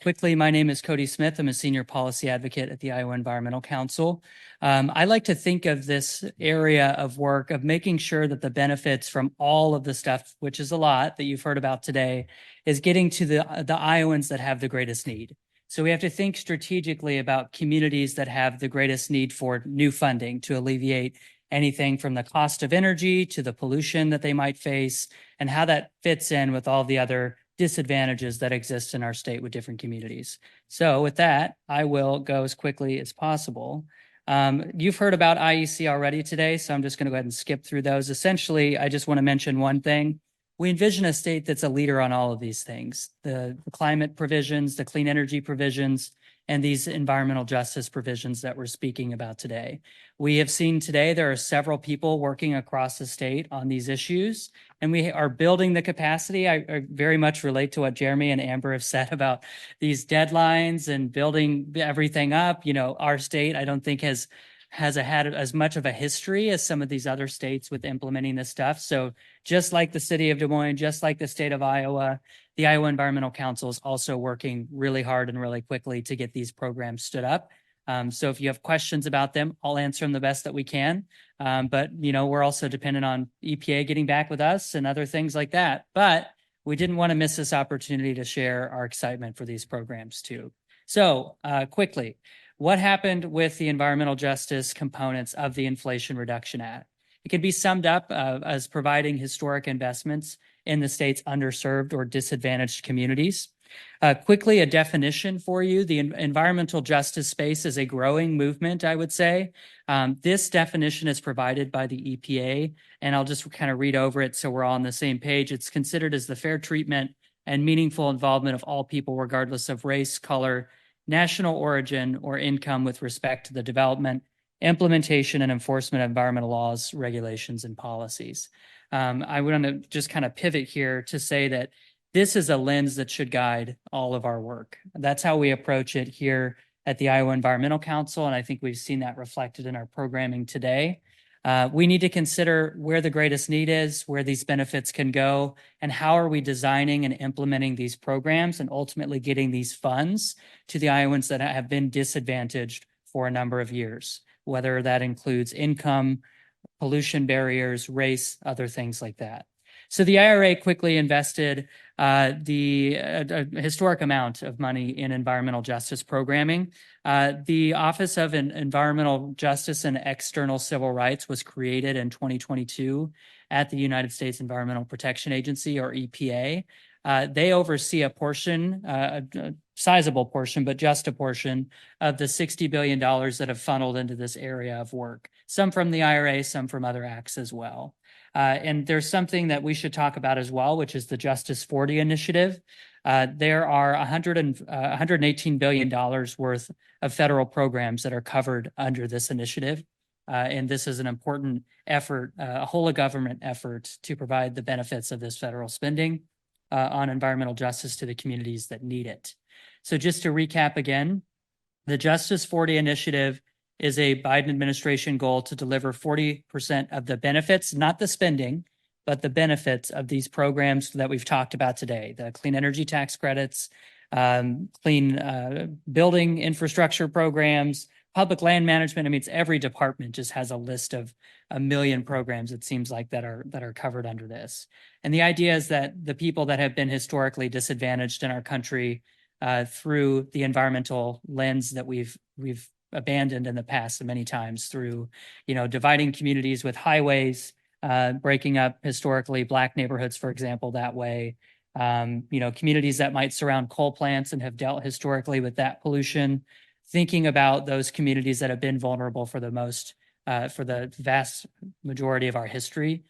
Quickly, my name is Cody Smith. I'm a senior policy advocate at the Iowa Environmental Council. I like to think of this area of work of making sure that the benefits from all of the stuff, which is a lot that you've heard about today, is getting to the Iowans that have the greatest need. So we have to think strategically about communities that have the greatest need for new funding to alleviate anything from the cost of energy to the pollution that they might face, and how that fits in with all the other disadvantages that exist in our state with different communities. So with that, I will go as quickly as possible. You've heard about IEC already today, so I'm just going to go ahead and skip through those. Essentially, I just want to mention one thing. We envision a state that's a leader on all of these things, the climate provisions, the clean energy provisions, and these environmental justice provisions that we're speaking about today. We have seen today there are several people working across the state on these issues, and we are building the capacity. I very much relate to what Jeremy and Amber have said about these deadlines and building everything up. You know, our state, I don't think has had as much of a history as some of these other states with implementing this stuff. So just like the city of Des Moines, just like the state of Iowa, the Iowa Environmental Council is also working really hard and really quickly to get these programs stood up. So if you have questions about them, I'll answer them the best that we can. But, you know, we're also dependent on EPA getting back with us and other things like that. But we didn't want to miss this opportunity to share our excitement for these programs too. So quickly, what happened with the environmental justice components of the Inflation Reduction Act? It can be summed up as providing historic investments in the state's underserved or disadvantaged communities. Quickly, a definition for you. The environmental justice space is a growing movement, I would say. This definition is provided by the EPA, and I'll just kind of read over it so we're all on the same page. It's considered as the fair treatment and meaningful involvement of all people, regardless of race, color, national origin, or income with respect to the development, implementation, and enforcement of environmental laws, regulations, and policies. I want to just kind of pivot here to say that this is a lens that should guide all of our work. That's how we approach it here at the Iowa Environmental Council, and I think we've seen that reflected in our programming today. We need to consider where the greatest need is, where these benefits can go, and how are we designing and implementing these programs and ultimately getting these funds to the Iowans that have been disadvantaged for a number of years, whether that includes income, pollution barriers, race, other things like that. So the IRA quickly invested a historic amount of money in environmental justice programming. The Office of Environmental Justice and External Civil Rights was created in 2022 at the United States Environmental Protection Agency, or EPA. They oversee a portion, a sizable portion, but just a portion of the $60 billion that have funneled into this area of work, some from the IRA, some from other acts as well. And there's something that we should talk about as well, which is the Justice 40 initiative. There are $118 billion worth of federal programs that are covered under this initiative. And this is an important effort, a whole of government effort to provide the benefits of this federal spending on environmental justice to the communities that need it. So just to recap again, the Justice 40 initiative is a Biden administration goal to deliver 40% of the benefits, not the spending, but the benefits of these programs that we've talked about today, the clean energy tax credits, clean building infrastructure programs, public land management. I mean, it's every department just has a list of 1 million programs, it seems like, that are covered under this. And the idea is that the people that have been historically disadvantaged in our country through the environmental lens that we've abandoned in the past many times through, dividing communities with highways, breaking up historically Black neighborhoods, for example, that way, communities that might surround coal plants and have dealt historically with that pollution, thinking about those communities that have been vulnerable for the vast majority of our history,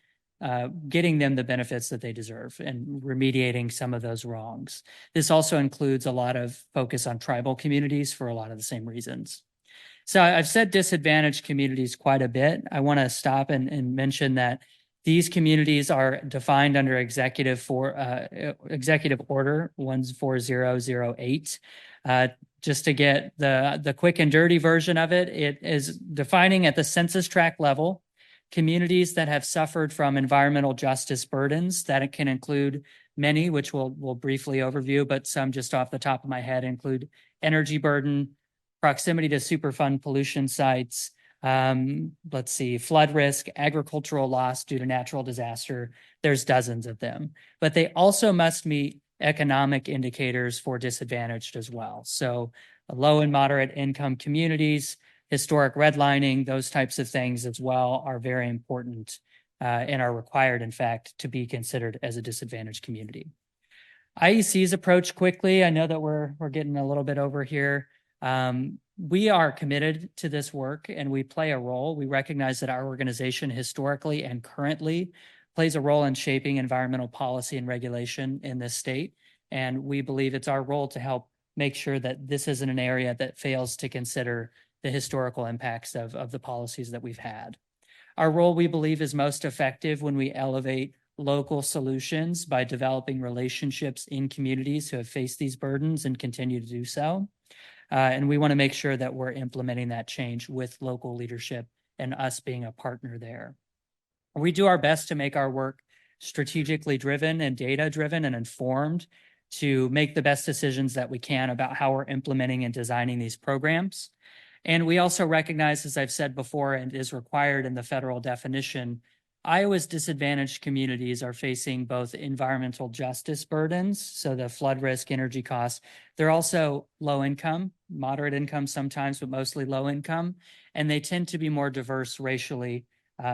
getting them the benefits that they deserve and remediating some of those wrongs. This also includes a lot of focus on tribal communities for a lot of the same reasons. So I've said disadvantaged communities quite a bit. I want to stop and mention that these communities are defined under Executive Order 14008. Just to get the quick and dirty version of it, it is defining at the census tract level communities that have suffered from environmental justice burdens. That it can include many, which we'll briefly overview, but some just off the top of my head include energy burden, proximity to Superfund pollution sites, flood risk, agricultural loss due to natural disaster. There's dozens of them, but they also must meet economic indicators for disadvantaged as well. So low and moderate income communities, historic redlining, those types of things as well are very important and are required, in fact, to be considered as a disadvantaged community. IEC's approach quickly. I know that we're getting a little bit over here. We are committed to this work and we play a role. We recognize that our organization historically and currently plays a role in shaping environmental policy and regulation in this state. And we believe it's our role to help make sure that this isn't an area that fails to consider the historical impacts of the policies that we've had. Our role, we believe, is most effective when we elevate local solutions by developing relationships in communities who have faced these burdens and continue to do so. And we want to make sure that we're implementing that change with local leadership and us being a partner there. We do our best to make our work strategically driven and data driven and informed to make the best decisions that we can about how we're implementing and designing these programs. And we also recognize, as I've said before, and is required in the federal definition, Iowa's disadvantaged communities are facing both environmental justice burdens, so the flood risk, energy costs. They're also low income, moderate income sometimes, but mostly low income. And they tend to be more diverse racially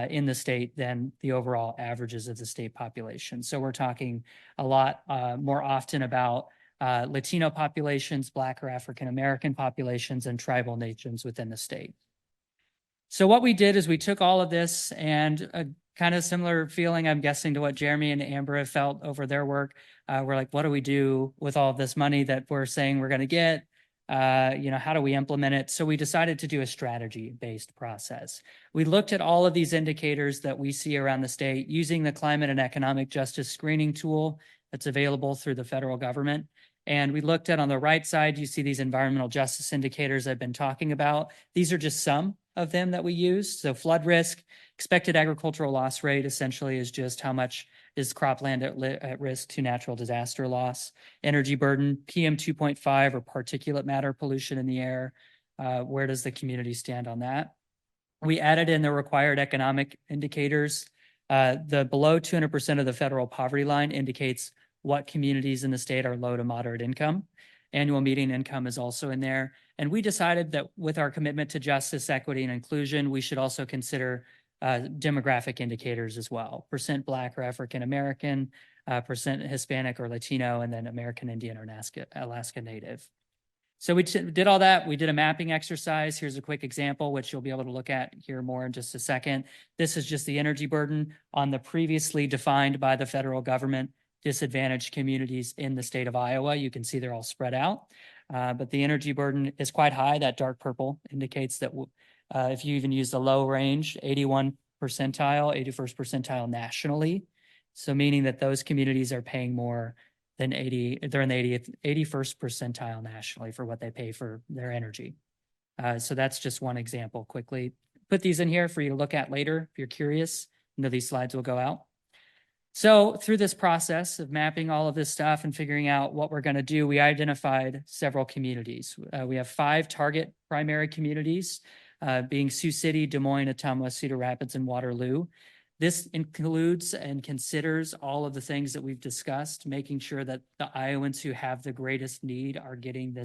in the state than the overall averages of the state population. So we're talking a lot more often about Latino populations, Black or African American populations, and tribal nations within the state. So what we did is we took all of this and a kind of similar feeling, I'm guessing, to what Jeremy and Amber have felt over their work. We're like, what do we do with all of this money that we're saying we're going to get? How do we implement it? So we decided to do a strategy-based process. We looked at all of these indicators that we see around the state using the climate and economic justice screening tool that's available through the federal government. And we looked at on the right side, you see these environmental justice indicators I've been talking about. These are just some of them that we use. So flood risk, expected agricultural loss rate essentially is just how much is cropland at risk to natural disaster loss. Energy burden, PM 2.5 or particulate matter pollution in the air. Where does the community stand on that? We added in the required economic indicators. The below 200% of the federal poverty line indicates what communities in the state are low to moderate income. Annual median income is also in there. And we decided that with our commitment to justice, equity, and inclusion, we should also consider demographic indicators as well. Percent Black or African American, percent Hispanic or Latino, and then American Indian or Alaska Native. So we did all that. We did a mapping exercise. Here's a quick example, which you'll be able to look at here more in just a second. This is just the energy burden on the previously defined by the federal government disadvantaged communities in the state of Iowa. You can see they're all spread out, but the energy burden is quite high. That dark purple indicates that if you even use the low range, 81st percentile nationally. So meaning that those communities are paying more than they're in the 81st percentile nationally for what they pay for their energy. So that's just one example quickly. Put these in here for you to look at later if you're curious. I know these slides will go out. So through this process of mapping all of this stuff and figuring out what we're going to do, we identified several communities. We have 5 target primary communities, being Sioux City, Des Moines, Ottumwa, Cedar Rapids, and Waterloo. This includes and considers all of the things that we've discussed, making sure that the Iowans who have the greatest need are getting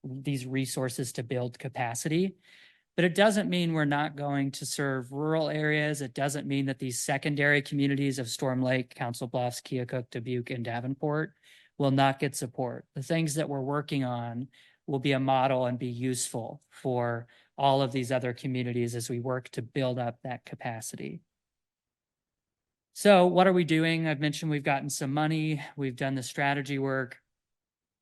these resources to build capacity. But it doesn't mean we're not going to serve rural areas. It doesn't mean that these secondary communities of Storm Lake, Council Bluffs, Keokuk, Dubuque, and Davenport will not get support. The things that we're working on will be a model and be useful for all of these other communities as we work to build up that capacity. So what are we doing? I've mentioned we've gotten some money. We've done the strategy work.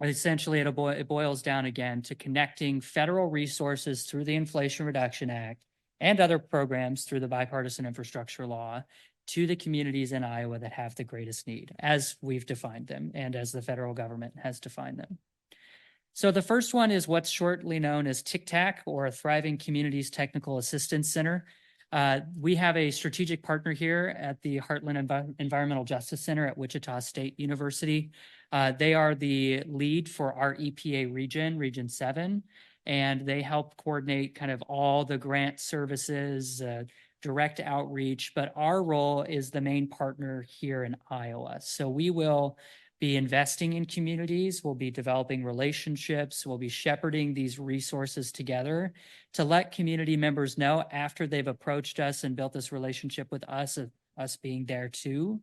Essentially, it boils down again to connecting federal resources through the Inflation Reduction Act and other programs through the bipartisan infrastructure law to the communities in Iowa that have the greatest need, as we've defined them and as the federal government has defined them. So the first one is what's shortly known as TICTAC, or a Thriving Communities Technical Assistance Center. We have a strategic partner here at the Heartland Environmental Justice Center at Wichita State University. They are the lead for our EPA region, Region 7, and they help coordinate kind of all the grant services, direct outreach, but our role is the main partner here in Iowa. So we will be investing in communities, we'll be developing relationships, we'll be shepherding these resources together to let community members know after they've approached us and built this relationship with us being there too,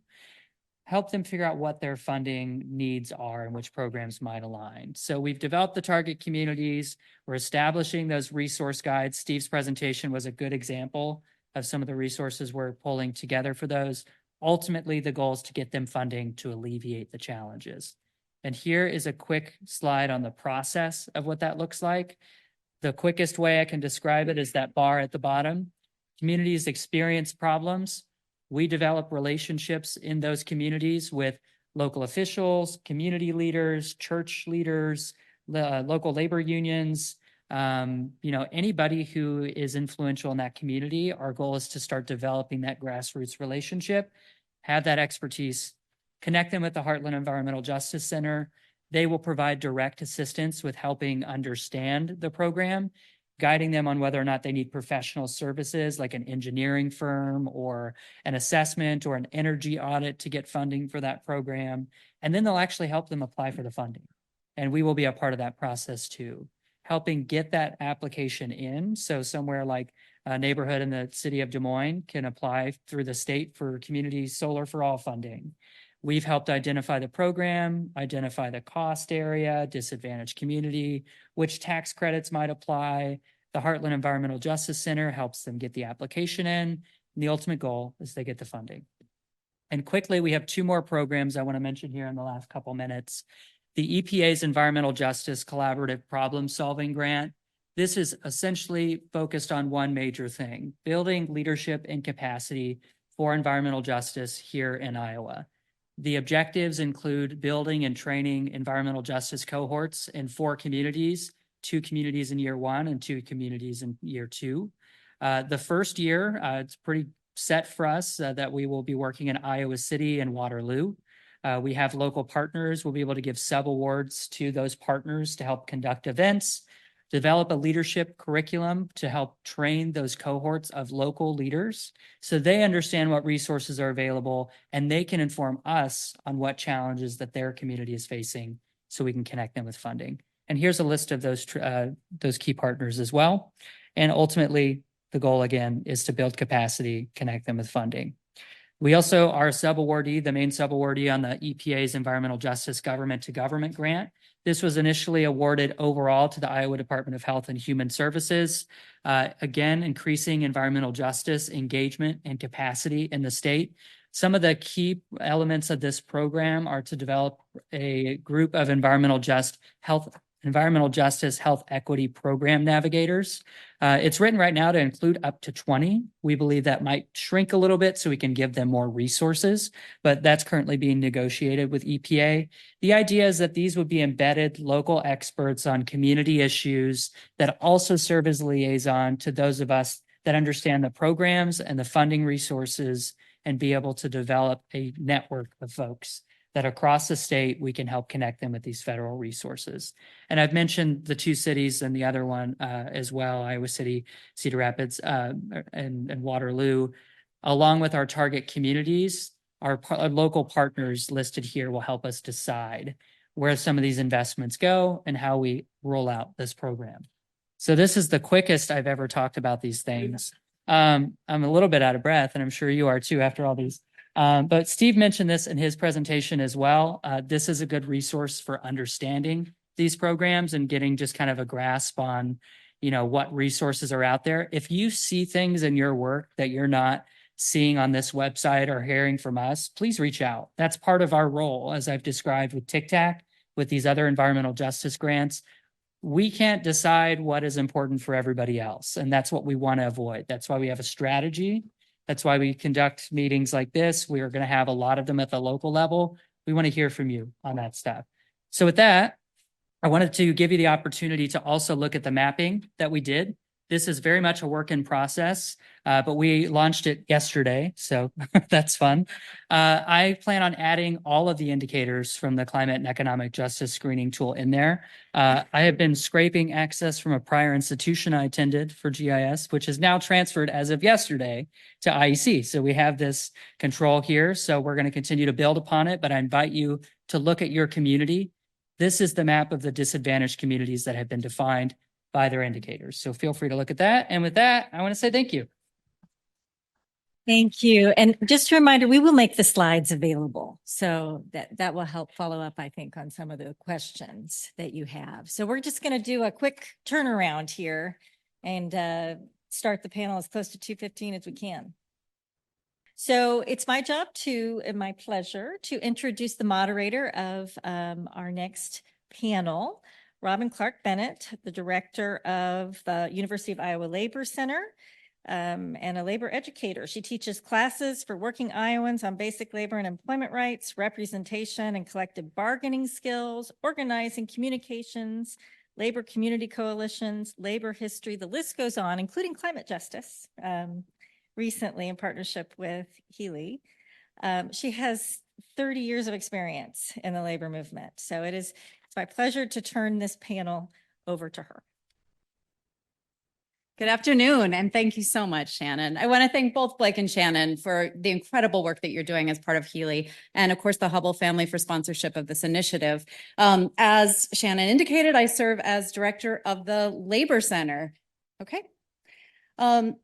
help them figure out what their funding needs are and which programs might align. So we've developed the target communities, we're establishing those resource guides. Steve's presentation was a good example of some of the resources we're pulling together for those. Ultimately, the goal is to get them funding to alleviate the challenges. And here is a quick slide on the process of what that looks like. The quickest way I can describe it is that bar at the bottom. Communities experience problems. We develop relationships in those communities with local officials, community leaders, church leaders, local labor unions, anybody who is influential in that community. Our goal is to start developing that grassroots relationship, have that expertise, connect them with the Heartland Environmental Justice Center. They will provide direct assistance with helping understand the program, guiding them on whether or not they need professional services like an engineering firm or an assessment or an energy audit to get funding for that program. And then they'll actually help them apply for the funding. And we will be a part of that process too, helping get that application in. So somewhere like a neighborhood in the city of Des Moines can apply through the state for community solar for all funding. We've helped identify the program, identify the cost area, disadvantaged community, which tax credits might apply. The Heartland Environmental Justice Center helps them get the application in. And the ultimate goal is they get the funding. And quickly, we have 2 more programs I want to mention here in the last couple minutes. The EPA's Environmental Justice Collaborative Problem Solving Grant. This is essentially focused on one major thing, building leadership and capacity for environmental justice here in Iowa. The objectives include building and training environmental justice cohorts in 4 communities, 2 communities in year 1 and 2 communities in year 2. The first year, it's pretty set for us that we will be working in Iowa City and Waterloo. We have local partners. We'll be able to give sub-awards to those partners to help conduct events, develop a leadership curriculum to help train those cohorts of local leaders so they understand what resources are available and they can inform us on what challenges that their community is facing so we can connect them with funding. And here's a list of those key partners as well. And ultimately, the goal again is to build capacity, connect them with funding. We also are a sub-awardee, the main sub-awardee on the EPA's Environmental Justice Government to Government grant. This was initially awarded overall to the Iowa Department of Health and Human Services. Again, increasing environmental justice engagement and capacity in the state. Some of the key elements of this program are to develop a group of environmental justice health equity program navigators. It's written right now to include up to 20. We believe that might shrink a little bit so we can give them more resources, but that's currently being negotiated with EPA. The idea is that these would be embedded local experts on community issues that also serve as liaison to those of us that understand the programs and the funding resources and be able to develop a network of folks that across the state, we can help connect them with these federal resources. And I've mentioned the 2 cities and the other one as well, Iowa City, Cedar Rapids, and Waterloo. Along with our target communities, our local partners listed here will help us decide where some of these investments go and how we roll out this program. So this is the quickest I've ever talked about these things. I'm a little bit out of breath, and I'm sure you are too after all these. But Steve mentioned this in his presentation as well. This is a good resource for understanding these programs and getting just kind of a grasp on, what resources are out there. If you see things in your work that you're not seeing on this website or hearing from us, please reach out. That's part of our role, as I've described with TICTAC, with these other environmental justice grants. We can't decide what is important for everybody else, and that's what we want to avoid. That's why we have a strategy. That's why we conduct meetings like this. We are going to have a lot of them at the local level. We want to hear from you on that stuff. So with that, I wanted to give you the opportunity to also look at the mapping that we did. This is very much a work in process, but we launched it yesterday, so that's fun. I plan on adding all of the indicators from the climate and economic justice screening tool in there. I have been scraping access from a prior institution I attended for GIS, which is now transferred as of yesterday to IEC. So we have this control here, so we're going to continue to build upon it, but I invite you to look at your community. This is the map of the disadvantaged communities that have been defined by their indicators. So feel free to look at that. And with that, I want to say thank you. Thank you. And just a reminder, we will make the slides available. So that will help follow up, I think, on some of the questions that you have. So we're just going to do a quick turnaround here and start the panel as close to 2:15 as we can. So it's my job and my pleasure to introduce the moderator of our next panel, Robin Clark-Bennett, the director of the University of Iowa Labor Center and a labor educator. She teaches classes for working Iowans on basic labor and employment rights, representation and collective bargaining skills, organizing, communications, labor community coalitions, labor history, the list goes on, including climate justice, recently in partnership with HEEHR. She has 30 years of experience in the labor movement. So it's my pleasure to turn this panel over to her. Good afternoon, and thank you so much, Shannon. I want to thank both Blake and Shannon for the incredible work that you're doing as part of HEEHR, and of course, the Hubbell family for sponsorship of this initiative. As Shannon indicated, I serve as director of the Labor Center. Okay.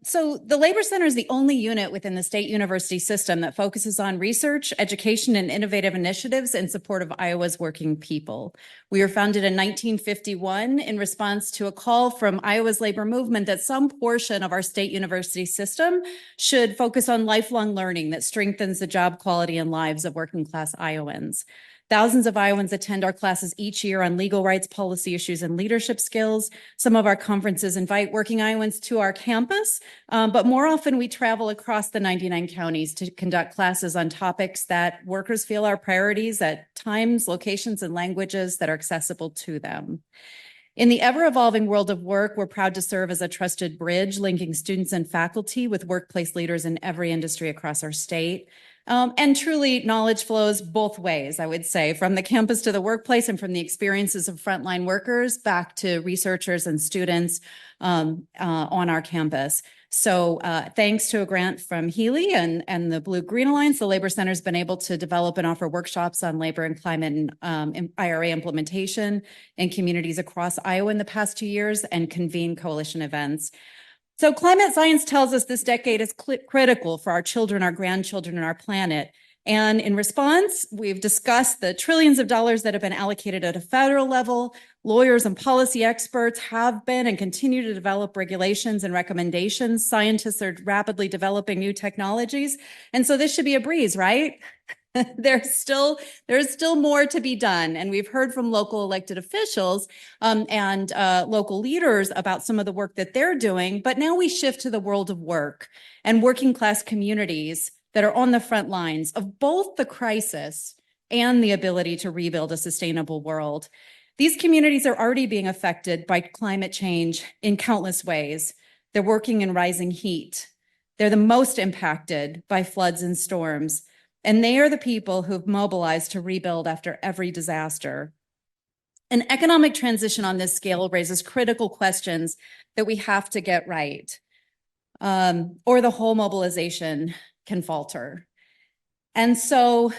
So the Labor Center is the only unit within the state university system that focuses on research, education, and innovative initiatives in support of Iowa's working people. We were founded in 1951 in response to a call from Iowa's labor movement that some portion of our state university system should focus on lifelong learning that strengthens the job quality and lives of working class Iowans. Thousands of Iowans attend our classes each year on legal rights, policy issues, and leadership skills. Some of our conferences invite working Iowans to our campus, but more often we travel across the 99 counties to conduct classes on topics that workers feel are priorities at times, locations, and languages that are accessible to them. In the ever-evolving world of work, we're proud to serve as a trusted bridge linking students and faculty with workplace leaders in every industry across our state. And truly, knowledge flows both ways, I would say, from the campus to the workplace and from the experiences of frontline workers back to researchers and students on our campus. So thanks to a grant from HEEHR and the Blue Green Alliance, the Labor Center has been able to develop and offer workshops on labor and climate and IRA implementation in communities across Iowa in the past 2 years and convene coalition events. So climate science tells us this decade is critical for our children, our grandchildren, and our planet. And in response, we've discussed the trillions of dollars that have been allocated at a federal level. Lawyers and policy experts have been and continue to develop regulations and recommendations. Scientists are rapidly developing new technologies. And so this should be a breeze, right? There's still more to be done. And we've heard from local elected officials and local leaders about some of the work that they're doing. But now we shift to the world of work and working class communities that are on the front lines of both the crisis and the ability to rebuild a sustainable world. These communities are already being affected by climate change in countless ways. They're working in rising heat. They're the most impacted by floods and storms. And they are the people who've mobilized to rebuild after every disaster. An economic transition on this scale raises critical questions that we have to get right, or the whole mobilization can falter. And so,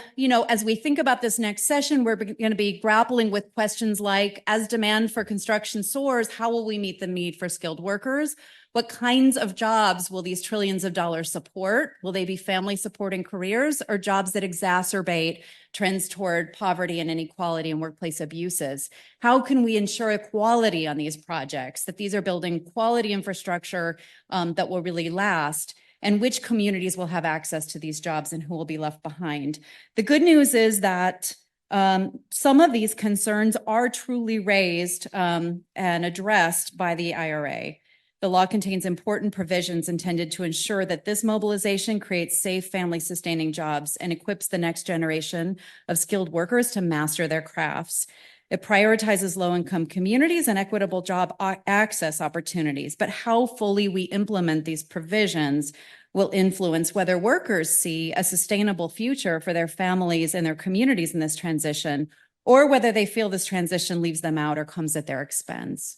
as we think about this next session, we're going to be grappling with questions like, as demand for construction soars, how will we meet the need for skilled workers? What kinds of jobs will these trillions of dollars support? Will they be family supporting careers or jobs that exacerbate trends toward poverty and inequality and workplace abuses? How can we ensure equality on these projects, that these are building quality infrastructure that will really last? And which communities will have access to these jobs and who will be left behind? The good news is that some of these concerns are truly raised and addressed by the IRA. The law contains important provisions intended to ensure that this mobilization creates safe, family-sustaining jobs and equips the next generation of skilled workers to master their crafts. It prioritizes low-income communities and equitable job access opportunities, but how fully we implement these provisions will influence whether workers see a sustainable future for their families and their communities in this transition, or whether they feel this transition leaves them out or comes at their expense.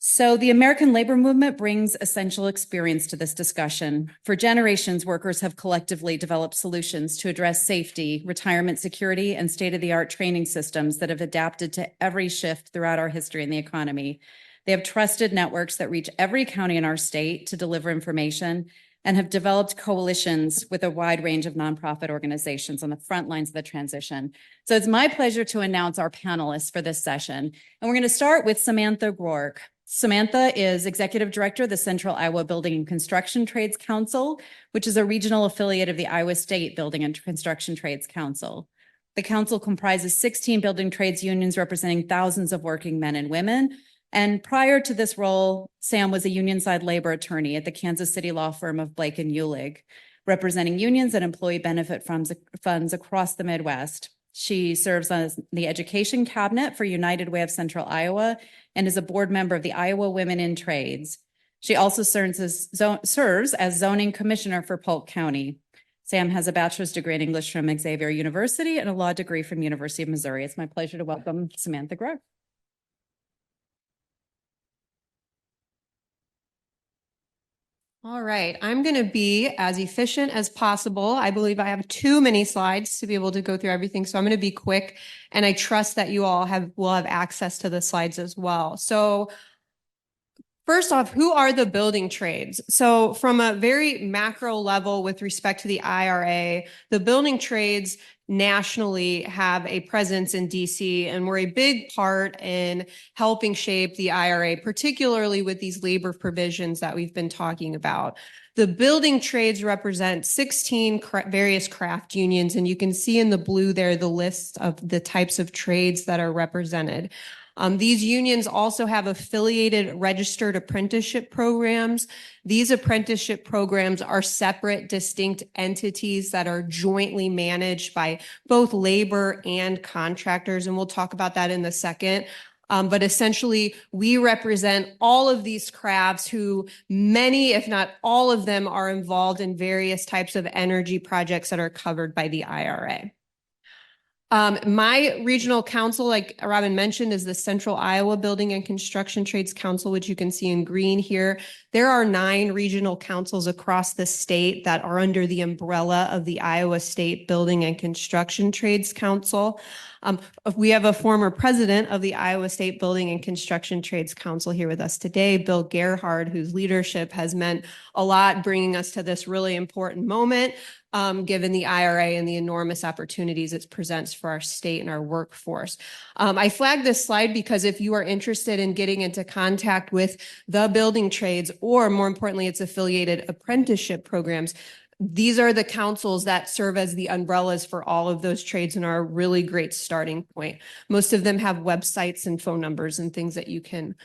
So the American labor movement brings essential experience to this discussion. For generations, workers have collectively developed solutions to address safety, retirement security, and state-of-the-art training systems that have adapted to every shift throughout our history in the economy. They have trusted networks that reach every county in our state to deliver information and have developed coalitions with a wide range of nonprofit organizations on the front lines of the transition. So it's my pleasure to announce our panelists for this session. And we're going to start with Samantha Groark. Samantha is Executive Director of the Central Iowa Building and Construction Trades Council, which is a regional affiliate of the Iowa State Building and Construction Trades Council. The council comprises 16 building trades unions representing thousands of working men and women. And prior to this role, Sam was a union-side labor attorney at the Kansas City law firm of Blake and Uhlig, representing unions and employee benefit funds across the Midwest. She serves on the education cabinet for United Way of Central Iowa and is a board member of the Iowa Women in Trades. She also serves as zoning commissioner for Polk County. Sam has a bachelor's degree in English from Xavier University and a law degree from University of Missouri. It's my pleasure to welcome Samantha Groark. All right, I'm going to be as efficient as possible. I believe I have too many slides to be able to go through everything, so I'm going to be quick, and I trust that you all will have access to the slides as well. So first off, who are the building trades? So from a very macro level with respect to the IRA, the building trades nationally have a presence in DC, and we're a big part in helping shape the IRA, particularly with these labor provisions that we've been talking about. The building trades represent 16 various craft unions, and you can see in the blue there the list of the types of trades that are represented. These unions also have affiliated registered apprenticeship programs. These apprenticeship programs are separate, distinct entities that are jointly managed by both labor and contractors, and we'll talk about that in a second. But essentially, we represent all of these crafts who many, if not all of them, are involved in various types of energy projects that are covered by the IRA. My regional council, like Robin mentioned, is the Central Iowa Building and Construction Trades Council, which you can see in green here. There are 9 regional councils across the state that are under the umbrella of the Iowa State Building and Construction Trades Council. We have a former president of the Iowa State Building and Construction Trades Council here with us today, Bill Gerhard, whose leadership has meant a lot, bringing us to this really important moment, given the IRA and the enormous opportunities it presents for our state and our workforce. I flagged this slide because if you are interested in getting into contact with the building trades, or more importantly, its affiliated apprenticeship programs, these are the councils that serve as the umbrellas for all of those trades and are a really great starting point. Most of them have websites and phone numbers and things that you can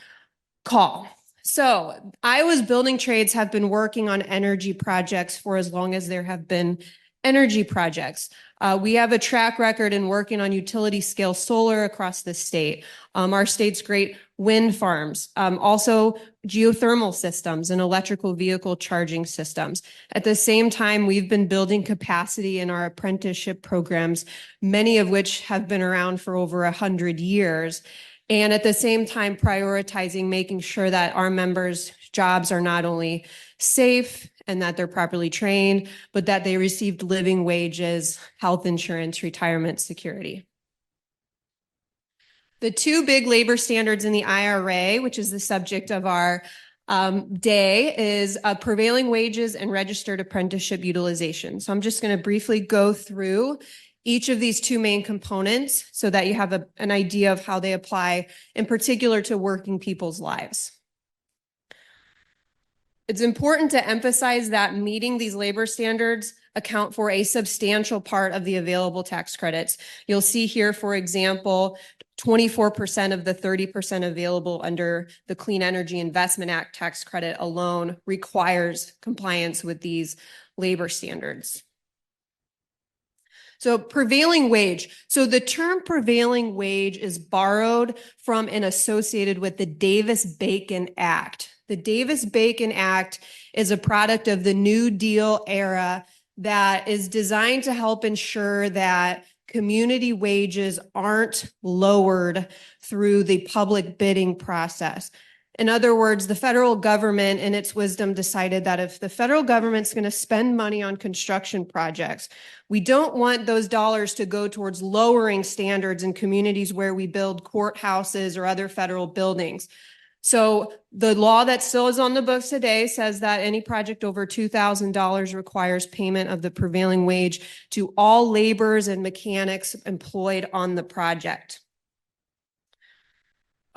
call. So Iowa's building trades have been working on energy projects for as long as there have been energy projects. We have a track record in working on utility scale solar across the state. Our state's great wind farms, also geothermal systems and electrical vehicle charging systems. At the same time, we've been building capacity in our apprenticeship programs, many of which have been around for over 100 years. And at the same time, prioritizing making sure that our members' jobs are not only safe and that they're properly trained, but that they received living wages, health insurance, retirement security. The 2 big labor standards in the IRA, which is the subject of our day, is prevailing wages and registered apprenticeship utilization. So I'm just going to briefly go through each of these 2 main components so that you have an idea of how they apply in particular to working people's lives. It's important to emphasize that meeting these labor standards account for a substantial part of the available tax credits. You'll see here, for example, 24% of the 30% available under the Clean Energy Investment Act tax credit alone requires compliance with these labor standards. So prevailing wage. So the term prevailing wage is borrowed from and associated with the Davis-Bacon Act. The Davis-Bacon Act is a product of the New Deal era that is designed to help ensure that community wages aren't lowered through the public bidding process. In other words, the federal government, in its wisdom, decided that if the federal government's going to spend money on construction projects, we don't want those dollars to go towards lowering standards in communities where we build courthouses or other federal buildings. So the law that still is on the books today says that any project over $2,000 requires payment of the prevailing wage to all laborers and mechanics employed on the project.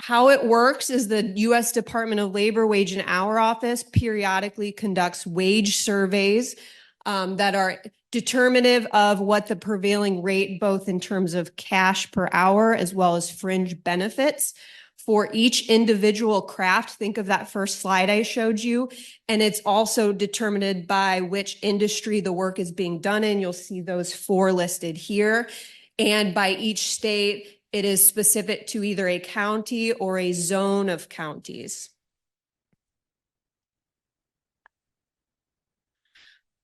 How it works is the U.S. Department of Labor Wage and Hour Office periodically conducts wage surveys that are determinative of what the prevailing rate, both in terms of cash per hour as well as fringe benefits for each individual craft. Think of that first slide I showed you. And it's also determined by which industry the work is being done in. You'll see those 4 listed here. And by each state, it is specific to either a county or a zone of counties.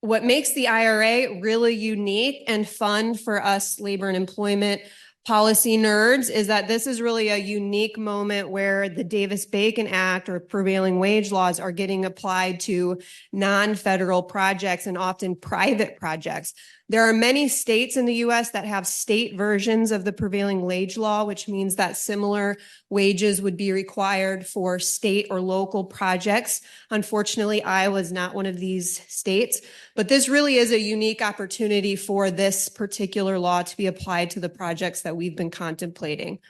What makes the IRA really unique and fun for us labor and employment policy nerds is that this is really a unique moment where the Davis-Bacon Act or prevailing wage laws are getting applied to non-federal projects and often private projects. There are many states in the US that have state versions of the prevailing wage law, which means that similar wages would be required for state or local projects. Unfortunately, Iowa is not one of these states, but this really is a unique opportunity for this particular law to be applied to the projects that we've been contemplating.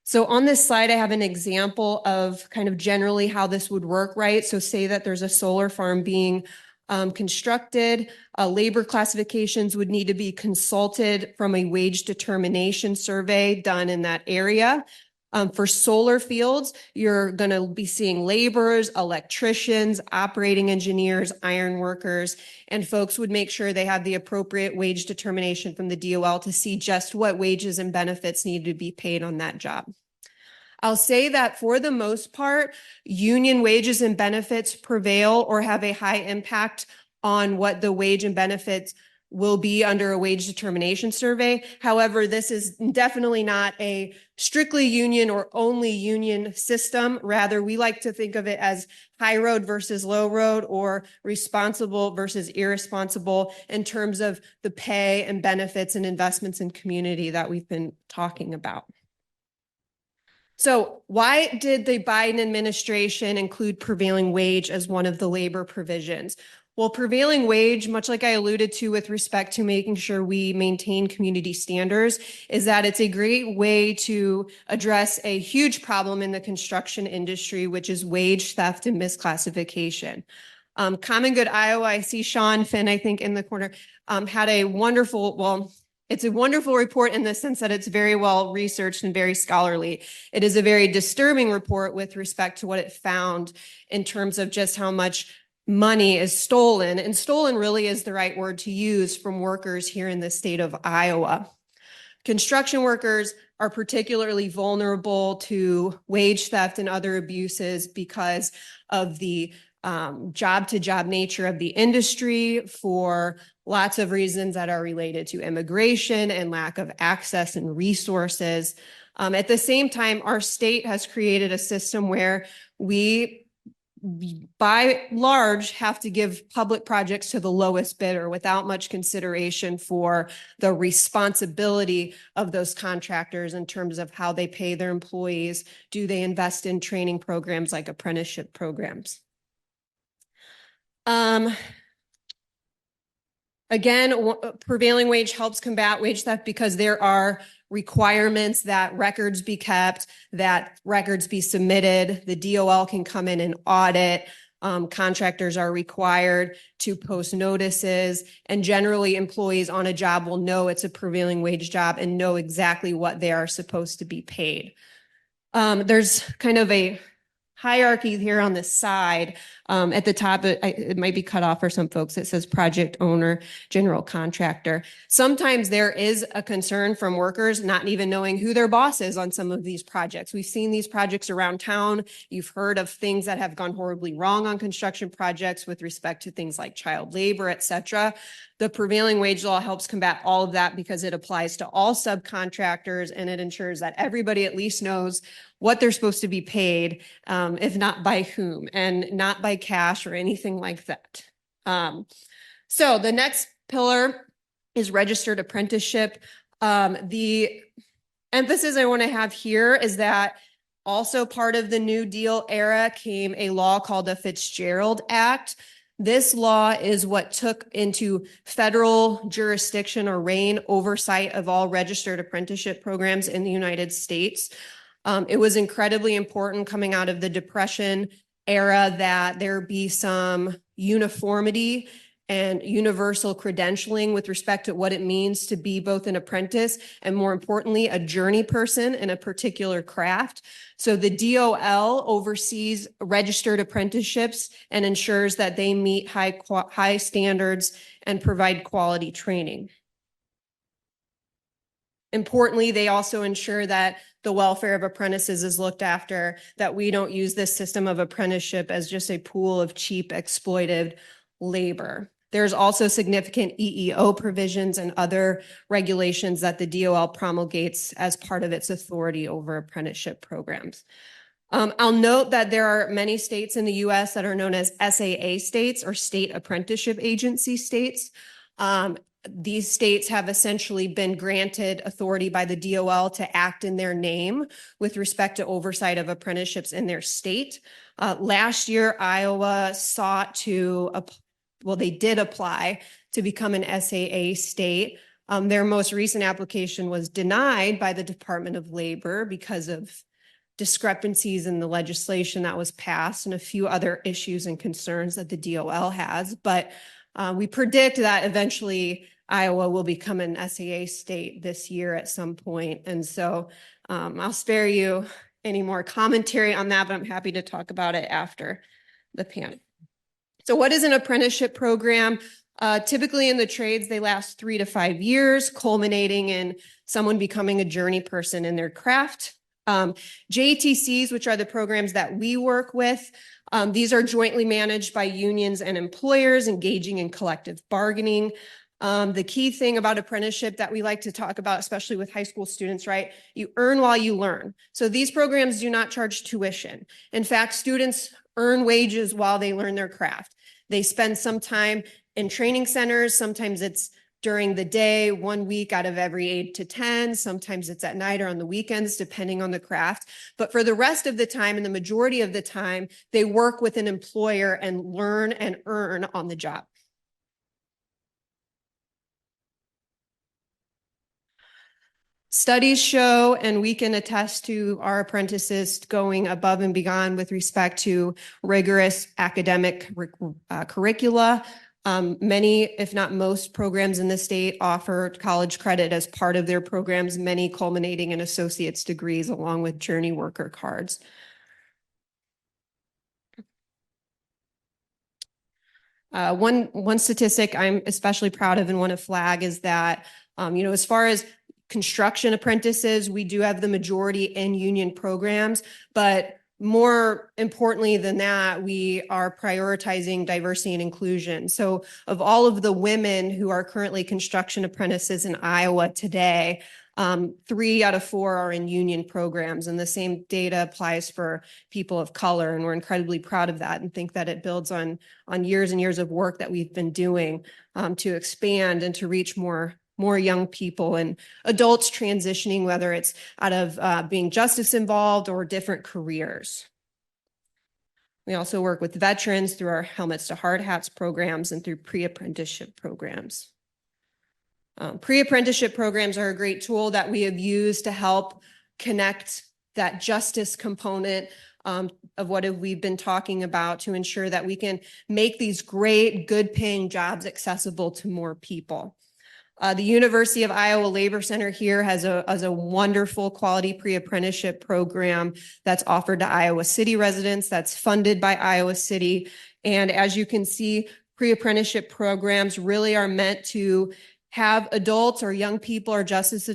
So on this slide, I have an example of kind of generally how this would work, right? So say that there's a solar farm being constructed, labor classifications would need to be consulted from a wage determination survey done in that area. For solar fields, you're going to be seeing laborers, electricians, operating engineers, iron workers, and folks would make sure they have the appropriate wage determination from the DOL to see just what wages and benefits need to be paid on that job. I'll say that for the most part, union wages and benefits prevail or have a high impact on what the wage and benefits will be under a wage determination survey. However, this is definitely not a strictly union or only union system. Rather, we like to think of it as high road versus low road or responsible versus irresponsible in terms of the pay and benefits and investments in community that we've been talking about. So why did the Biden administration include prevailing wage as one of the labor provisions? Well, prevailing wage, much like I alluded to with respect to making sure we maintain community standards, is that it's a great way to address a huge problem in the construction industry, which is wage theft and misclassification. Common Good Iowa, I see Sean Finn, I think, in the corner, had a wonderful, well, it's a wonderful report in the sense that it's very well researched and very scholarly. It is a very disturbing report with respect to what it found in terms of just how much money is stolen. And stolen really is the right word to use from workers here in the state of Iowa. Construction workers are particularly vulnerable to wage theft and other abuses because of the job-to-job nature of the industry for lots of reasons that are related to immigration and lack of access and resources. At the same time, our state has created a system where we, by large, have to give public projects to the lowest bidder without much consideration for the responsibility of those contractors in terms of how they pay their employees. Do they invest in training programs like apprenticeship programs? Again, prevailing wage helps combat wage theft because there are requirements that records be kept, that records be submitted. The DOL can come in and audit. Contractors are required to post notices, and generally employees on a job will know it's a prevailing wage job and know exactly what they are supposed to be paid. There's kind of a hierarchy here on the side. At the top, it might be cut off for some folks. It says project owner, general contractor. Sometimes there is a concern from workers not even knowing who their boss is on some of these projects. We've seen these projects around town. You've heard of things that have gone horribly wrong on construction projects with respect to things like child labor, et cetera. The prevailing wage law helps combat all of that because it applies to all subcontractors and it ensures that everybody at least knows what they're supposed to be paid, if not by whom, and not by cash or anything like that. So the next pillar is registered apprenticeship. The emphasis I want to have here is that also part of the New Deal era came a law called the Fitzgerald Act. This law is what took into federal jurisdiction or reign oversight of all registered apprenticeship programs in the United States. It was incredibly important coming out of the Depression era that there be some uniformity and universal credentialing with respect to what it means to be both an apprentice and, more importantly, a journey person in a particular craft. So the DOL oversees registered apprenticeships and ensures that they meet high standards and provide quality training. Importantly, they also ensure that the welfare of apprentices is looked after, that we don't use this system of apprenticeship as just a pool of cheap exploited labor. There's also significant EEO provisions and other regulations that the DOL promulgates as part of its authority over apprenticeship programs. I'll note that there are many states in the US that are known as SAA states or state apprenticeship agency states. these states have essentially been granted authority by the DOL to act in their name with respect to oversight of apprenticeships in their state. Last year, Iowa sought to, well, they did apply to become an SAA state. Their most recent application was denied by the Department of Labor because of discrepancies in the legislation that was passed and a few other issues and concerns that the DOL has. But we predict that eventually Iowa will become an SAA state this year at some point. And so I'll spare you any more commentary on that, but I'm happy to talk about it after the panel. So what is an apprenticeship program? Typically in the trades, they last 3 to 5 years, culminating in someone becoming a journey person in their craft. JTCs, which are the programs that we work with, these are jointly managed by unions and employers engaging in collective bargaining. The key thing about apprenticeship that we like to talk about, especially with high school students, right? You earn while you learn. So these programs do not charge tuition. In fact, students earn wages while they learn their craft. They spend some time in training centers. Sometimes it's during the day, 1 week out of every 8 to 10. Sometimes it's at night or on the weekends, depending on the craft. But for the rest of the time and the majority of the time, they work with an employer and learn and earn on the job. Studies show, and we can attest to our apprentices going above and beyond with respect to rigorous academic curricula. Many, if not most, programs in the state offer college credit as part of their programs, many culminating in associate's degrees along with journey worker cards. One statistic I'm especially proud of and want to flag is that, as far as construction apprentices, we do have the majority in union programs, but more importantly than that, we are prioritizing diversity and inclusion. So of all of the women who are currently construction apprentices in Iowa today, 3 out of 4 are in union programs, and the same data applies for people of color, and we're incredibly proud of that and think that it builds on years and years of work that we've been doing to expand and to reach more young people and adults transitioning, whether it's out of being justice involved or different careers. We also work with veterans through our Helmets to Hard Hats programs and through pre-apprenticeship programs. Pre-apprenticeship programs are a great tool that we have used to help connect that justice component of what we've been talking about to ensure that we can make these great, good-paying jobs accessible to more people. The University of Iowa Labor Center here has a wonderful quality pre-apprenticeship program that's offered to Iowa City residents, that's funded by Iowa City. And as you can see, pre-apprenticeship programs really are meant to have adults or young people or justice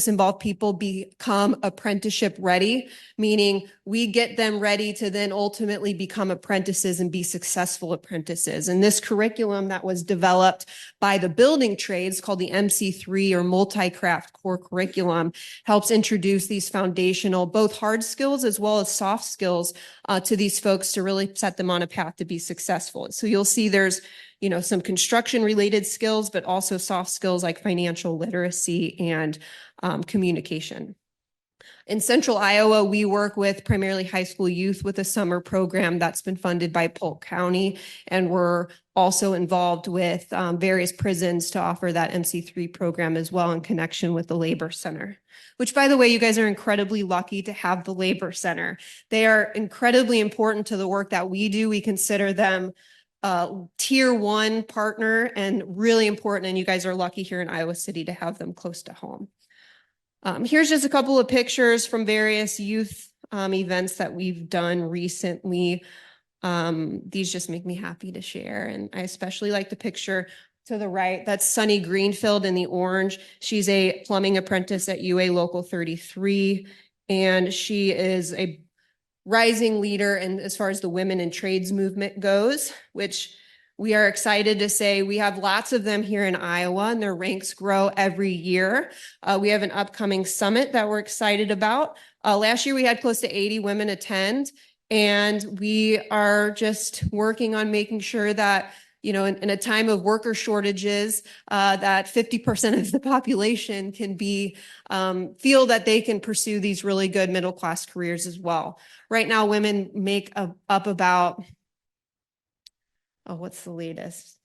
involved people become apprenticeship ready, meaning we get them ready to then ultimately become apprentices and be successful apprentices. And this curriculum that was developed by the building trades, called the MC3 or multi-craft core curriculum, helps introduce these foundational, both hard skills as well as soft skills to these folks to really set them on a path to be successful. So you'll see there's some construction related skills, but also soft skills like financial literacy and communication. In Central Iowa, we work with primarily high school youth with a summer program that's been funded by Polk County. And we're also involved with various prisons to offer that MC3 program as well in connection with the Labor Center, which, by the way, you guys are incredibly lucky to have the Labor Center. They are incredibly important to the work that we do. We consider them tier 1 partner and really important. And you guys are lucky here in Iowa City to have them close to home. Here's just a couple of pictures from various youth events that we've done recently. These just make me happy to share. And I especially like the picture to the right. That's Sunny Greenfield in the orange. She's a plumbing apprentice at UA Local 33. And she is a rising leader and as far as the women in trades movement goes, which we are excited to say we have lots of them here in Iowa, and their ranks grow every year. We have an upcoming summit that we're excited about. Last year we had close to 80 women attend, and we are just working on making sure that in a time of worker shortages, that 50% of the population can be, feel that they can pursue these really good middle-class careers as well. Right now, women make up about, what's the latest?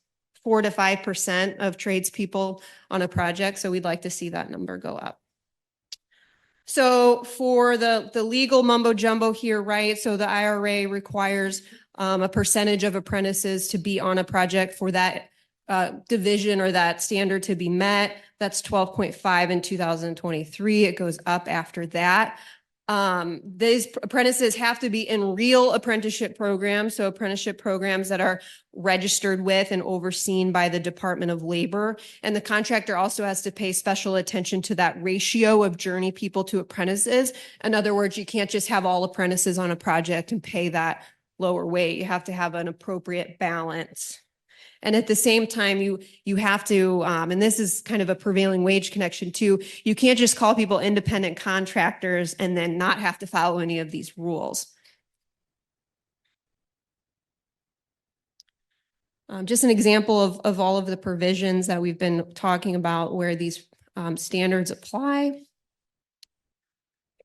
4 to 5% of tradespeople on a project. So we'd like to see that number go up. So for the legal mumbo jumbo here, right? So the IRA requires a percentage of apprentices to be on a project for that division or that standard to be met. That's 12.5 in 2023. It goes up after that. These apprentices have to be in real apprenticeship programs, so apprenticeship programs that are registered with and overseen by the Department of Labor. And the contractor also has to pay special attention to that ratio of journey people to apprentices. In other words, you can't just have all apprentices on a project and pay that lower wage. You have to have an appropriate balance. And at the same time, you have to, and this is kind of a prevailing wage connection too, you can't just call people independent contractors and then not have to follow any of these rules. Just an example of all of the provisions that we've been talking about where these standards apply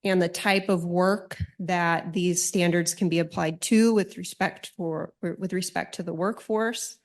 and the type of work that these standards can be applied to with respect to the workforce.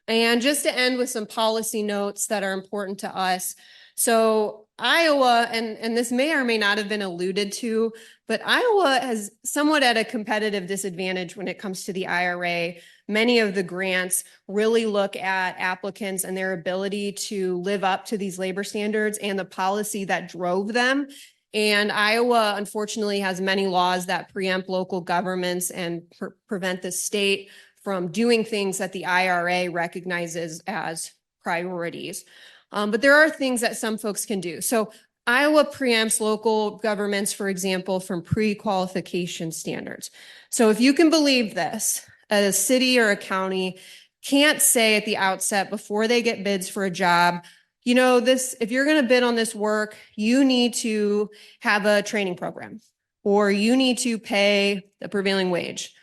And just to end with some policy notes that are important to us. So Iowa, and this may or may not have been alluded to, but Iowa is somewhat at a competitive disadvantage when it comes to the IRA. Many of the grants really look at applicants and their ability to live up to these labor standards and the policy that drove them. And Iowa, unfortunately, has many laws that preempt local governments and prevent the state from doing things that the IRA recognizes as priorities. But there are things that some folks can do. So Iowa preempts local governments, for example, from pre-qualification standards. So if you can believe this, a city or a county can't say at the outset before they get bids for a job, if you're going to bid on this work, you need to have a training program, or you need to pay the prevailing wage,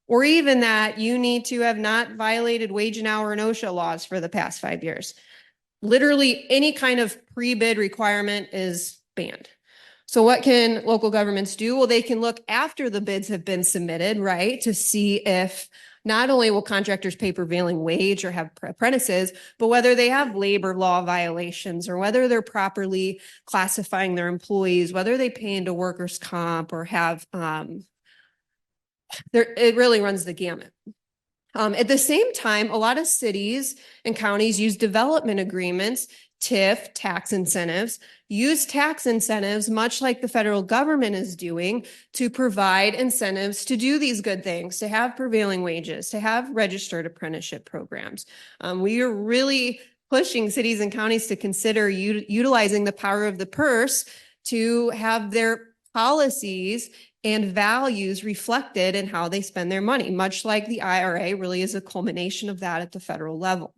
or even that you need to have not violated wage and hour and OSHA laws for the past 5 years. Literally any kind of pre-bid requirement is banned. So what can local governments do? Well, they can look after the bids have been submitted, right, to see if not only will contractors pay prevailing wage or have apprentices, but whether they have labor law violations or whether they're properly classifying their employees, whether they pay into workers' comp or have it really runs the gamut. At the same time, a lot of cities and counties use development agreements, TIF, tax incentives, use tax incentives, much like the federal government is doing, to provide incentives to do these good things, to have prevailing wages, to have registered apprenticeship programs. We are really pushing cities and counties to consider utilizing the power of the purse to have their policies and values reflected in how they spend their money, much like the IRA really is a culmination of that at the federal level.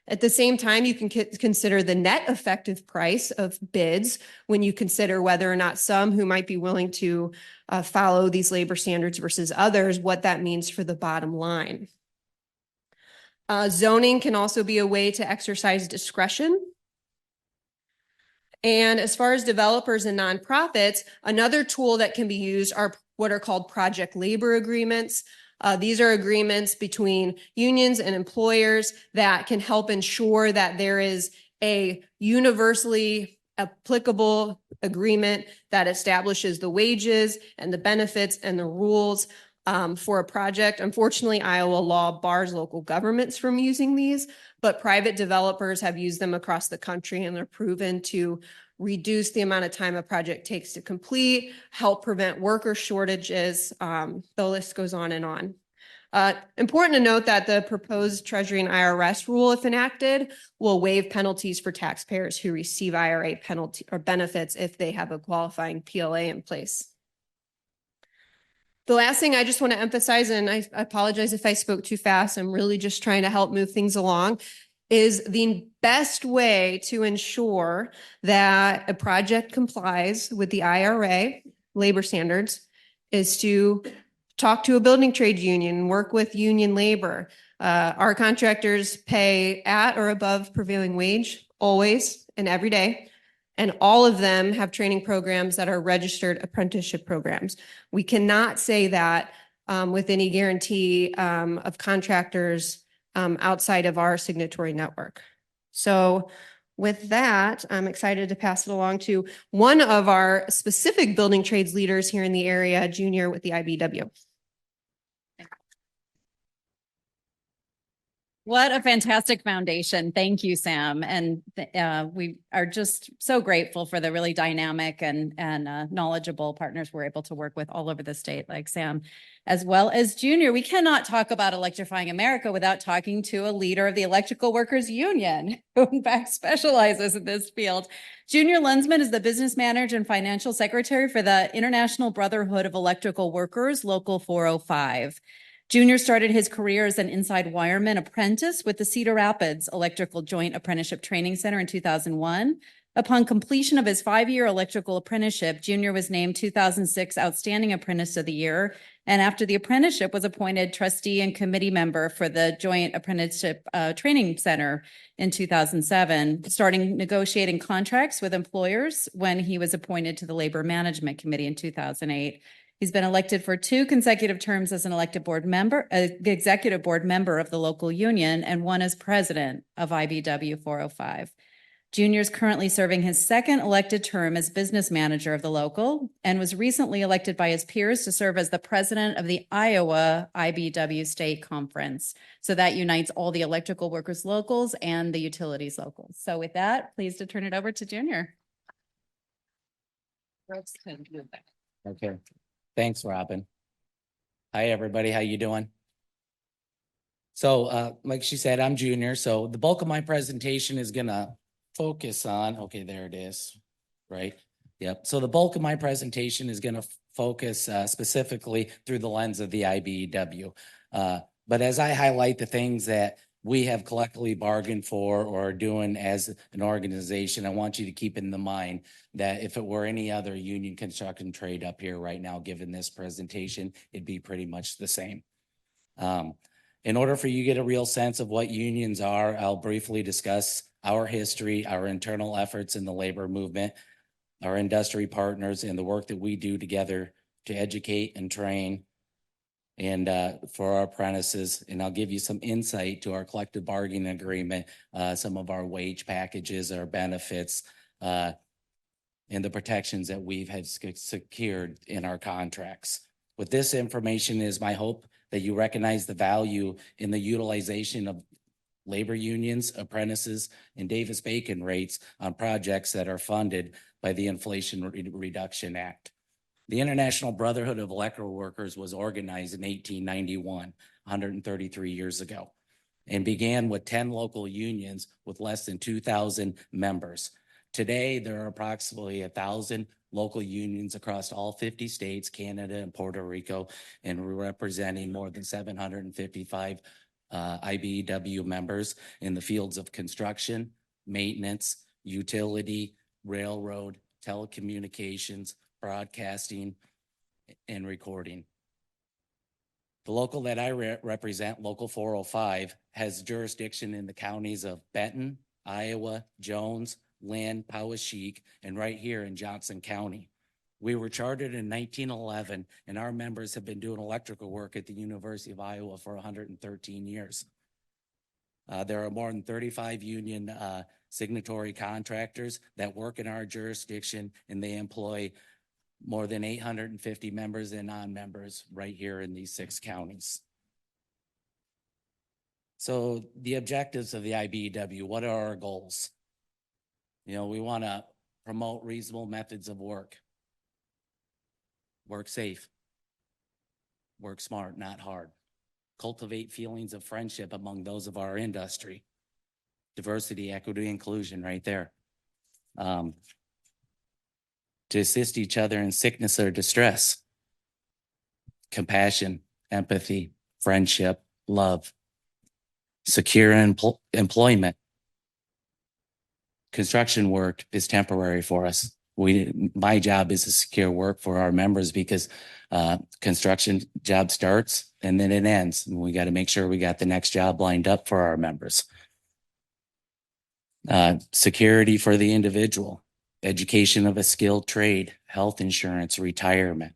At the same time, you can consider the net effective price of bids when you consider whether or not some who might be willing to follow these labor standards versus others, what that means for the bottom line. Zoning can also be a way to exercise discretion. And as far as developers and nonprofits, another tool that can be used are what are called project labor agreements. These are agreements between unions and employers that can help ensure that there is a universally applicable agreement that establishes the wages and the benefits and the rules for a project. Unfortunately, Iowa law bars local governments from using these, but private developers have used them across the country, and they're proven to reduce the amount of time a project takes to complete, help prevent worker shortages. The list goes on and on. Important to note that the proposed Treasury and IRS rule, if enacted, will waive penalties for taxpayers who receive IRA penalty or benefits if they have a qualifying PLA in place. The last thing I just want to emphasize, and I apologize if I spoke too fast, I'm really just trying to help move things along, is the best way to ensure that a project complies with the IRA labor standards is to talk to a building trade union, work with union labor. Our contractors pay at or above prevailing wage, always and every day. And all of them have training programs that are registered apprenticeship programs. We cannot say that with any guarantee of contractors outside of our signatory network. So with that, I'm excited to pass it along to one of our specific building trades leaders here in the area, Junior with the IBEW. What a fantastic foundation. Thank you, Sam. And we are just so grateful for the really dynamic and knowledgeable partners we're able to work with all over the state, like Sam, as well as Junior. We cannot talk about electrifying America without talking to a leader of the Electrical Workers Union, who in fact specializes in this field. Junior Luensman is the business manager and financial secretary for the International Brotherhood of Electrical Workers, Local 405. Junior started his career as an inside wireman apprentice with the Cedar Rapids Electrical Joint Apprenticeship Training Center in 2001. Upon completion of his 5-year electrical apprenticeship, Junior was named 2006 Outstanding Apprentice of the Year, and after the apprenticeship was appointed trustee and committee member for the Joint Apprenticeship Training Center in 2007, starting negotiating contracts with employers when he was appointed to the Labor Management Committee in 2008. He's been elected for 2 consecutive terms as an elected board member, executive board member of the local union, and 1 as president of IBEW 405. Junior is currently serving his 2nd elected term as business manager of the local and was recently elected by his peers to serve as the president of the Iowa IBEW State Conference. So that unites all the electrical workers locals and the utilities locals. So with that, pleased to turn it over to Junior. Okay. Thanks, Robin. Hi, everybody. How you doing? So, like she said, I'm Junior. So the bulk of my presentation is gonna focus on, okay, there it is, right? Yep. So the bulk of my presentation is gonna focus specifically through the lens of the IBEW. But as I highlight the things that we have collectively bargained for or are doing as an organization, I want you to keep in the mind that if it were any other union construction trade up here right now, given this presentation, it'd be pretty much the same. In order for you to get a real sense of what unions are, I'll briefly discuss our history, our internal efforts in the labor movement, our industry partners, and the work that we do together to educate and train and for our apprentices. And I'll give you some insight to our collective bargaining agreement, some of our wage packages, our benefits, and the protections that we've had secured in our contracts. With this information, it is my hope that you recognize the value in the utilization of labor unions, apprentices, and Davis-Bacon rates on projects that are funded by the Inflation Reduction Act. The International Brotherhood of Electrical Workers was organized in 1891, 133 years ago, and began with 10 local unions with less than 2,000 members. Today, there are approximately 1,000 local unions across all 50 states, Canada, and Puerto Rico, and we're representing more than 755 IBEW members in the fields of construction, maintenance, utility, railroad, telecommunications, broadcasting, and recording. The local that I represent, Local 405, has jurisdiction in the counties of Benton, Iowa, Jones, Lynn, Poweshiek, and right here in Johnson County. We were chartered in 1911, and our members have been doing electrical work at the University of Iowa for 113 years. There are more than 35 union signatory contractors that work in our jurisdiction, and they employ more than 850 members and non-members right here in these 6 counties. So the objectives of the IBEW, what are our goals? You know, we want to promote reasonable methods of work safe, work smart, not hard, cultivate feelings of friendship among those of our industry, diversity, equity, inclusion right there. To assist each other in sickness or distress, compassion, empathy, friendship, love, secure employment. Construction work is temporary for us. My job is to secure work for our members because construction job starts and then it ends. And we got to make sure we got the next job lined up for our members. Security for the individual, education of a skilled trade, health insurance, retirement.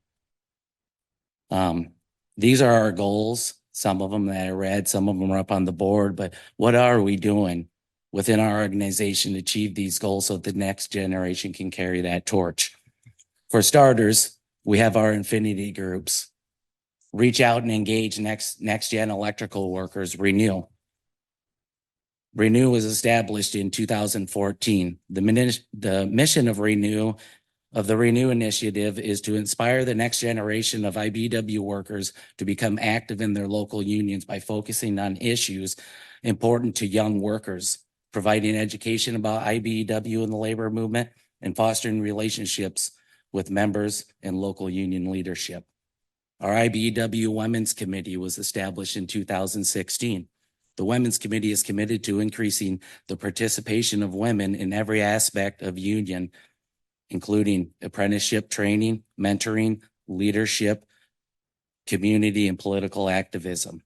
These are our goals. Some of them that I read, some of them are up on the board, but what are we doing within our organization to achieve these goals so the next generation can carry that torch? For starters, we have our affinity groups. Reach out and engage next gen electrical workers, Renew. Renew was established in 2014. The mission of the Renew Initiative is to inspire the next generation of IBEW workers to become active in their local unions by focusing on issues important to young workers, providing education about IBEW and the labor movement, and fostering relationships with members and local union leadership. Our IBEW Women's Committee was established in 2016. The Women's Committee is committed to increasing the participation of women in every aspect of union, including apprenticeship training, mentoring, leadership, community, and political activism.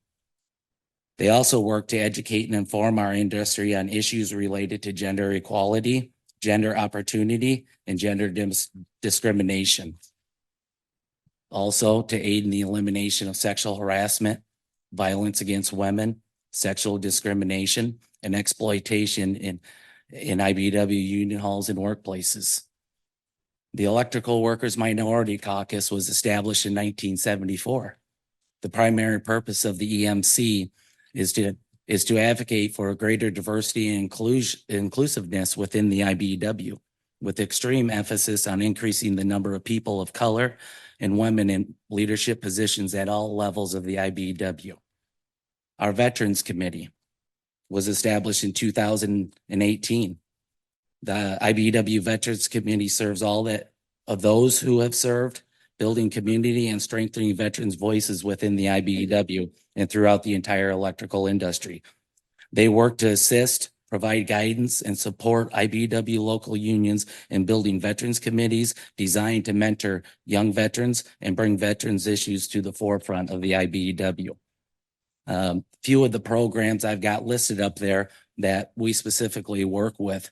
They also work to educate and inform our industry on issues related to gender equality, gender opportunity, and gender discrimination. Also to aid in the elimination of sexual harassment, violence against women, sexual discrimination, and exploitation in IBEW union halls and workplaces. The Electrical Workers Minority Caucus was established in 1974. The primary purpose of the EMC is to advocate for a greater diversity and inclusiveness within the IBEW, with extreme emphasis on increasing the number of people of color and women in leadership positions at all levels of the IBEW. Our Veterans Committee was established in 2018. The IBEW Veterans Committee serves all of those who have served, building community and strengthening veterans' voices within the IBEW and throughout the entire electrical industry. They work to assist, provide guidance, and support IBEW local unions in building veterans committees designed to mentor young veterans and bring veterans issues to the forefront of the IBEW. Few of the programs I've got listed up there that we specifically work with.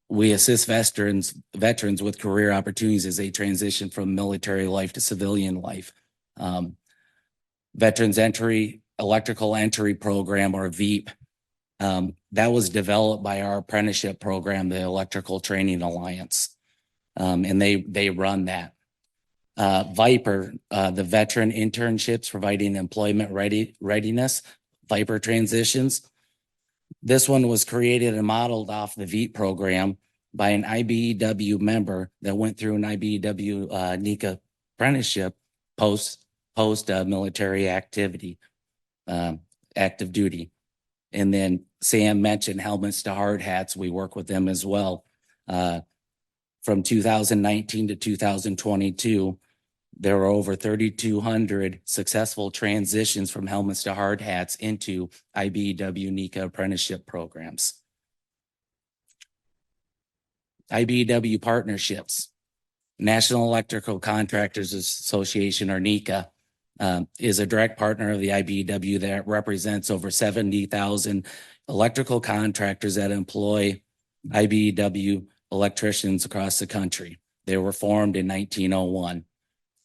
We assist veterans with career opportunities as they transition from military life to civilian life. Veterans Electrical Entry Program, or VEEP, that was developed by our apprenticeship program, the Electrical Training Alliance, and they run that. Viper, the veteran internships providing employment readiness, Viper transitions. This one was created and modeled off the VEEP program by an IBEW member that went through an IBEW NICA apprenticeship post military activity, active duty. And then Sam mentioned helmets to hard hats. We work with them as well. From 2019 to 2022, there were over 3,200 successful transitions from helmets to hard hats into IBEW NICA apprenticeship programs. IBEW partnerships. National Electrical Contractors Association, or NECA, is a direct partner of the IBEW that represents over 70,000 electrical contractors that employ IBEW electricians across the country. They were formed in 1901.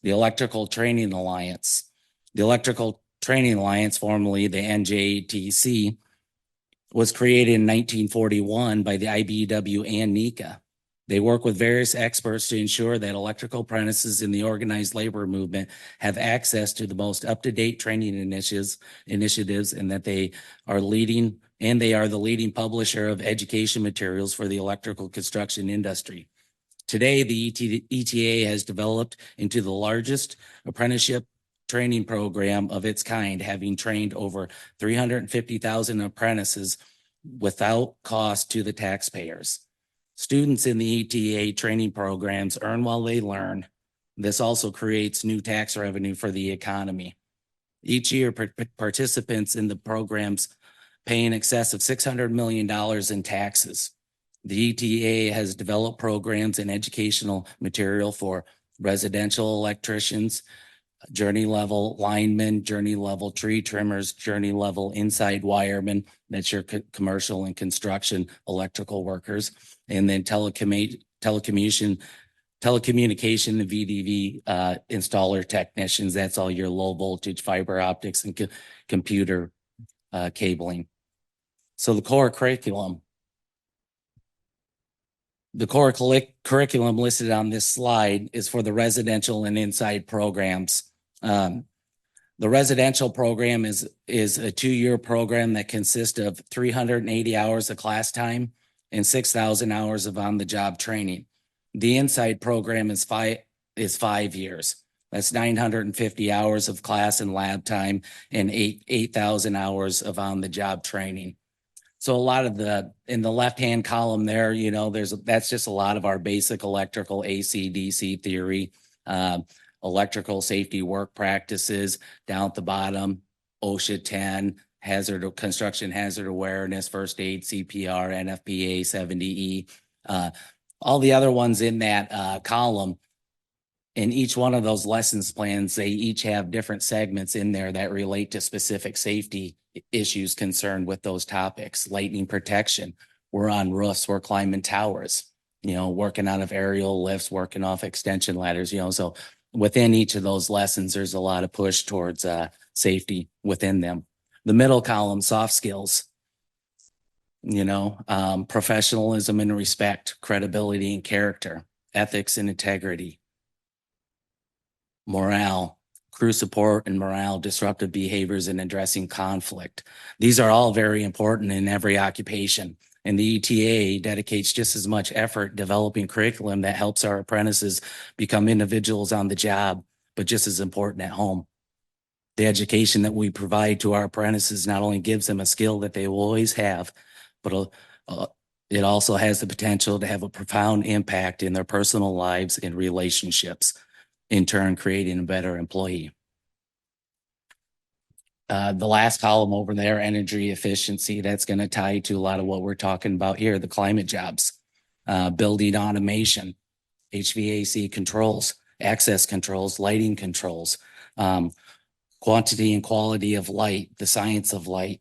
The Electrical Training Alliance. The Electrical Training Alliance, formerly the NJTC, was created in 1941 by the IBEW and NECA. They work with various experts to ensure that electrical apprentices in the organized labor movement have access to the most up-to-date training initiatives, and that they are the leading publisher of education materials for the electrical construction industry. Today, the ETA has developed into the largest apprenticeship training program of its kind, having trained over 350,000 apprentices without cost to the taxpayers. Students in the ETA training programs earn while they learn. This also creates new tax revenue for the economy. Each year, participants in the programs pay in excess of $600 million in taxes. The ETA has developed programs and educational material for residential electricians, journey level linemen, journey level tree trimmers, journey level inside wiremen, that's your commercial and construction electrical workers, and then telecommunication and VDV installer technicians. That's all your low voltage fiber optics and computer cabling. So the core curriculum. The core curriculum listed on this slide is for the residential and inside programs. The residential program is a 2-year program that consists of 380 hours of class time and 6,000 hours of on-the-job training. The inside program is 5 years. That's 950 hours of class and lab time and 8,000 hours of on-the-job training. So a lot of in the left-hand column there, you know, that's just a lot of our basic electrical AC, DC theory, electrical safety work practices. Down at the bottom, OSHA 10, construction hazard awareness, first aid, CPR, NFPA 70E, all the other ones in that column. In each one of those lessons plans, they each have different segments in there that relate to specific safety issues concerned with those topics. Lightning protection. We're on roofs, we're climbing towers, you know, working out of aerial lifts, working off extension ladders, you know, so within each of those lessons, there's a lot of push towards safety within them. The middle column, soft skills, you know, professionalism and respect, credibility and character, ethics and integrity, morale, crew support and morale, disruptive behaviors, and addressing conflict. These are all very important in every occupation. And the ETA dedicates just as much effort developing curriculum that helps our apprentices become individuals on the job, but just as important at home. The education that we provide to our apprentices not only gives them a skill that they will always have, but it also has the potential to have a profound impact in their personal lives and relationships, in turn creating a better employee. The last column over there, energy efficiency, that's going to tie to a lot of what we're talking about here, the climate jobs, building automation, HVAC controls, access controls, lighting controls, quantity and quality of light, the science of light,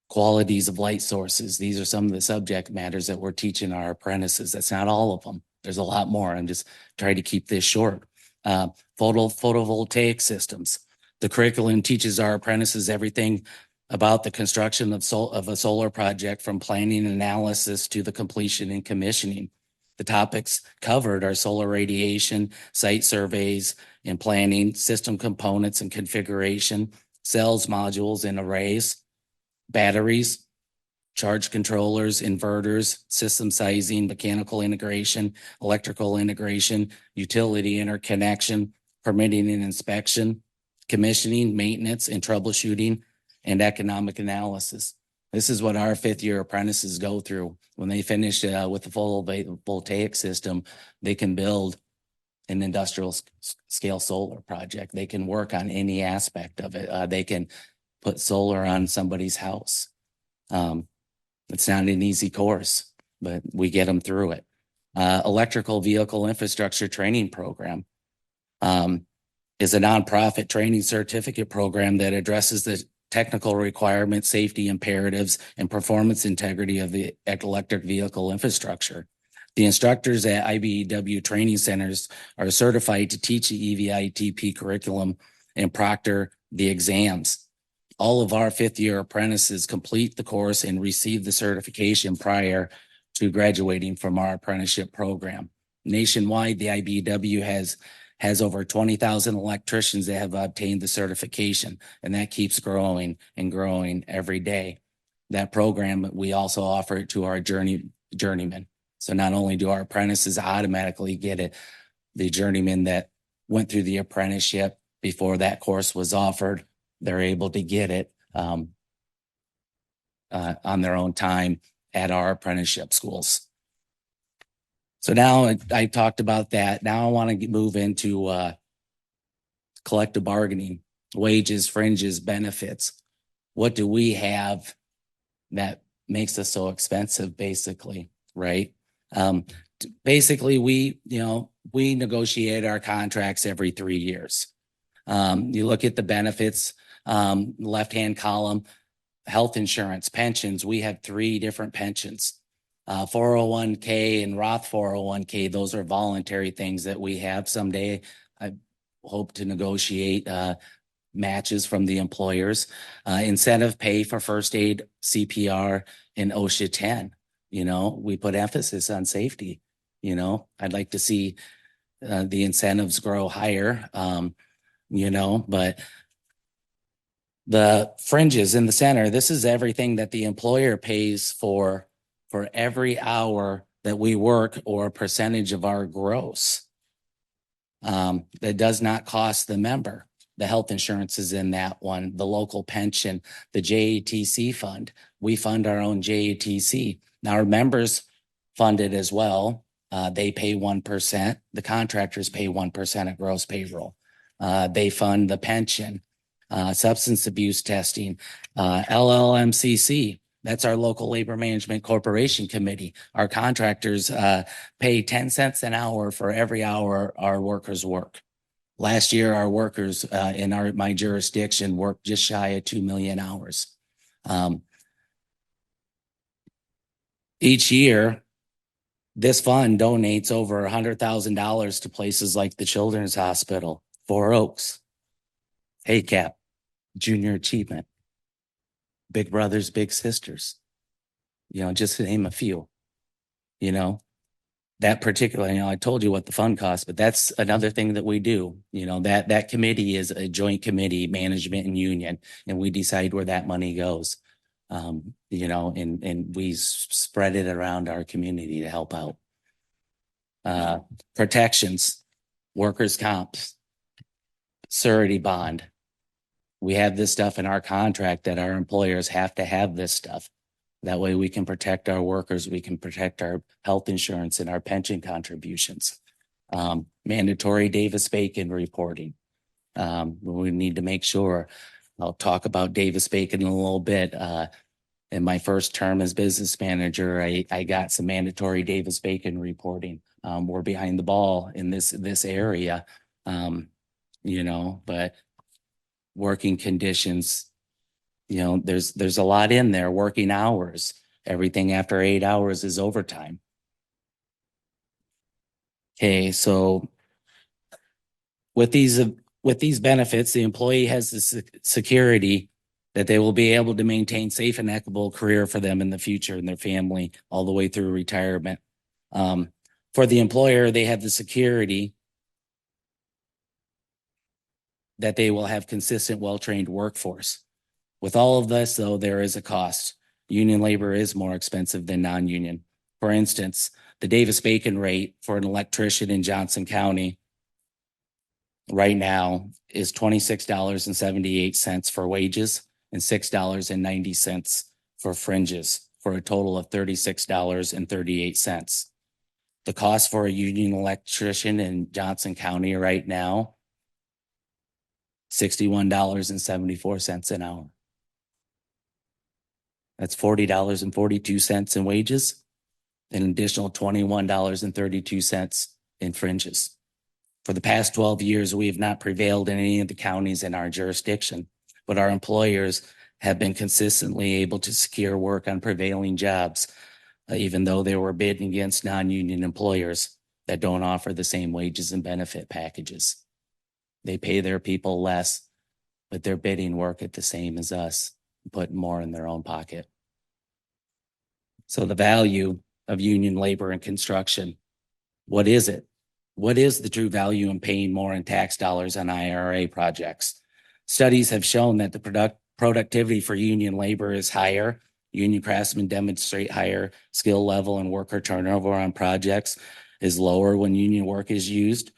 qualities of light sources. These are some of the subject matters that we're teaching our apprentices. That's not all of them. There's a lot more. I'm just trying to keep this short. Photovoltaic systems. The curriculum teaches our apprentices everything about the construction of a solar project, from planning and analysis to the completion and commissioning. The topics covered are solar radiation, site surveys and planning, system components and configuration, cells, modules, and arrays, batteries, charge controllers, inverters, system sizing, mechanical integration, electrical integration, utility interconnection, permitting and inspection, commissioning, maintenance, and troubleshooting, and economic analysis. This is what our 5th-year apprentices go through. When they finish with the photovoltaic system, they can build an industrial scale solar project. They can work on any aspect of it. They can put solar on somebody's house. It's not an easy course, but we get them through it. Electrical vehicle infrastructure training program is a nonprofit training certificate program that addresses the technical requirements, safety imperatives, and performance integrity of the electric vehicle infrastructure. The instructors at IBEW training centers are certified to teach the EVITP curriculum and proctor the exams. All of our 5th-year apprentices complete the course and receive the certification prior to graduating from our apprenticeship program. Nationwide, the IBEW has over 20,000 electricians that have obtained the certification, and that keeps growing and growing every day. That program, we also offer it to our journeymen. So not only do our apprentices automatically get it, the journeymen that went through the apprenticeship before that course was offered, they're able to get it on their own time at our apprenticeship schools. So now I talked about that. Now I want to move into collective bargaining, wages, fringes, benefits. What do we have that makes us so expensive, basically? right? Basically, we negotiate our contracts every 3 years. You look at the benefits, left-hand column, health insurance, pensions. We have 3 different pensions. 401k and Roth 401k, those are voluntary things that we have. Someday I hope to negotiate matches from the employers. Incentive pay for first aid, CPR, and OSHA 10. We put emphasis on safety. I'd like to see the incentives grow higher, but the fringes in the center, this is everything that the employer pays for every hour that we work or a percentage of our gross. That does not cost the member. The health insurance is in that one, the local pension, the JATC fund. We fund our own JATC. Now our members fund it as well. They pay 1%. The contractors pay 1% of gross payroll. They fund the pension, substance abuse testing, LLMCC. That's our local labor management corporation committee. Our contractors pay 10 cents an hour for every hour our workers work. Last year, our workers in my jurisdiction worked just shy of 2 million hours. Each year, this fund donates over $100,000 to places like the Children's Hospital, Four Oaks, HEEHR, Junior Achievement, Big Brothers, Big Sisters, just to name a few. That particular, I told you what the fund costs, but that's another thing that we do. That committee is a joint committee, management and union, and we decide where that money goes. And we spread it around our community to help out. Protections, workers' comps, surety bond. We have this stuff in our contract that our employers have to have this stuff. That way we can protect our workers, we can protect our health insurance and our pension contributions. Mandatory Davis-Bacon reporting. We need to make sure, I'll talk about Davis-Bacon in a little bit. In my first term as business manager, I got some mandatory Davis-Bacon reporting. We're behind the ball in this area, but working conditions, there's a lot in there. Working hours, everything after 8 hours is overtime. Okay, so with these benefits, the employee has the security that they will be able to maintain safe and equitable career for them in the future and their family all the way through retirement. For the employer, they have the security that they will have consistent, well-trained workforce. With all of this, though, there is a cost. Union labor is more expensive than non-union. For instance, the Davis-Bacon rate for an electrician in Johnson County right now is $26.78 for wages and $6.90 for fringes, for a total of $36.38. The cost for a union electrician in Johnson County right now, $61.74 an hour. That's $40.42 in wages, an additional $21.32 in fringes. For the past 12 years, we have not prevailed in any of the counties in our jurisdiction, but our employers have been consistently able to secure work on prevailing jobs, even though they were bidding against non-union employers that don't offer the same wages and benefit packages. They pay their people less, but they're bidding work at the same as us, putting more in their own pocket. So the value of union labor in construction, what is it? What is the true value in paying more in tax dollars on IRA projects? Studies have shown that the productivity for union labor is higher. Union craftsmen demonstrate higher skill level, and worker turnover on projects is lower when union work is used.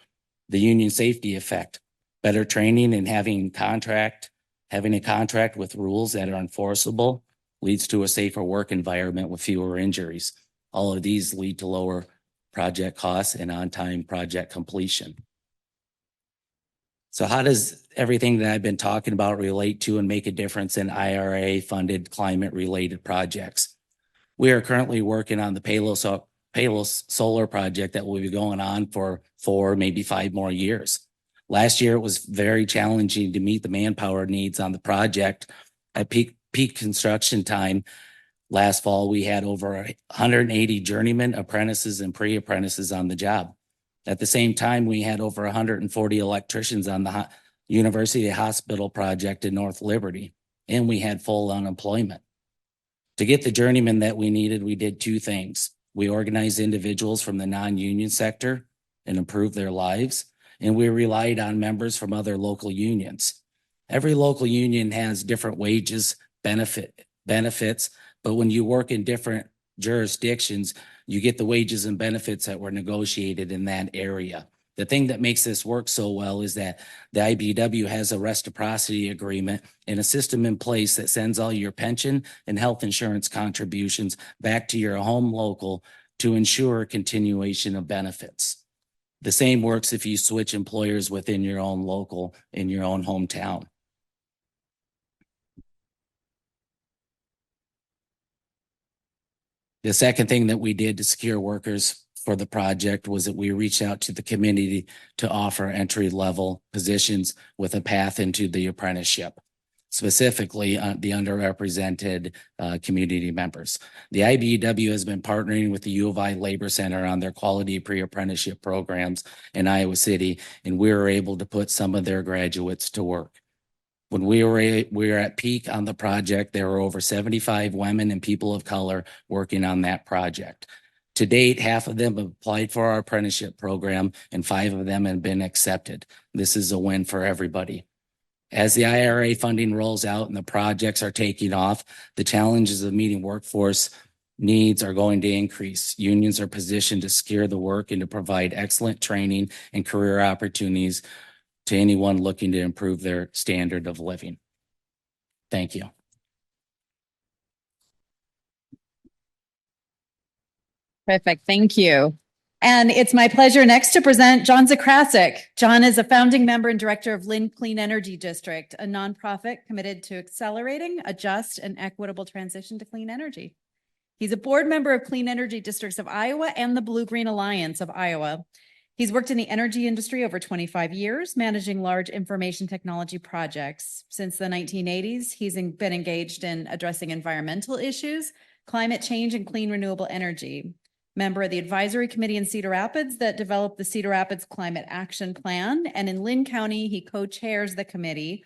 The union safety effect, better training and having a contract with rules that are enforceable leads to a safer work environment with fewer injuries. All of these lead to lower project costs and on-time project completion. So how does everything that I've been talking about relate to and make a difference in IRA-funded climate-related projects? We are currently working on the Palos Solar project that will be going on for 4, maybe 5 more years. Last year, it was very challenging to meet the manpower needs on the project. At peak construction time last fall, we had over 180 journeymen, apprentices, and pre-apprentices on the job. At the same time, we had over 140 electricians on the University Hospital project in North Liberty, and we had full unemployment. To get the journeymen that we needed, we did 2 things. We organized individuals from the non-union sector and improved their lives, and we relied on members from other local unions. Every local union has different wages, benefits, but when you work in different jurisdictions, you get the wages and benefits that were negotiated in that area. The thing that makes this work so well is that the IBEW has a reciprocity agreement and a system in place that sends all your pension and health insurance contributions back to your home local to ensure continuation of benefits. The same works if you switch employers within your own local, in your own hometown. The second thing that we did to secure workers for the project was that we reached out to the community to offer entry-level positions with a path into the apprenticeship, specifically the underrepresented community members. The IBEW has been partnering with the U of I Labor Center on their quality pre-apprenticeship programs in Iowa City, and we were able to put some of their graduates to work. When we were at peak on the project, there were over 75 women and people of color working on that project. To date, half of them have applied for our apprenticeship program and 5 of them have been accepted. This is a win for everybody. As the IRA funding rolls out and the projects are taking off, the challenges of meeting workforce needs are going to increase. Unions are positioned to secure the work and to provide excellent training and career opportunities to anyone looking to improve their standard of living. Thank you. Perfect. Thank you. And it's my pleasure next to present John Zakrasek. John is a founding member and director of Lynn Clean Energy District, a nonprofit committed to accelerating a just and equitable transition to clean energy. He's a board member of Clean Energy Districts of Iowa and the Blue Green Alliance of Iowa. He's worked in the energy industry over 25 years, managing large information technology projects. Since the 1980s, he's been engaged in addressing environmental issues, climate change, and clean renewable energy. Member of the advisory committee in Cedar Rapids that developed the Cedar Rapids Climate Action Plan. And in Lynn County, he co-chairs the committee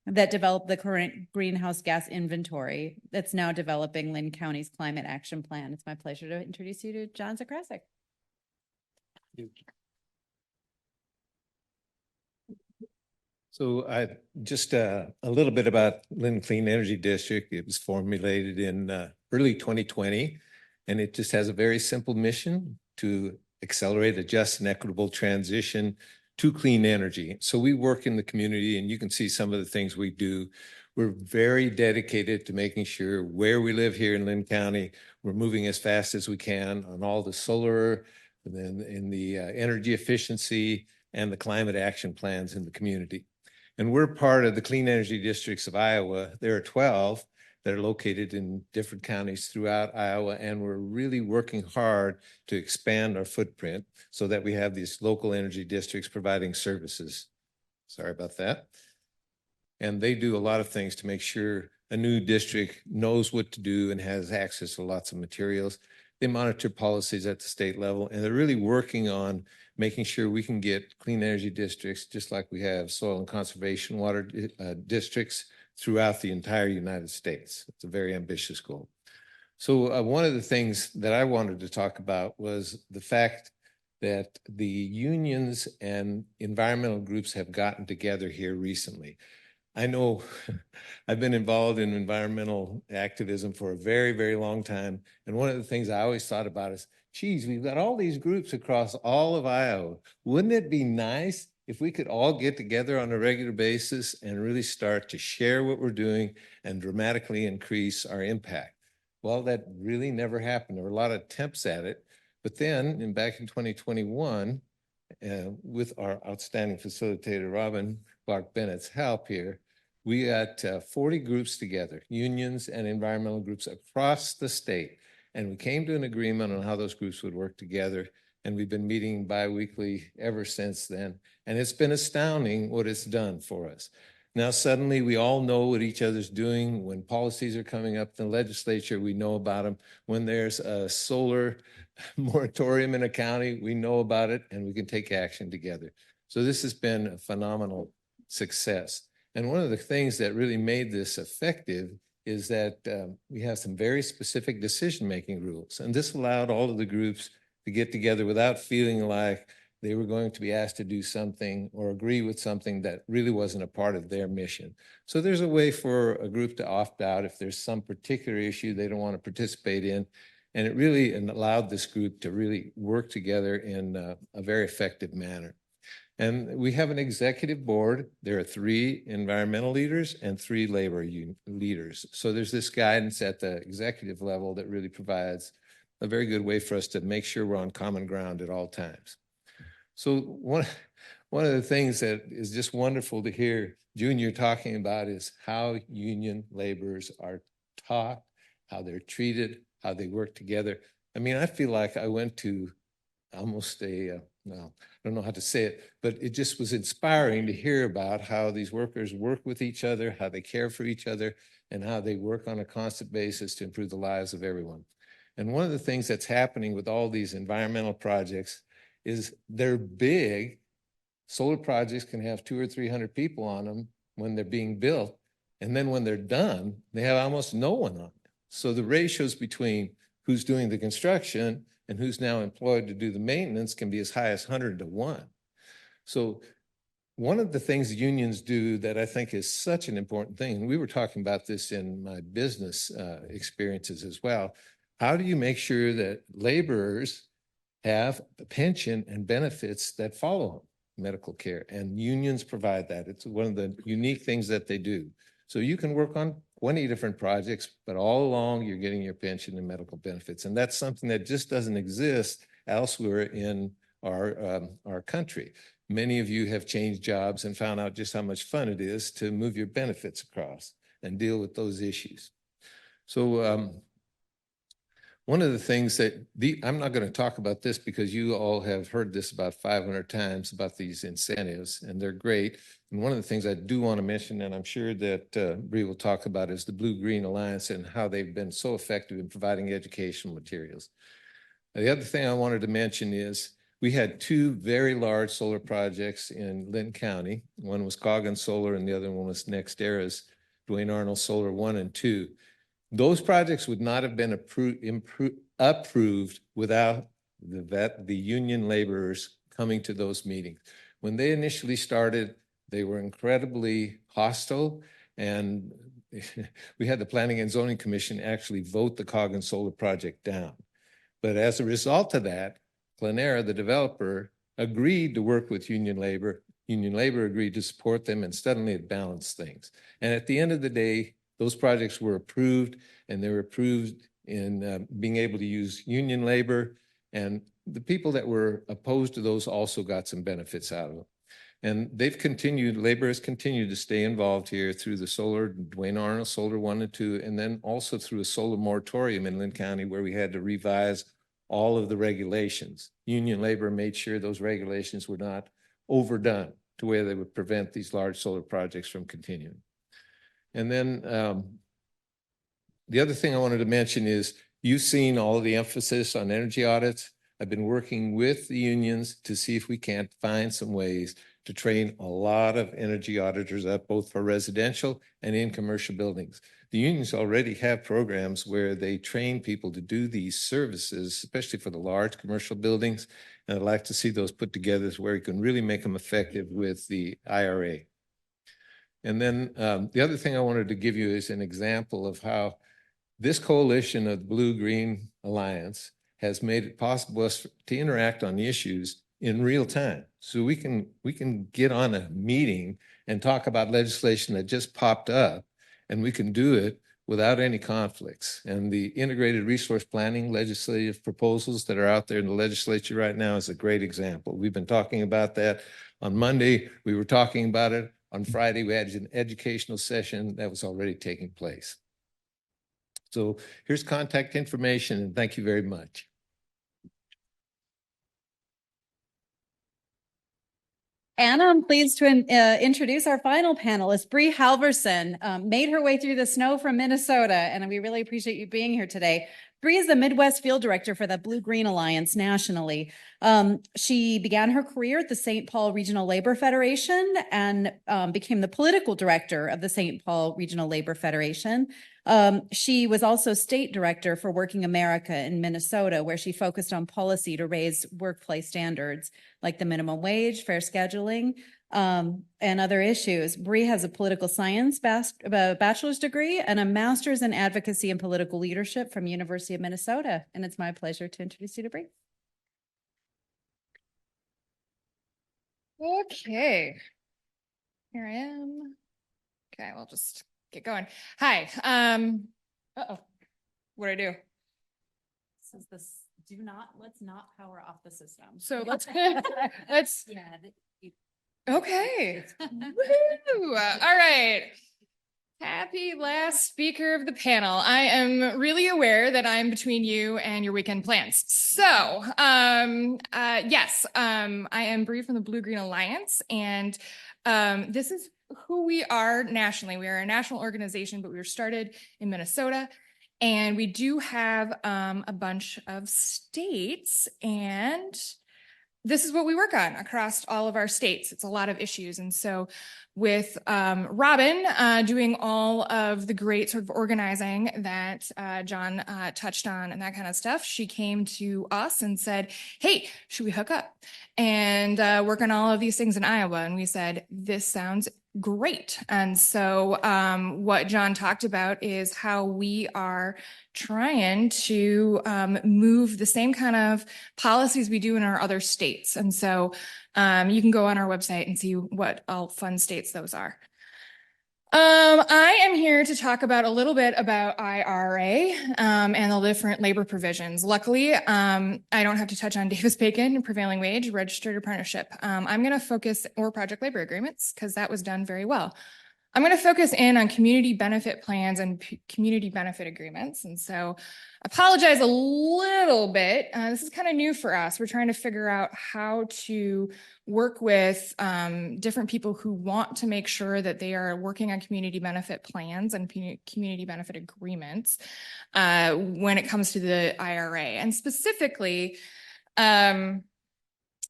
that developed the current greenhouse gas inventory that's now developing Lynn County's Climate Action Plan. It's my pleasure to introduce you to John Zakrasek. So just a little bit about Lynn Clean Energy District. It was formulated in early 2020, and it just has a very simple mission to accelerate a just and equitable transition to clean energy. So we work in the community, and you can see some of the things we do. We're very dedicated to making sure where we live here in Lynn County, we're moving as fast as we can on all the solar, and then in the energy efficiency and the climate action plans in the community. And we're part of the Clean Energy Districts of Iowa. There are 12 that are located in different counties throughout Iowa, and we're really working hard to expand our footprint so that we have these local energy districts providing services. Sorry about that. And they do a lot of things to make sure a new district knows what to do and has access to lots of materials. They monitor policies at the state level, and they're really working on making sure we can get clean energy districts, just like we have soil and conservation water districts throughout the entire United States. It's a very ambitious goal. So one of the things that I wanted to talk about was the fact that the unions and environmental groups have gotten together here recently. I know I've been involved in environmental activism for a very, very long time. And one of the things I always thought about is, geez, we've got all these groups across all of Iowa. Wouldn't it be nice if we could all get together on a regular basis and really start to share what we're doing and dramatically increase our impact? Well, that really never happened. There were a lot of attempts at it. But then back in 2021, with our outstanding facilitator, Robin Clark Bennett's help here, we got 40 groups together, unions and environmental groups across the state. And we came to an agreement on how those groups would work together. And we've been meeting bi-weekly ever since then. And it's been astounding what it's done for us. Now, suddenly we all know what each other's doing. When policies are coming up in the legislature, we know about them. When there's a solar moratorium in a county, we know about it and we can take action together. So this has been a phenomenal success. And one of the things that really made this effective is that we have some very specific decision-making rules. And this allowed all of the groups to get together without feeling like they were going to be asked to do something or agree with something that really wasn't a part of their mission. So there's a way for a group to opt out if there's some particular issue they don't want to participate in. And it really allowed this group to really work together in a very effective manner. And we have an executive board. There are 3 environmental leaders and 3 labor leaders. So there's this guidance at the executive level that really provides a very good way for us to make sure we're on common ground at all times. So one of the things that is just wonderful to hear Junior talking about is how union laborers are taught, how they're treated, how they work together. I mean, I feel like I went to almost well, I don't know how to say it, but it just was inspiring to hear about how these workers work with each other, how they care for each other, and how they work on a constant basis to improve the lives of everyone. And one of the things that's happening with all these environmental projects is they're big. Solar projects can have 200 or 300 people on them when they're being built. And then when they're done, they have almost no one on them. So the ratios between who's doing the construction and who's now employed to do the maintenance can be as high as 100 to 1. So one of the things unions do that I think is such an important thing, and we were talking about this in my business experiences as well, how do you make sure that laborers have a pension and benefits that follow medical care? And unions provide that. It's one of the unique things that they do. So you can work on 20 different projects, but all along you're getting your pension and medical benefits. And that's something that just doesn't exist elsewhere in our country. Many of you have changed jobs and found out just how much fun it is to move your benefits across and deal with those issues. So one of the things that I'm not going to talk about this because you all have heard this about 500 times about these incentives, and they're great. And one of the things I do want to mention, and I'm sure that Bree will talk about, is the Blue-Green Alliance and how they've been so effective in providing educational materials. The other thing I wanted to mention is we had 2 very large solar projects in Linn County. One was Coggin Solar and the other one was NextEra's Duane Arnold Solar 1 and 2. Those projects would not have been approved without the union laborers coming to those meetings. When they initially started, they were incredibly hostile, and we had the Planning and Zoning Commission actually vote the Coggin Solar project down. But as a result of that, Clenera, the developer, agreed to work with union labor. Union labor agreed to support them, and suddenly it balanced things. And at the end of the day, those projects were approved, and they were approved in being able to use union labor. And the people that were opposed to those also got some benefits out of them. And they've continued, labor has continued to stay involved here through the solar, Duane Arnold Solar 1 and 2, and then also through a solar moratorium in Linn County where we had to revise all of the regulations. Union labor made sure those regulations were not overdone to where they would prevent these large solar projects from continuing. And then the other thing I wanted to mention is you've seen all of the emphasis on energy audits. I've been working with the unions to see if we can't find some ways to train a lot of energy auditors up, both for residential and in commercial buildings. The unions already have programs where they train people to do these services, especially for the large commercial buildings. And I'd like to see those put together where you can really make them effective with the IRA. And then the other thing I wanted to give you is an example of how this coalition of the Blue-Green Alliance has made it possible for us to interact on the issues in real time. So we can get on a meeting and talk about legislation that just popped up, and we can do it without any conflicts. And the integrated resource planning legislative proposals that are out there in the legislature right now is a great example. We've been talking about that. On Monday, we were talking about it. On Friday, we had an educational session that was already taking place. So here's contact information, and thank you very much. And I'm pleased to introduce our final panelist, Bree Halverson, made her way through the snow from Minnesota, and we really appreciate you being here today. Bree is the Midwest Field Director for the Blue-Green Alliance nationally. She began her career at the St. Paul Regional Labor Federation and became the political director of the St. Paul Regional Labor Federation. She was also state director for Rewiring America in Minnesota, where she focused on policy to raise workplace standards like the minimum wage, fair scheduling, and other issues. Bree has a political science bachelor's degree and a master's in advocacy and political leadership from University of Minnesota. And it's my pleasure to introduce you to Bree. Okay, here I am. Okay, we'll just get going. Hi. Uh-oh, what do I do? This is this. Let's not power off the system. So let's Yeah. Okay. Woo! All right. Happy last speaker of the panel. I am really aware that I'm between you and your weekend plans. So, yes, I am Bree from the Blue-Green Alliance, and this is who we are nationally. We are a national organization, but we were started in Minnesota, and we do have a bunch of states, and this is what we work on across all of our states. It's a lot of issues. And so with Robin doing all of the great sort of organizing that John touched on and that kind of stuff, she came to us and said, hey, should we hook up and work on all of these things in Iowa? And we said, this sounds great. And so what John talked about is how we are trying to move the same kind of policies we do in our other states. And so you can go on our website and see what all fun states those are. I am here to talk about a little bit about IRA and the different labor provisions. Luckily, I don't have to touch on Davis-Bacon, prevailing wage, registered or partnership. I'm going to focus or project labor agreements because that was done very well. I'm going to focus in on community benefit plans and community benefit agreements. And so I apologize a little bit. This is kind of new for us. We're trying to figure out how to work with different people who want to make sure that they are working on community benefit plans and community benefit agreements when it comes to the IRA. And specifically, so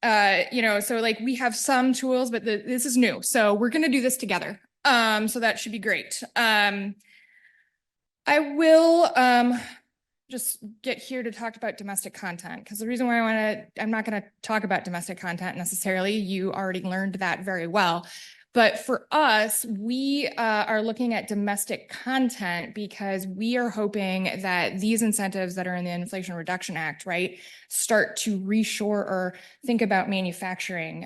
like we have some tools, but this is new. So we're going to do this together. So that should be great. I will just get here to talk about domestic content, because the reason why I'm not going to talk about domestic content necessarily, you already learned that very well. But for us, we are looking at domestic content because we are hoping that these incentives that are in the Inflation Reduction Act, right, start to reshore or think about manufacturing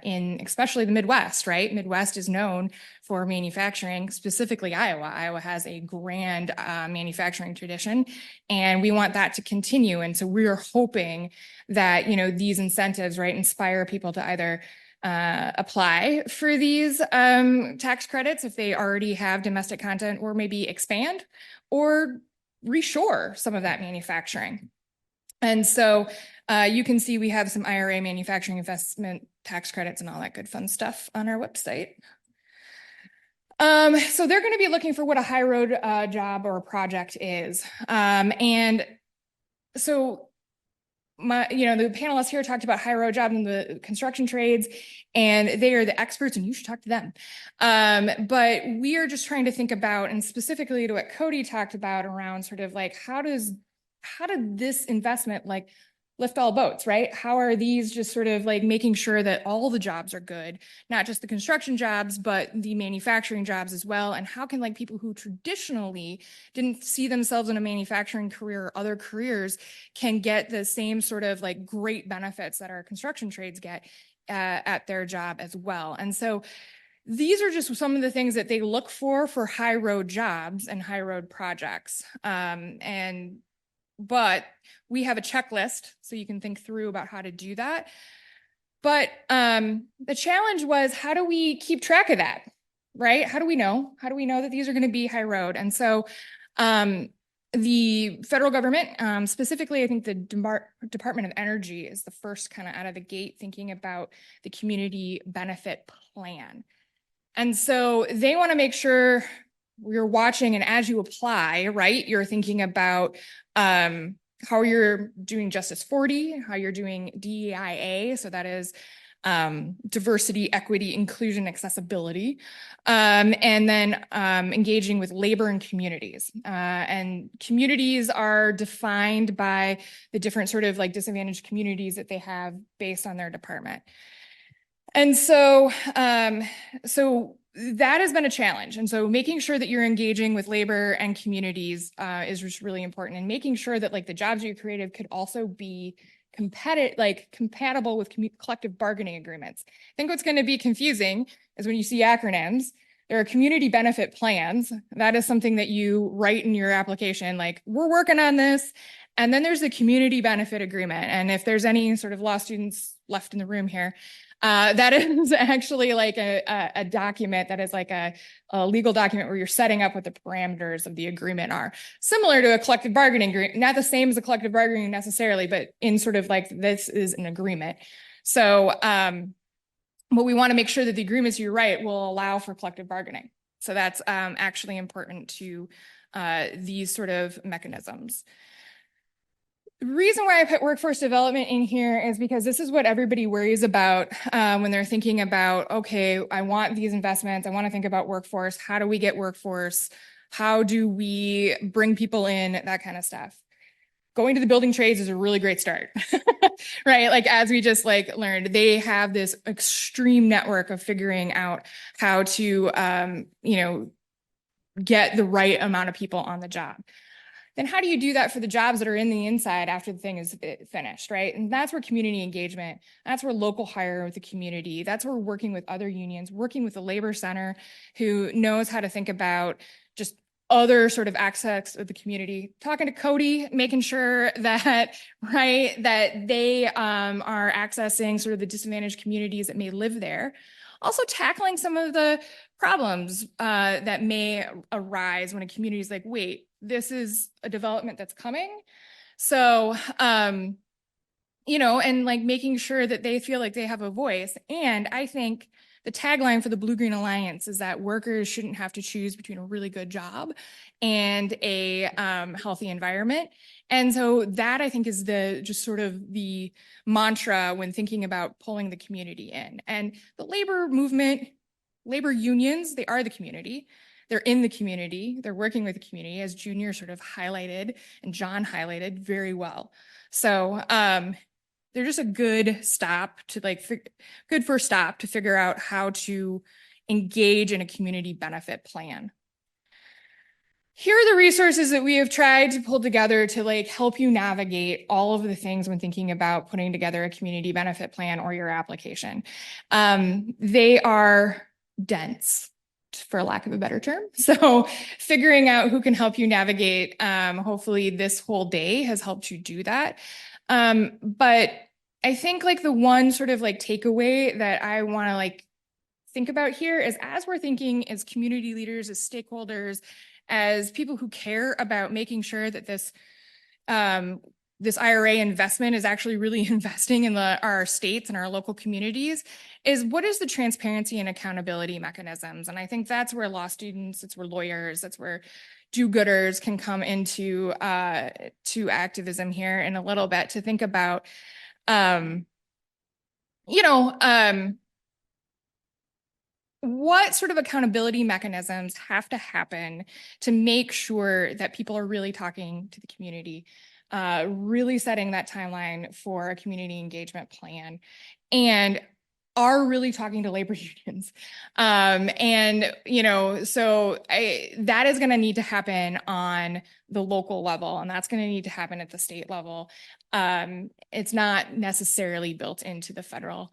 in especially the Midwest, right? Midwest is known for manufacturing, specifically Iowa. Iowa has a grand manufacturing tradition, and we want that to continue. And so we are hoping that, these incentives, right, inspire people to either apply for these tax credits if they already have domestic content, or maybe expand or reshore some of that manufacturing. And so you can see we have some IRA manufacturing investment tax credits and all that good fun stuff on our website. So they're going to be looking for what a high road job or a project is. And so the panelists here talked about high road jobs in the construction trades, and they are the experts, and you should talk to them. But we are just trying to think about, and specifically to what Cody talked about around sort of like, how did this investment like lift all boats, right? How are these just sort of like making sure that all the jobs are good, not just the construction jobs, but the manufacturing jobs as well? And how can like people who traditionally didn't see themselves in a manufacturing career or other careers can get the same sort of like great benefits that our construction trades get at their job as well? And so these are just some of the things that they look for high road jobs and high road projects. But we have a checklist, so you can think through about how to do that. But the challenge was, how do we keep track of that, right? How do we know? How do we know that these are going to be high road? And so the federal government, specifically, I think the Department of Energy is the first kind of out of the gate thinking about the community benefit plan. And so they want to make sure you're watching, and as you apply, right, you're thinking about how you're doing Justice 40, how you're doing DEIA, so that is diversity, equity, inclusion, accessibility, and then engaging with labor and communities. And communities are defined by the different sort of like disadvantaged communities that they have based on their department. And so, that has been a challenge. And so making sure that you're engaging with labor and communities is just really important, and making sure that like the jobs you created could also be compatible with collective bargaining agreements. I think what's going to be confusing is when you see acronyms, there are community benefit plans. That is something that you write in your application, like we're working on this. And then there's the community benefit agreement. And if there's any sort of law students left in the room here, that is actually like a document that is like a legal document where you're setting up what the parameters of the agreement are. Similar to a collective bargaining agreement, not the same as a collective bargaining necessarily, but in sort of like this is an agreement. So, but we want to make sure that the agreements you write will allow for collective bargaining. So that's actually important to these sort of mechanisms. The reason why I put workforce development in here is because this is what everybody worries about when they're thinking about, okay, I want these investments. I want to think about workforce. How do we get workforce? How do we bring people in? That kind of stuff. Going to the building trades is a really great start, right? Like as we just like learned, they have this extreme network of figuring out how to, get the right amount of people on the job. Then how do you do that for the jobs that are in the inside after the thing is finished, right? And that's where community engagement, that's where local hire with the community, that's where working with other unions, working with the labor center who knows how to think about just other sort of aspects of the community, talking to Cody, making sure that, right, that they are accessing sort of the disadvantaged communities that may live there. Also tackling some of the problems that may arise when a community is like, wait, this is a development that's coming. So, and like making sure that they feel like they have a voice. And I think the tagline for the Blue Green Alliance is that workers shouldn't have to choose between a really good job and a healthy environment. And so that I think is just sort of the mantra when thinking about pulling the community in. And the labor movement, labor unions, they are the community. They're in the community. They're working with the community, as Junior sort of highlighted and John highlighted very well. So they're just a good first stop to figure out how to engage in a community benefit plan. Here are the resources that we have tried to pull together to like help you navigate all of the things when thinking about putting together a community benefit plan or your application. They are dense, for lack of a better term. So figuring out who can help you navigate, hopefully this whole day has helped you do that. But I think like the one sort of like takeaway that I want to like think about here is as we're thinking as community leaders, as stakeholders, as people who care about making sure that this IRA investment is actually really investing in our states and our local communities, is what is the transparency and accountability mechanisms? And I think that's where law students, that's where lawyers, that's where do-gooders can come into to activism here in a little bit to think about, what sort of accountability mechanisms have to happen to make sure that people are really talking to the community, really setting that timeline for a community engagement plan, and are really talking to labor unions. So that is going to need to happen on the local level, and that's going to need to happen at the state level. It's not necessarily built into the federal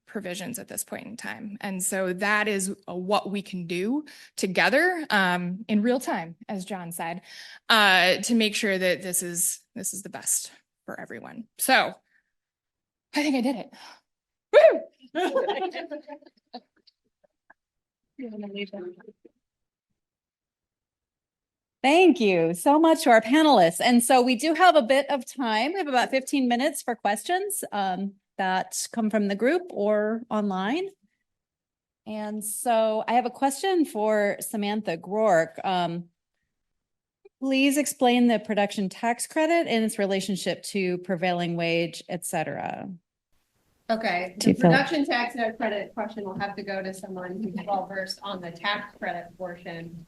provisions at this point in time. And so that is what we can do together in real time, as John said, to make sure that this is the best for everyone. So I think I did it. Woo! Thank you so much to our panelists. And so we do have a bit of time. We have about 15 minutes for questions that come from the group or online. And so I have a question for Samantha Groark. Please explain the production tax credit and its relationship to prevailing wage, et cetera. Okay, the production tax credit question will have to go to someone who's well versed on the tax credit portion.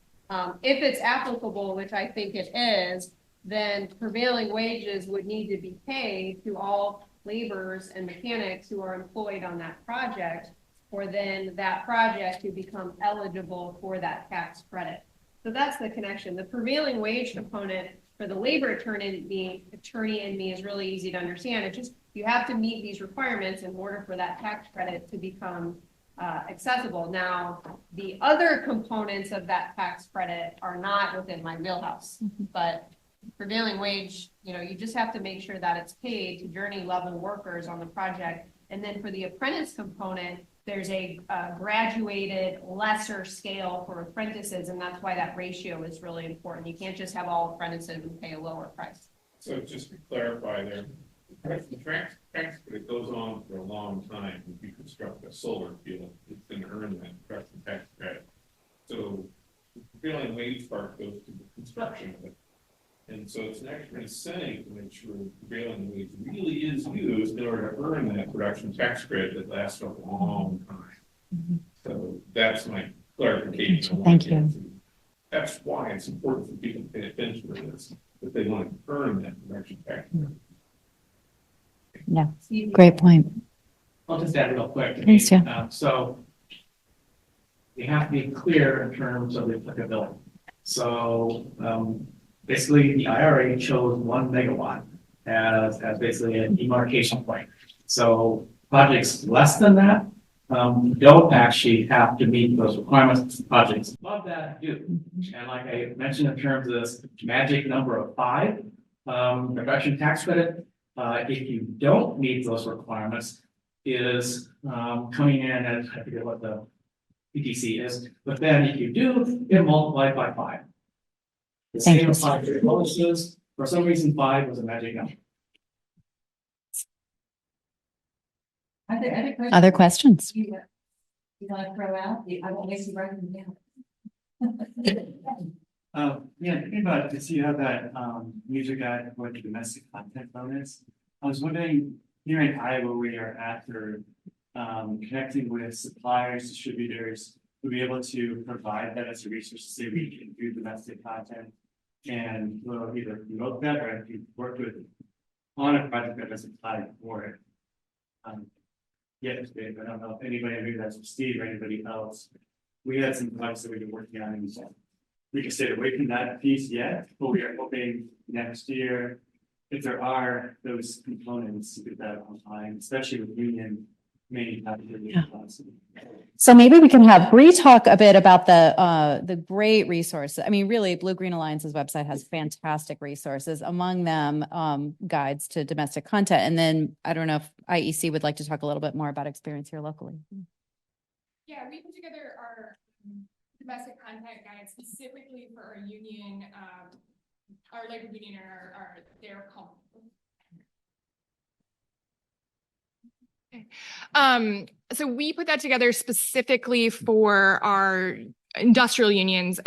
If it's applicable, which I think it is, then prevailing wages would need to be paid to all laborers and mechanics who are employed on that project, for then that project to become eligible for that tax credit. So that's the connection. The prevailing wage component for the labor attorney and me is really easy to understand. It's just you have to meet these requirements in order for that tax credit to become accessible. Now, the other components of that tax credit are not within my wheelhouse, but prevailing wage, you just have to make sure that it's paid to journey level workers on the project. And then for the apprentice component, there's a graduated lesser scale for apprentices, and that's why that ratio is really important. You can't just have all apprentices and pay a lower price. So just to clarify there, the tax credit goes on for a long time. If you construct a solar field, it's going to earn that production tax credit. So the prevailing wage part goes to the construction of it. And so it's an extra incentive to make sure the prevailing wage really is used in order to earn that production tax credit that lasts for a long time. So that's my clarification. Thank you. That's why it's important for people to pay attention to this, that they want to earn that production tax credit. Yeah, great point. I'll just add real quick. Thanks, yeah. So we have to be clear in terms of the applicability. So basically the IRA chose 1 megawatt as basically a demarcation point. So projects less than that don't actually have to meet those requirements. Projects above that do. And like I mentioned in terms of this magic number of 5, production tax credit, if you don't meet those requirements, is coming in at, I forget what the PTC is, but then if you do, it multiplied by 5. The same applies to bonuses. For some reason, 5 was a magic number. Other questions? You want to throw out? I won't waste your breath. Yeah, thinking about this, you have that user guide for the domestic content bonus. I was wondering, here in Iowa, where you're at, or connecting with suppliers, distributors, to be able to provide that as a resource to say we can do domestic content, and we'll either promote that or if you work with on a project that doesn't apply for it. Yes, Dave, I don't know if anybody knew that's Steve or anybody else. We had some projects that we've been working on, and we can stay away from that piece yet, but we are hoping next year, if there are those components, to get that online, especially with union manufacturing. Yeah. So maybe we can have Bree talk a bit about the great resources. I mean, really, Blue Green Alliance's website has fantastic resources, among them guides to domestic content. And then I don't know if IEC would like to talk a little bit more about experience here locally. Yeah, we put together our domestic content guide specifically for our union, our labor union, or their company. So we put that together specifically for our industrial unions,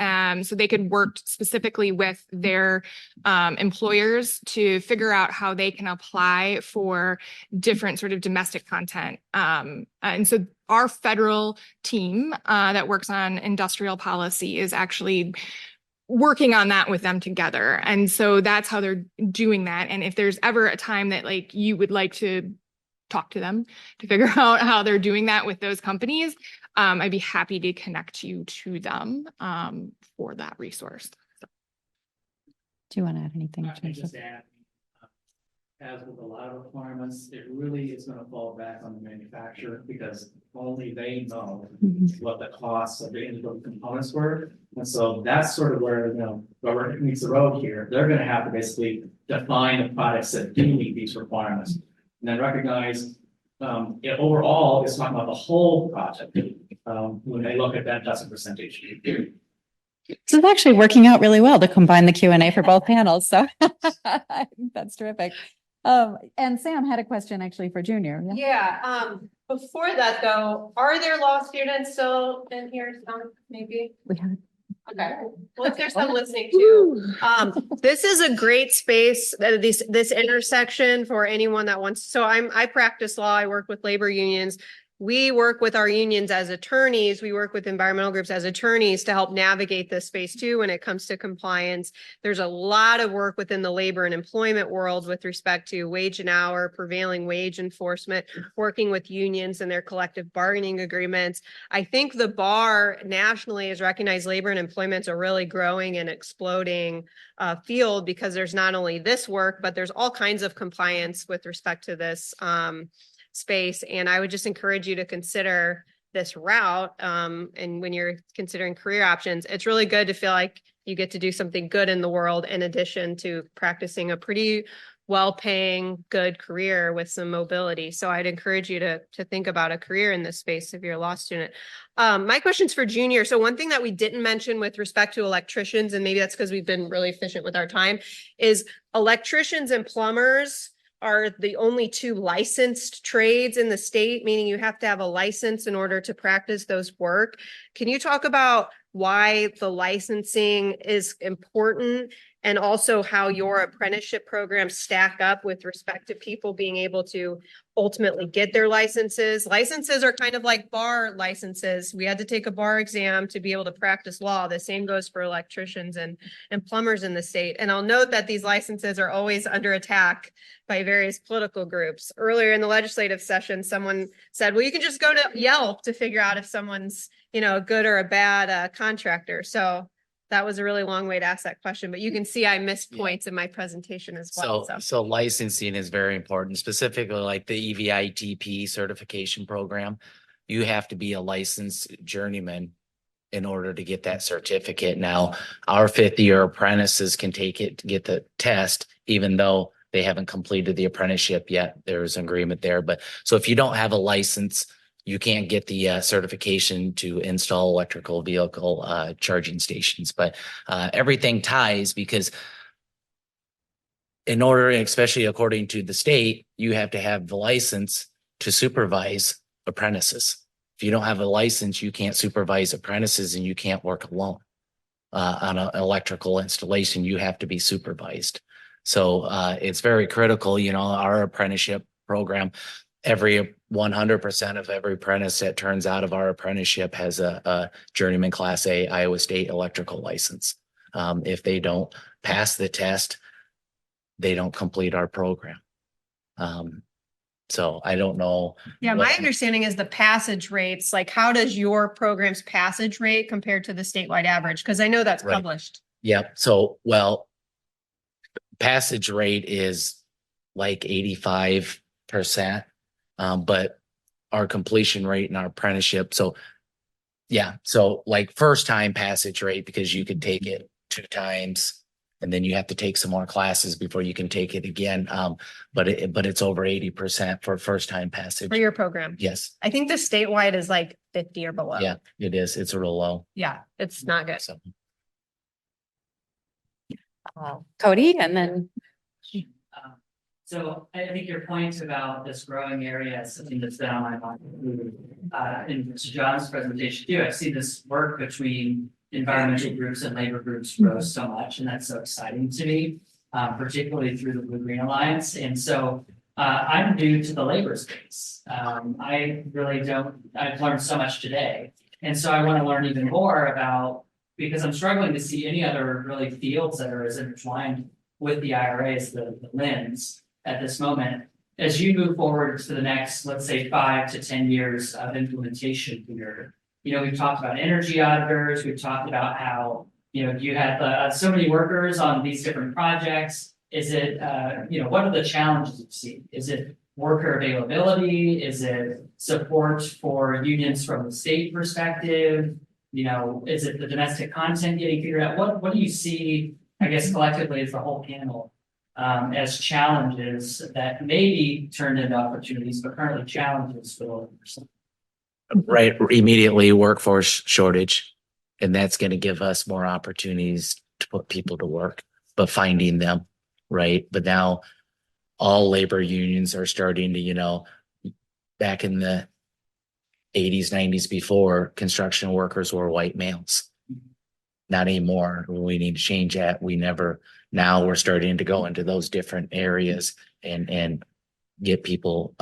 so they could work specifically with their employers to figure out how they can apply for different sort of domestic content. And so our federal team that works on industrial policy is actually working on that with them together. And so that's how they're doing that. And if there's ever a time that like you would like to talk to them to figure out how they're doing that with those companies, I'd be happy to connect you to them for that resource. Do you want to add anything? I can just add, as with a lot of requirements, it really is going to fall back on the manufacturer because only they know what the costs of the individual components were. And so that's sort of where, rubber meets the road here. They're going to have to basically define the products that do meet these requirements. And then recognize overall, it's talking about the whole project when they look at that, that's a percentage. This is actually working out really well to combine the Q&A for both panels. So I think that's terrific. And Sam had a question actually for Junior. Before that though, are there law students still in here? Some, maybe? We have. Okay, well, if there's some listening too, this is a great space, this intersection for anyone that wants. So I practice law. I work with labor unions. We work with our unions as attorneys. We work with environmental groups as attorneys to help navigate this space too when it comes to compliance. There's a lot of work within the labor and employment world with respect to wage and hour, prevailing wage enforcement, working with unions and their collective bargaining agreements. I think the bar nationally has recognized labor and employment's a really growing and exploding field because there's not only this work, but there's all kinds of compliance with respect to this space. And I would just encourage you to consider this route. And when you're considering career options, it's really good to feel like you get to do something good in the world in addition to practicing a pretty well-paying, good career with some mobility. So I'd encourage you to think about a career in this space if you're a law student. My question's for Junior. So one thing that we didn't mention with respect to electricians, and maybe that's because we've been really efficient with our time, is electricians and plumbers are the only two licensed trades in the state, meaning you have to have a license in order to practice those work. Can you talk about why the licensing is important and also how your apprenticeship programs stack up with respect to people being able to ultimately get their licenses? Licenses are kind of like bar licenses. We had to take a bar exam to be able to practice law. The same goes for electricians and plumbers in the state. And I'll note that these licenses are always under attack by various political groups. Earlier in the legislative session, someone said, well, you can just go to Yelp to figure out if someone's, a good or a bad contractor. So that was a really long way to ask that question, but you can see I missed points in my presentation as well. So licensing is very important, specifically like the EVITP certification program. You have to be a licensed journeyman in order to get that certificate. Now, our 5th-year apprentices can take it to get the test, even though they haven't completed the apprenticeship yet. There's an agreement there. But so if you don't have a license, you can't get the certification to install electrical vehicle charging stations. But everything ties because in order, especially according to the state, you have to have the license to supervise apprentices. If you don't have a license, you can't supervise apprentices and you can't work alone on an electrical installation. You have to be supervised. So it's very critical, our apprenticeship program, every 100% of every apprentice that turns out of our apprenticeship has a journeyman Class A Iowa State electrical license. If they don't pass the test, they don't complete our program. So I don't know. Yeah, my understanding is the passage rates, like how does your program's passage rate compared to the statewide average? Because I know that's published. Yep. So, well, passage rate is like 85%. But our completion rate in our apprenticeship. So like first time passage rate, because you could take it 2 times and then you have to take some more classes before you can take it again. But it's over 80% for first time passage. For your program. Yes. I think the statewide is like 50 or below. Yeah, it is. It's real low. Yeah, it's not good. So. Cody, and then. So I think your point about this growing area is something that's been on my mind. In John's presentation too, I've seen this work between environmental groups and labor groups grow so much, and that's so exciting to me, particularly through the Blue Green Alliance. And so I'm new to the labor space. I've learned so much today. And so I want to learn even more about, because I'm struggling to see any other really fields that are as intertwined with the IRA as the lens at this moment. As you move forward to the next, let's say 5 to 10 years of implementation here, we've talked about energy auditors, we've talked about how, you have so many workers on these different projects. Is it, what are the challenges you see? Is it worker availability? Is it support for unions from the state perspective? Is it the domestic content getting figured out? What do you see, I guess, collectively as the whole panel as challenges that may be turned into opportunities, but currently challenges for the 1%? Right. Immediately workforce shortage. And that's going to give us more opportunities to put people to work, but finding them, right? But now all labor unions are starting to, back in the 80s, 90s before, construction workers were white males. Not anymore. We need to change that. Now we're starting to go into those different areas and get people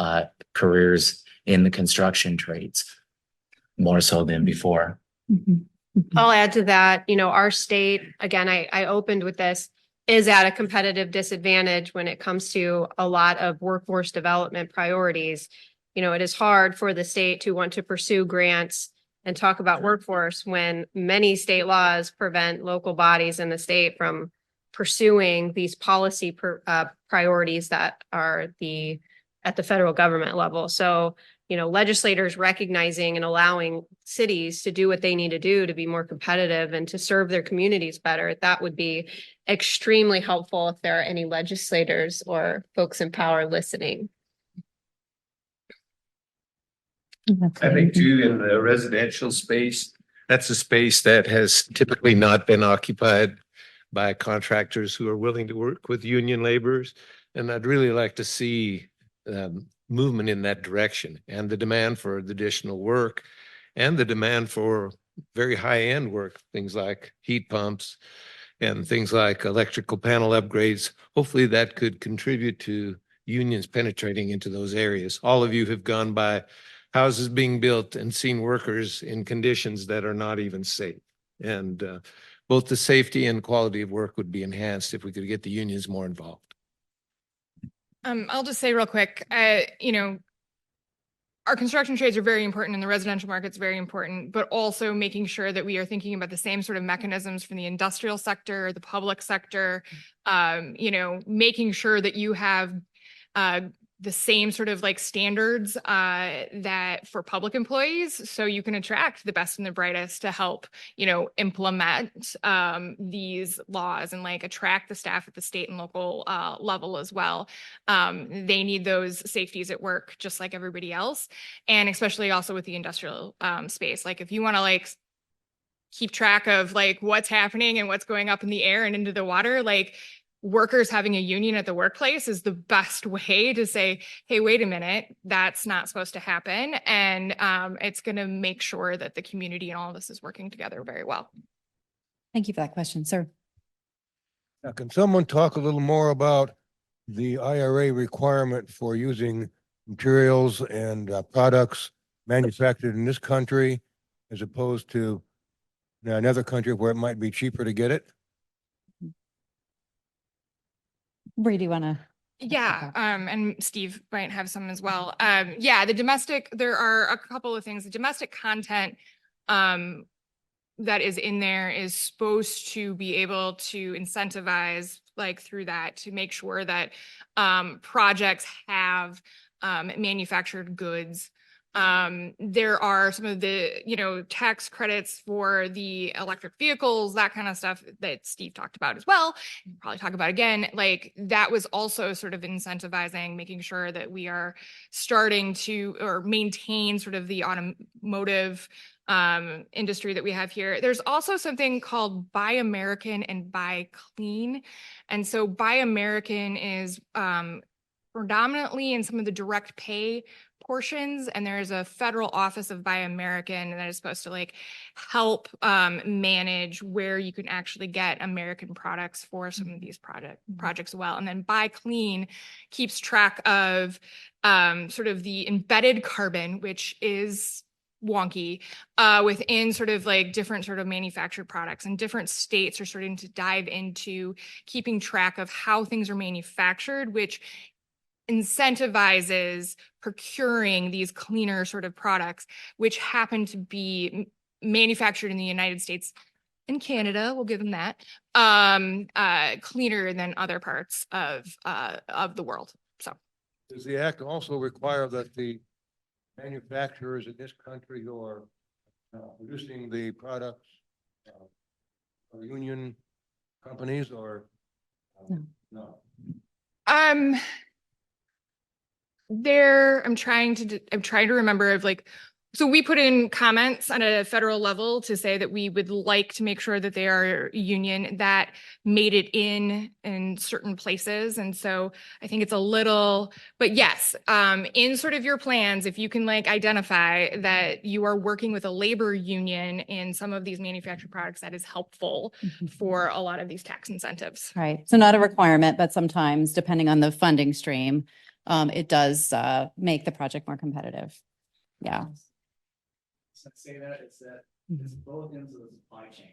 careers in the construction trades more so than before. I'll add to that, our state, again, I opened with this, is at a competitive disadvantage when it comes to a lot of workforce development priorities. It is hard for the state to want to pursue grants and talk about workforce when many state laws prevent local bodies in the state from pursuing these policy priorities that are at the federal government level. So, legislators recognizing and allowing cities to do what they need to do to be more competitive and to serve their communities better, that would be extremely helpful if there are any legislators or folks in power listening. I think too, in the residential space, that's a space that has typically not been occupied by contractors who are willing to work with union laborers. And I'd really like to see movement in that direction, and the demand for additional work and the demand for very high-end work, things like heat pumps and things like electrical panel upgrades. Hopefully that could contribute to unions penetrating into those areas. All of you have gone by houses being built and seen workers in conditions that are not even safe. And both the safety and quality of work would be enhanced if we could get the unions more involved. I'll just say real quick, our construction trades are very important and the residential market's very important, but also making sure that we are thinking about the same sort of mechanisms from the industrial sector, the public sector, making sure that you have the same sort of like standards that for public employees, so you can attract the best and the brightest to help, implement these laws and like attract the staff at the state and local level as well. They need those safeties at work just like everybody else, and especially also with the industrial space. Like if you want to like keep track of like what's happening and what's going up in the air and into the water, like workers having a union at the workplace is the best way to say, hey, wait a minute, that's not supposed to happen. And it's going to make sure that the community and all of this is working together very well. Thank you for that question, sir. Now, can someone talk a little more about the IRA requirement for using materials and products manufactured in this country as opposed to another country where it might be cheaper to get it? Bree, do you want to? Yeah, and Steve might have some as well. There are a couple of things. The domestic content that is in there is supposed to be able to incentivize like through that to make sure that projects have manufactured goods. There are some of the, tax credits for the electric vehicles, that kind of stuff that Steve talked about as well. Probably talk about again, like that was also sort of incentivizing, making sure that we are starting to or maintain sort of the automotive industry that we have here. There's also something called Buy American and Buy Clean. And so Buy American is predominantly in some of the direct pay portions, and there's a federal office of Buy American that is supposed to like help manage where you can actually get American products for some of these projects well. And then Buy Clean keeps track of sort of the embedded carbon, which is wonky within sort of like different sort of manufactured products, and different states are starting to dive into keeping track of how things are manufactured, which incentivizes procuring these cleaner sort of products, which happen to be manufactured in the United States and Canada, we'll give them that, cleaner than other parts of the world. So does the act also require that the manufacturers in this country who are producing the products are union companies or no? I'm trying to remember of like So we put in comments on a federal level to say that we would like to make sure that they are a union that made it in certain places. And so I think it's a little, but yes, in sort of your plans, if you can like identify that you are working with a labor union in some of these manufactured products, that is helpful for a lot of these tax incentives. Right. So not a requirement, but sometimes depending on the funding stream, it does make the project more competitive. Yeah. Say that it's that it's both ends of the supply chain.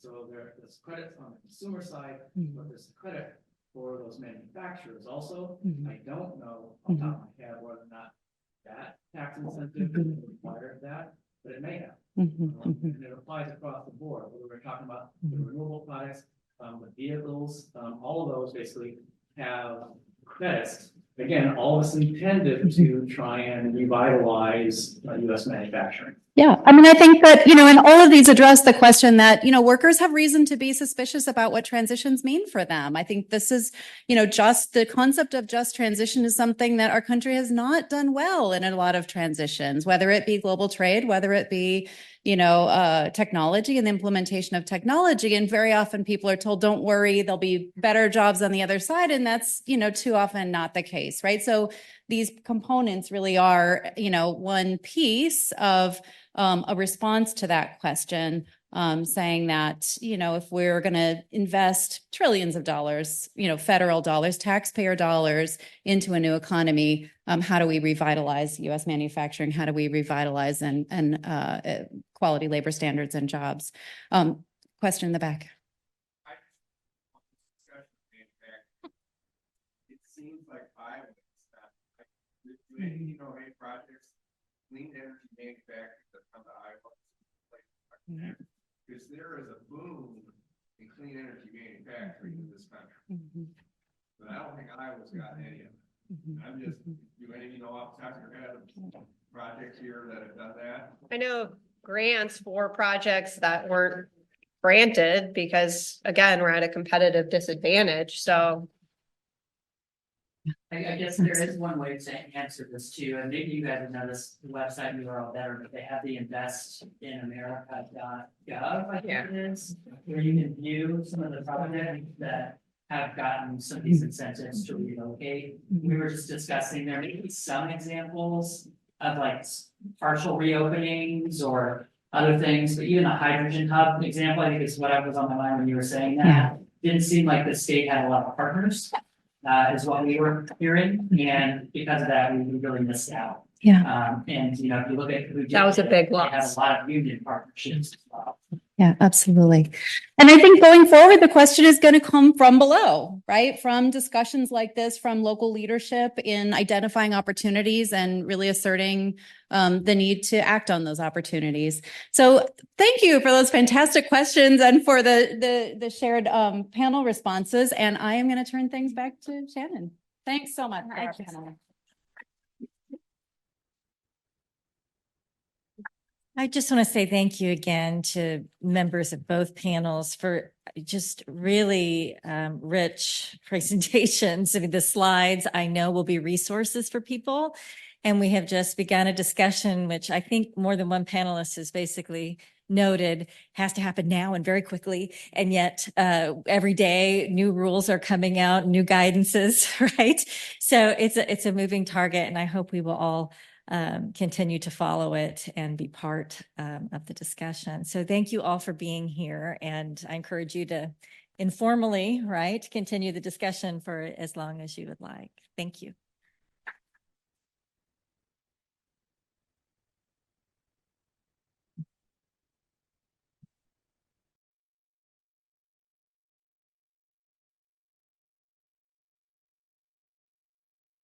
So there's credit on the consumer side, but there's credit for those manufacturers also. I don't know off the top of my head whether or not that tax incentive required that, but it may have. And it applies across the board, whether we're talking about the renewable products, the vehicles, all of those basically have credits. Again, all of us intended to try and revitalize U.S. manufacturing. Yeah, I mean, I think that, and all of these address the question that, workers have reason to be suspicious about what transitions mean for them. I think this is, just the concept of just transition is something that our country has not done well in a lot of transitions, whether it be global trade, whether it be, technology and the implementation of technology. And very often people are told, don't worry, there'll be better jobs on the other side. And that's, too often not the case, right? So these components really are, one piece of a response to that question, saying that, if we're going to invest trillions of dollars, federal dollars, taxpayer dollars into a new economy, how do we revitalize U.S. manufacturing? How do we revitalize and quality labor standards and jobs? Question in the back. It seems like Iowa doing, projects, clean energy manufacturing that come to Iowa. Because there is a boom in clean energy manufacturing in this country. But I don't think Iowa's got any of it. I'm just, do any of you know off the top of your head of projects here that have done that? I know grants for projects that weren't granted because, again, we're at a competitive disadvantage. So I guess there is one way to answer this too, and maybe you guys know this website URL better, but they have the investinamerica.gov, I think it is, where you can view some of the projects that have gotten some of these incentives to relocate. We were just discussing there may be some examples of like partial reopenings or other things, but even the hydrogen hub example, I think is what was on my mind when you were saying that. Didn't seem like the state had a lot of partners. Is what we were hearing, and because of that, we really missed out. Yeah. And if you look at who did that was a big they loss. had a lot of union partnerships as well. Yeah, absolutely. And I think going forward, the question is going to come from below, right? From discussions like this, from local leadership in identifying opportunities and really asserting the need to act on those opportunities. So thank you for those fantastic questions and for the shared panel responses. And I am going to turn things back to Shannon. Thanks so much. I just want to say thank you again to members of both panels for just really rich presentations. I mean, the slides I know will be resources for people. And we have just begun a discussion, which I think more than one panelist has basically noted has to happen now and very quickly. And yet every day new rules are coming out, new guidances, right? So it's a moving target, and I hope we will all continue to follow it and be part of the discussion. So thank you all for being here. And I encourage you to informally, right, continue the discussion for as long as you would like. Thank you.